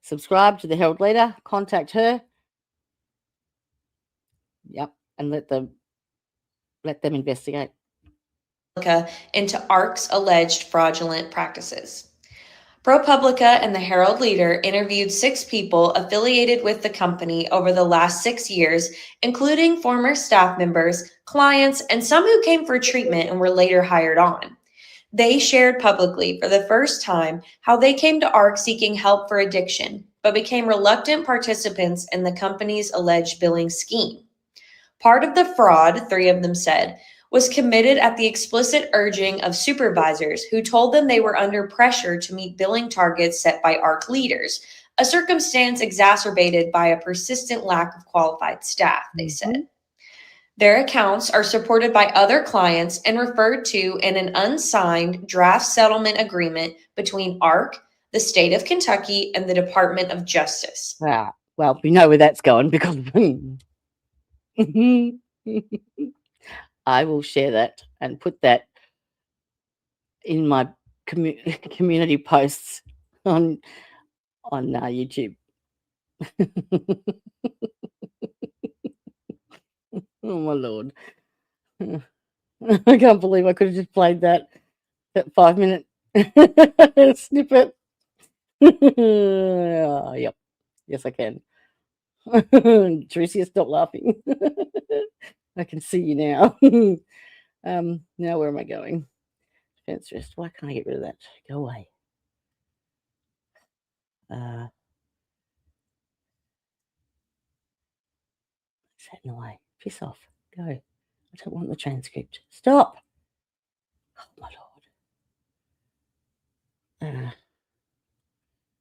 Subscribe to the Herald Leader. Contact her. Yep, and let them investigate into ARC's alleged fraudulent practices. ProPublica and the Herald Leader interviewed 6 people affiliated with the company over the last 6 years, including former staff members, clients, and some who came for treatment and were later hired on. They shared publicly for the first time how they came to ARC seeking help for addiction, but became reluctant participants in the company's alleged billing scheme. Part of the fraud, 3 of them said, was committed at the explicit urging of supervisors who told them they were under pressure to meet billing targets set by ARC leaders, a circumstance exacerbated by a persistent lack of qualified staff, they said. Their accounts are supported by other clients and referred to in an unsigned draft settlement agreement between ARC, the state of Kentucky, and the Department of Justice. Wow. Well, we know where that's going because I will share that and put that in my community posts on YouTube. Oh my Lord. I can't believe I could have just played that 5-minute snippet. Yep. Yes, I can. Tricia, stop laughing. I can see you now. Now where am I going? Defense rest. Why can't I get rid of that? Go away. Set in the way. Piss off. Go. I don't want the transcript. Stop. Oh my Lord.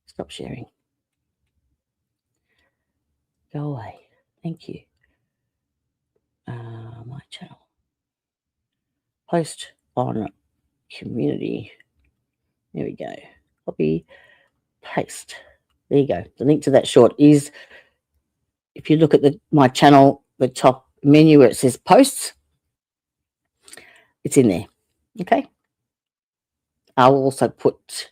Stop sharing. Go away. Thank you. My channel. Post on community. There we go. Copy, paste. There you go. The link to that short is, if you look at my channel, the top menu where it says posts, it's in there. Okay. I'll also put,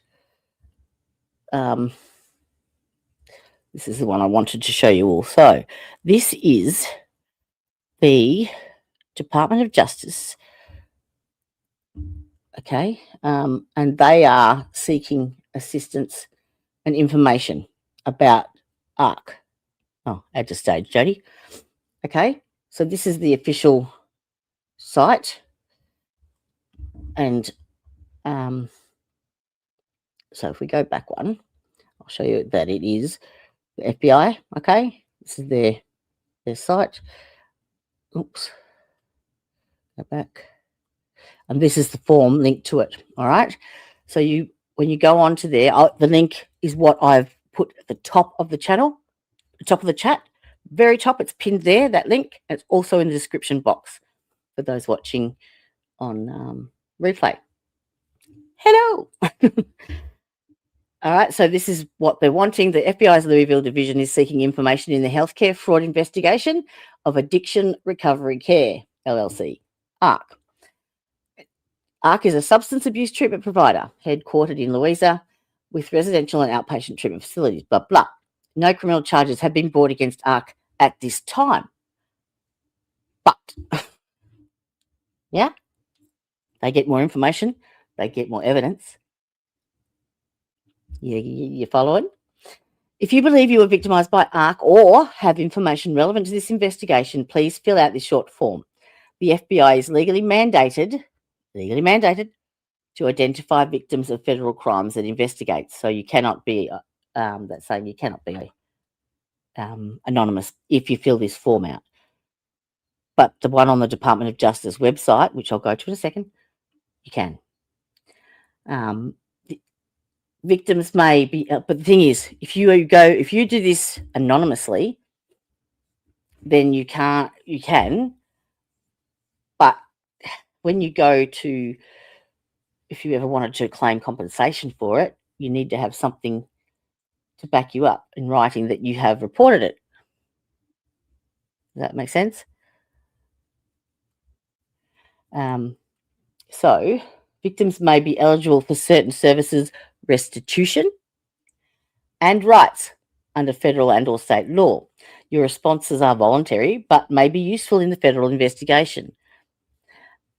this is the one I wanted to show you all. So this is the Department of Justice. Okay. And they are seeking assistance and information about ARC. Oh, add to stage, Jody. Okay. So this is the official site. And so if we go back one, I'll show you that it is the FBI. Okay. This is their site. Oops. Go back. And this is the form linked to it. All right. So when you go onto there, the link is what I've put at the top of the channel, the top of the chat, very top. It's pinned there, that link. It's also in the description box for those watching on replay. Hello. All right. So this is what they're wanting. The FBI's Louisville division is seeking information in the healthcare fraud investigation of Addiction Recovery Care, LLC, ARC. ARC is a substance abuse treatment provider headquartered in Louisa with residential and outpatient treatment facilities, blah, blah. No criminal charges have been brought against ARC at this time. But, yeah, they get more information. They get more evidence. You following? If you believe you were victimized by ARC or have information relevant to this investigation, please fill out this short form. The FBI is legally mandated to identify victims of federal crimes and investigate. So you cannot be, that's saying you cannot be anonymous if you fill this form out. But the one on the Department of Justice website, which I'll go to in a second, you can. Victims may be, but the thing is, if you do this anonymously, then you can, but when you go to, if you ever wanted to claim compensation for it, you need to have something to back you up in writing that you have reported it. Does that make sense? So victims may be eligible for certain services, restitution, and rights under federal and or state law. Your responses are voluntary, but may be useful in the federal investigation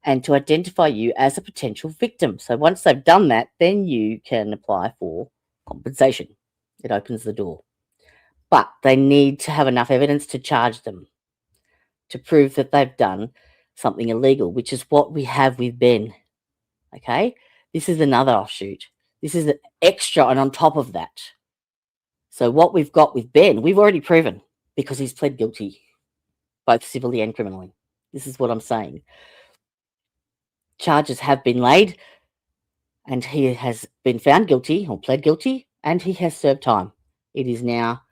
and to identify you as a potential victim. So once they've done that, then you can apply for compensation. It opens the door. But they need to have enough evidence to charge them, to prove that they've done something illegal, which is what we have with Ben. Okay? This is another offshoot. This is an extra and on top of that. So what we've got with Ben, we've already proven because he's pled guilty, both civilly and criminally. This is what I'm saying. Charges have been laid and he has been found guilty or pled guilty and he has served time. It is now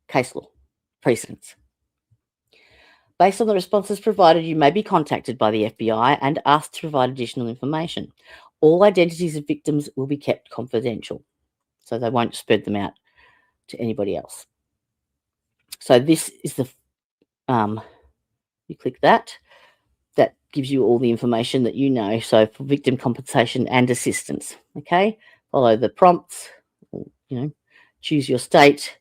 case law, precedents. Based on the responses provided, you may be contacted by the FBI and asked to provide additional information. All identities of victims will be kept confidential, so they won't spread them out to anybody else. So this is the, you click that, that gives you all the information that you know. So for victim compensation and assistance, okay? Follow the prompts, choose your state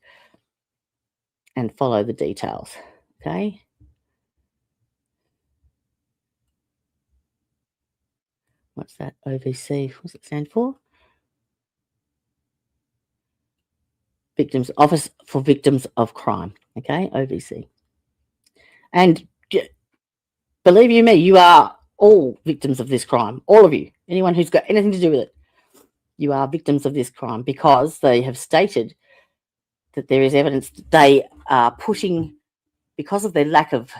and follow the details, okay? What's that? OVC, what's it stand for? Victims, Office for Victims of Crime, okay, OVC. And believe you me, you are all victims of this crime, all of you, anyone who's got anything to do with it. You are victims of this crime because they have stated that there is evidence that they are putting, because of their lack of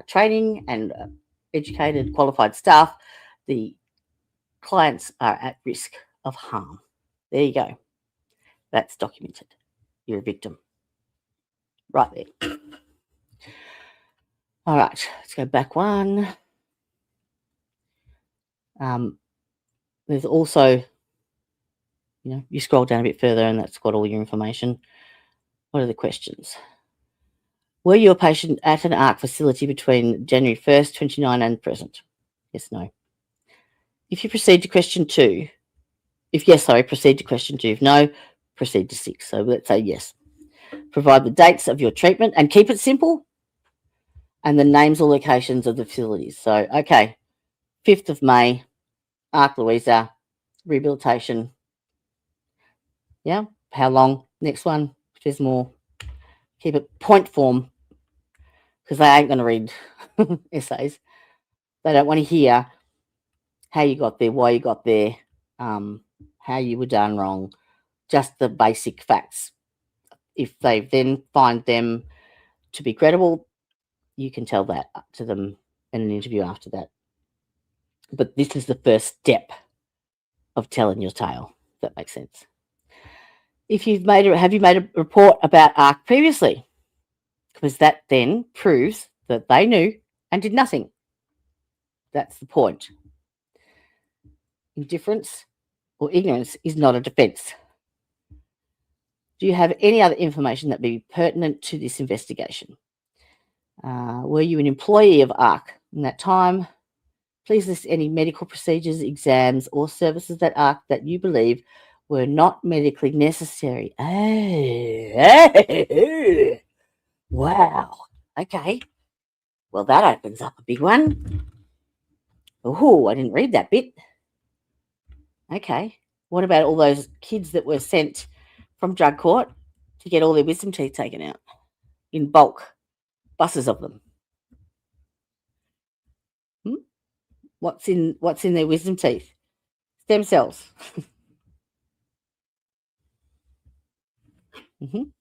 training and educated, qualified staff, the clients are at risk of harm. There you go. That's documented. You're a victim. Right there. All right, let's go back one. There's also, you scroll down a bit further and that's got all your information. What are the questions? Were you a patient at an ARC facility between January 1st, 29 and present? Yes, no. If you proceed to question 2, proceed to question 2. If no, proceed to 6. So let's say yes. Provide the dates of your treatment and keep it simple and the names or locations of the facilities. So, okay, 5th of May, ARC Louisa, rehabilitation. Yeah, how long? Next one, if there's more. Keep it point form because they ain't going to read essays. They don't want to hear how you got there, why you got there, how you were done wrong, just the basic facts. If they then find them to be credible, you can tell that to them in an interview after that. But this is the first step of telling your tale, if that makes sense. If have you made a report about ARC previously? Because that then proves that they knew and did nothing. That's the point. Indifference or ignorance is not a defence. Do you have any other information that may be pertinent to this investigation? Were you an employee of ARC in that time? Please list any medical procedures, exams, or services at ARC that you believe were not medically necessary. Oh, wow. Okay. Well, that opens up a big one. Oh, I didn't read that bit. Okay. What about all those kids that were sent from drug court to get all their wisdom teeth taken out in bulk, buses of them? What's in their wisdom teeth? Stem cells. Mhm.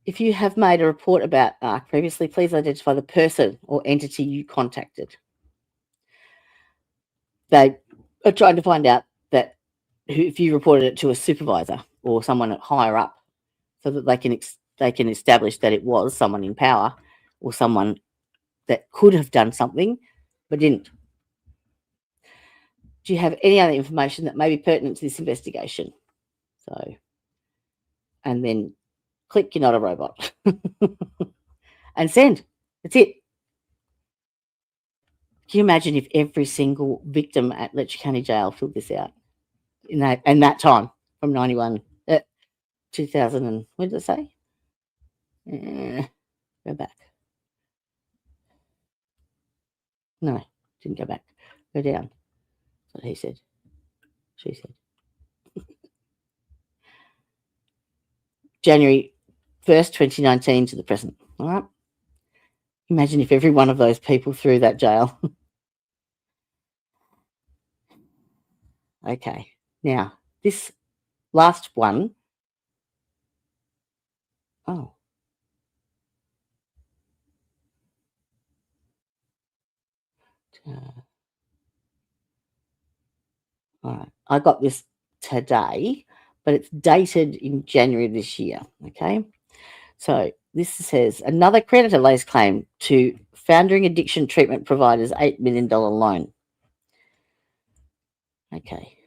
If you have made a report about ARC previously, please identify the person or entity you contacted. They are trying to find out that if you reported it to a supervisor or someone higher up, so that they can establish that it was someone in power or someone that could have done something but didn't. Do you have any other information that may be pertinent to this investigation? So, and then click "You're not a robot" and send. That's it. Can you imagine if every single victim at Letcher County Jail filled this out in that time from 91, 2000 and what did it say? Go back. No, didn't go back. Go down. That's what he said. She said. January 1st, 2019 to the present. All right. Imagine if every one of those people threw that jail. Okay. Now, this last one. Oh. All right. I got this today, but it's dated in January this year. Okay. So this says another creditor lays claim to Foundering Addiction Treatment Provider's $8 million loan. Okay.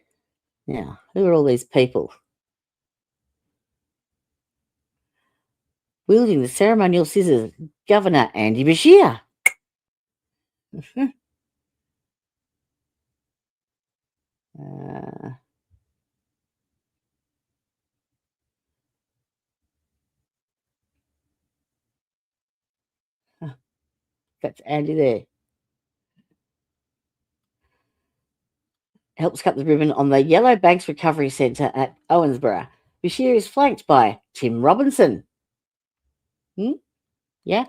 Now, who are all these people? Wielding the ceremonial scissors, Governor Andy Bashir. That's Andy there. Helps cut the ribbon on the Yellow Banks Recovery Centre at Owensboro. Bashir is flanked by Tim Robinson. Yeah?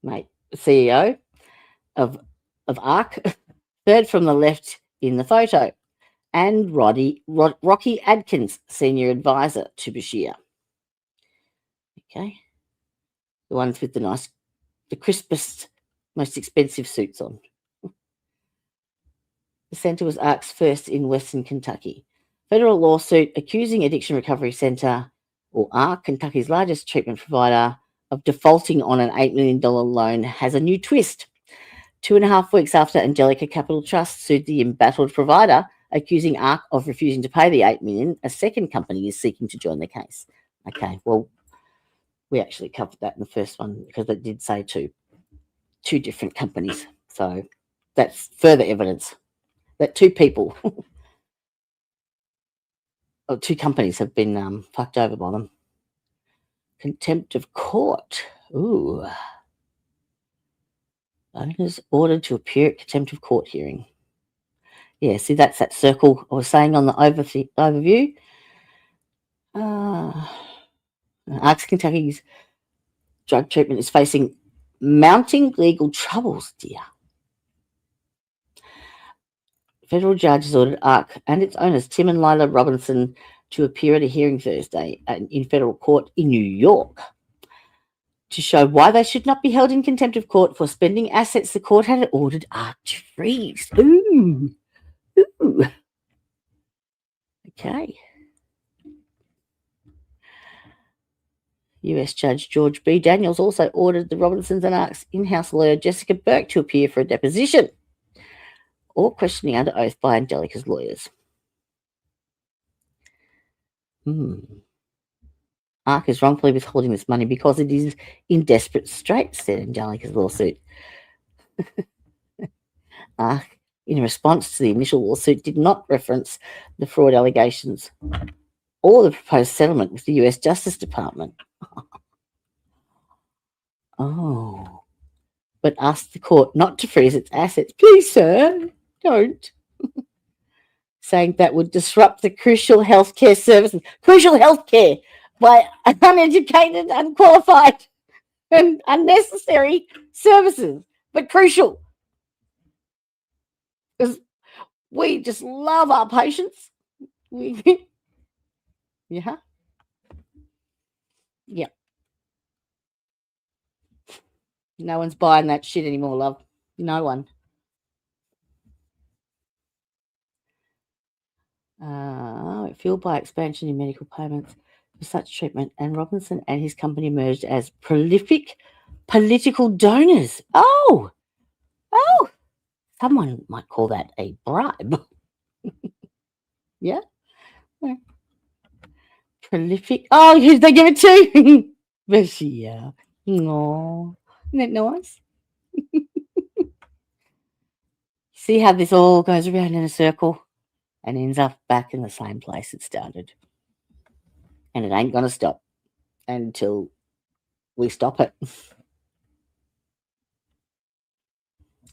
Mate, CEO of ARC, third from the left in the photo, and Rocky Adkins, senior advisor to Bashir. Okay. The ones with the crispest, most expensive suits on. The centre was ARC's first in Western Kentucky. Federal lawsuit accusing Addiction Recovery Centre, or ARC, Kentucky's largest treatment provider, of defaulting on an $8 million loan has a new twist. 2.5 weeks after Angelica Capital Trust sued the embattled provider, accusing ARC of refusing to pay the $8 million, a second company is seeking to join the case. Okay, well, we actually covered that in the first one because it did say two different companies. So that's further evidence that two people or two companies have been fucked over by them. Contempt of court. Ooh. Owners ordered to appear at contempt of court hearing. Yeah, see, that's that circle I was saying on the overview. ARC Kentucky's drug treatment is facing mounting legal troubles, dear. Federal judge has ordered ARC and its owners, Tim and Lila Robinson, to appear at a hearing Thursday in federal court in New York to show why they should not be held in contempt of court for spending assets the court had ordered ARC to freeze. Ooh. Okay. US Judge George B. Daniels also ordered the Robinsons and ARC's in-house lawyer Jessica Burke to appear for a deposition or questioning under oath by Angelica's lawyers. ARC is wrongfully withholding this money because it is in desperate straits, said Angelica's lawsuit. ARC, in response to the initial lawsuit, did not reference the fraud allegations or the proposed settlement with the US Justice Department. Oh. But asked the court not to freeze its assets. Please, sir, don't. Saying that would disrupt the crucial healthcare services. Crucial healthcare by uneducated, unqualified, and unnecessary services, but crucial. We just love our patients. Yeah. Yep. No one's buying that shit anymore, love. No one. Fueled by expansion in medical payments for such treatment, and Robinson and his company emerged as prolific political donors. Oh, someone might call that a bribe. Yeah. Prolific. Oh, who'd they give it to? Bashir. No. Isn't that nice? See how this all goes around in a circle and ends up back in the same place it started. And it ain't going to stop until we stop it.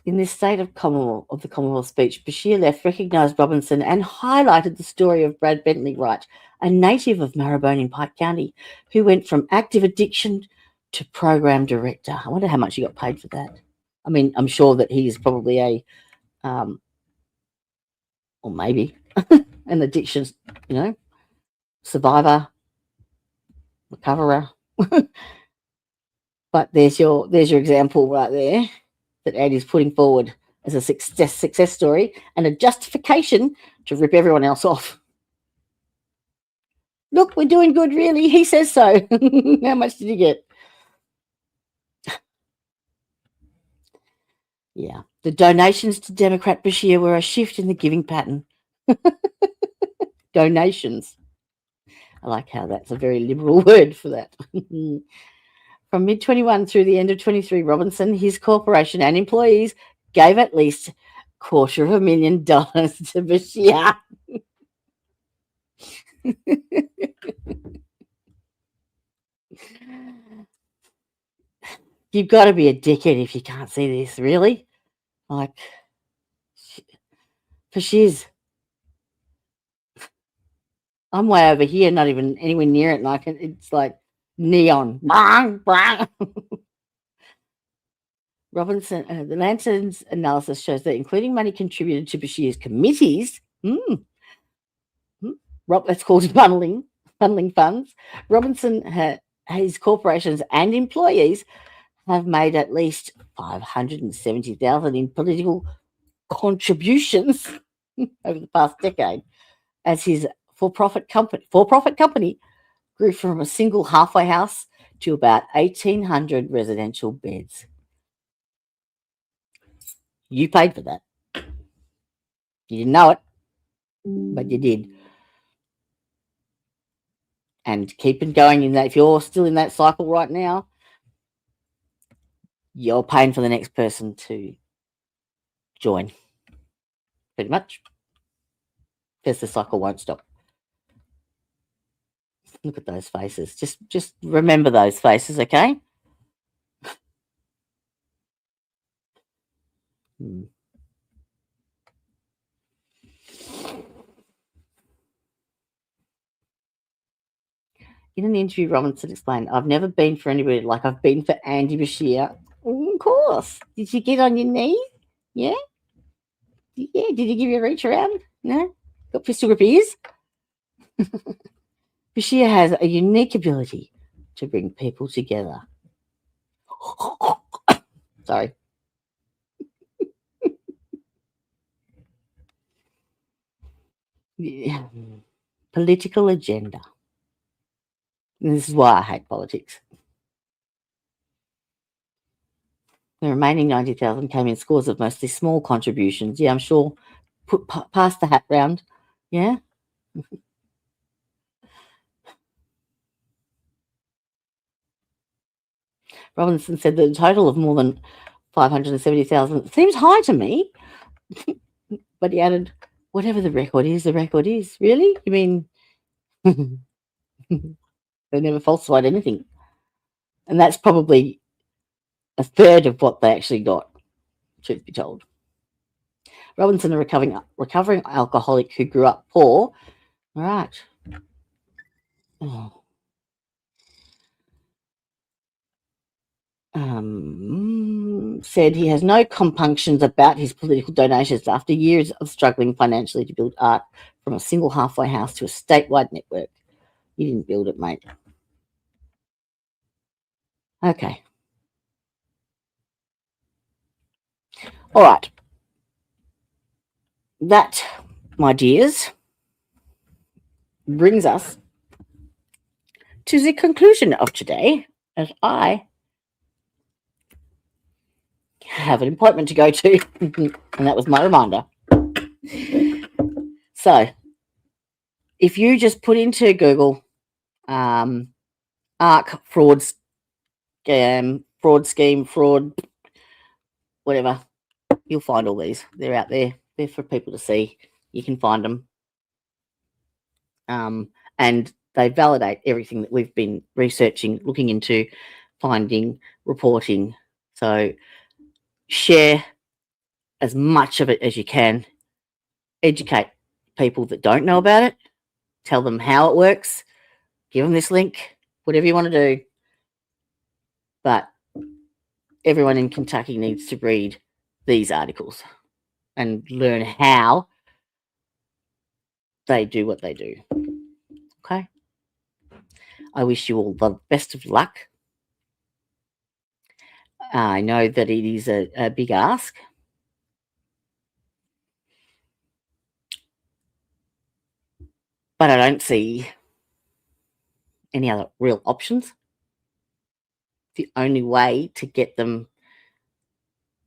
In this state of the Commonwealth speech, Bashir left recognised Robinson and highlighted the story of Brad Bentley Wright, a native of Marrabone in Pike County, who went from active addiction to program director. I wonder how much he got paid for that. I mean, I'm sure that he's probably a, or maybe an addiction, survivor, recoverer. But there's your example right there that Andy's putting forward as a success story and a justification to rip everyone else off. Look, we're doing good, really. He says so. How much did you get? Yeah. The donations to Democrat Bashir were a shift in the giving pattern. Donations. I like how that's a very liberal word for that. From mid-21 through the end of 23, Robinson, his corporation and employees gave at least $250,000 to Bashir. You've got to be a dickhead if you can't see this, really. Like, for shiz. I'm way over here, not even anywhere near it, and it's like neon. Robinson, the Lantern's analysis shows that including money contributed to Bashir's committees, that's called funneling funds. Robinson, his corporations and employees have made at least $570,000 in political contributions over the past decade, as his for-profit company grew from a single halfway house to about 1,800 residential beds. You paid for that. You didn't know it, but you did. And keeping going in that, if you're still in that cycle right now, you're paying for the next person to join, pretty much, because the cycle won't stop. Look at those faces. Just remember those faces, okay? In an interview, Robinson explained, "I've never been for anybody like I've been for Andy Bashir." Of course. Did you get on your knees? Yeah? Yeah. Did he give you a reach around? No? Got pistol grip ears? Bashir has a unique ability to bring people together. Sorry. Yeah. Political agenda. And this is why I hate politics. The remaining 90,000 came in scores of mostly small contributions. Yeah, I'm sure. Pass the hat round. Yeah. Robinson said that a total of more than 570,000 seems high to me. But he added, whatever the record is, the record is. Really? You mean they never falsified anything? And that's probably a third of what they actually got, truth be told. Robinson, a recovering alcoholic who grew up poor. All right. Oh. said he has no compunctions about his political donations after years of struggling financially to build art from a single halfway house to a statewide network. You didn't build it, mate. Okay. All right. That, my dears, brings us to the conclusion of today, as I have an appointment to go to, and that was my reminder. So, if you just put into Google ARC fraud scheme, whatever, you'll find all these. They're out there. They're for people to see. You can find them. And they validate everything that we've been researching, looking into, finding, reporting. So share as much of it as you can. Educate people that don't know about it. Tell them how it works. Give them this link, whatever you want to do. But everyone in Kentucky needs to read these articles and learn how they do what they do. Okay? I wish you all the best of luck. I know that it is a big ask. But I don't see any other real options. The only way to get them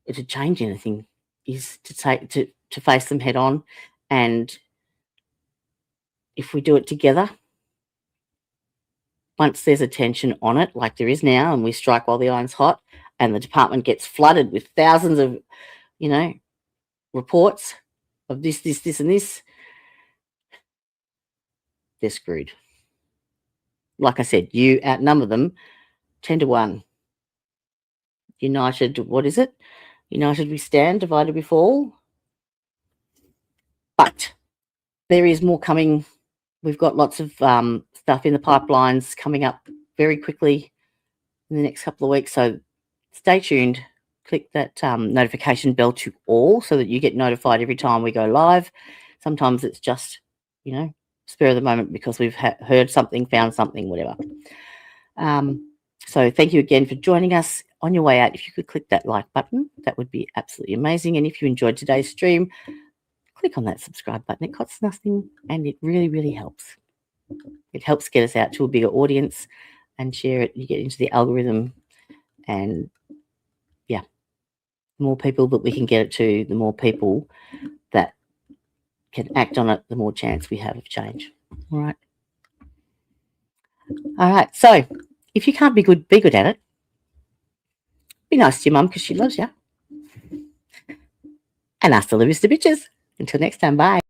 to change anything is to face them head on. And if we do it together, once there's attention on it, like there is now, and we strike while the iron's hot, and the department gets flooded with thousands of, reports of this, and this, they're screwed. Like I said, you outnumber them 10-1. United, what is it? United we stand, divided we fall. But there is more coming. We've got lots of stuff in the pipelines coming up very quickly in the next couple of weeks. So stay tuned. Click that notification bell to all so that you get notified every time we go live. Sometimes it's just, spur of the moment because we've heard something, found something, whatever. So thank you again for joining us. On your way out, if you could click that like button, that would be absolutely amazing. And if you enjoyed today's stream, click on that subscribe button. It costs nothing and it really, really helps. It helps get us out to a bigger audience and share it. You get into the algorithm and, yeah, the more people that we can get it to, the more people that can act on it, the more chance we have of change. All right. All right. So if you can't be good at it, be nice to your mum because she loves you. And hasta la vista, bitches. Until next time, bye.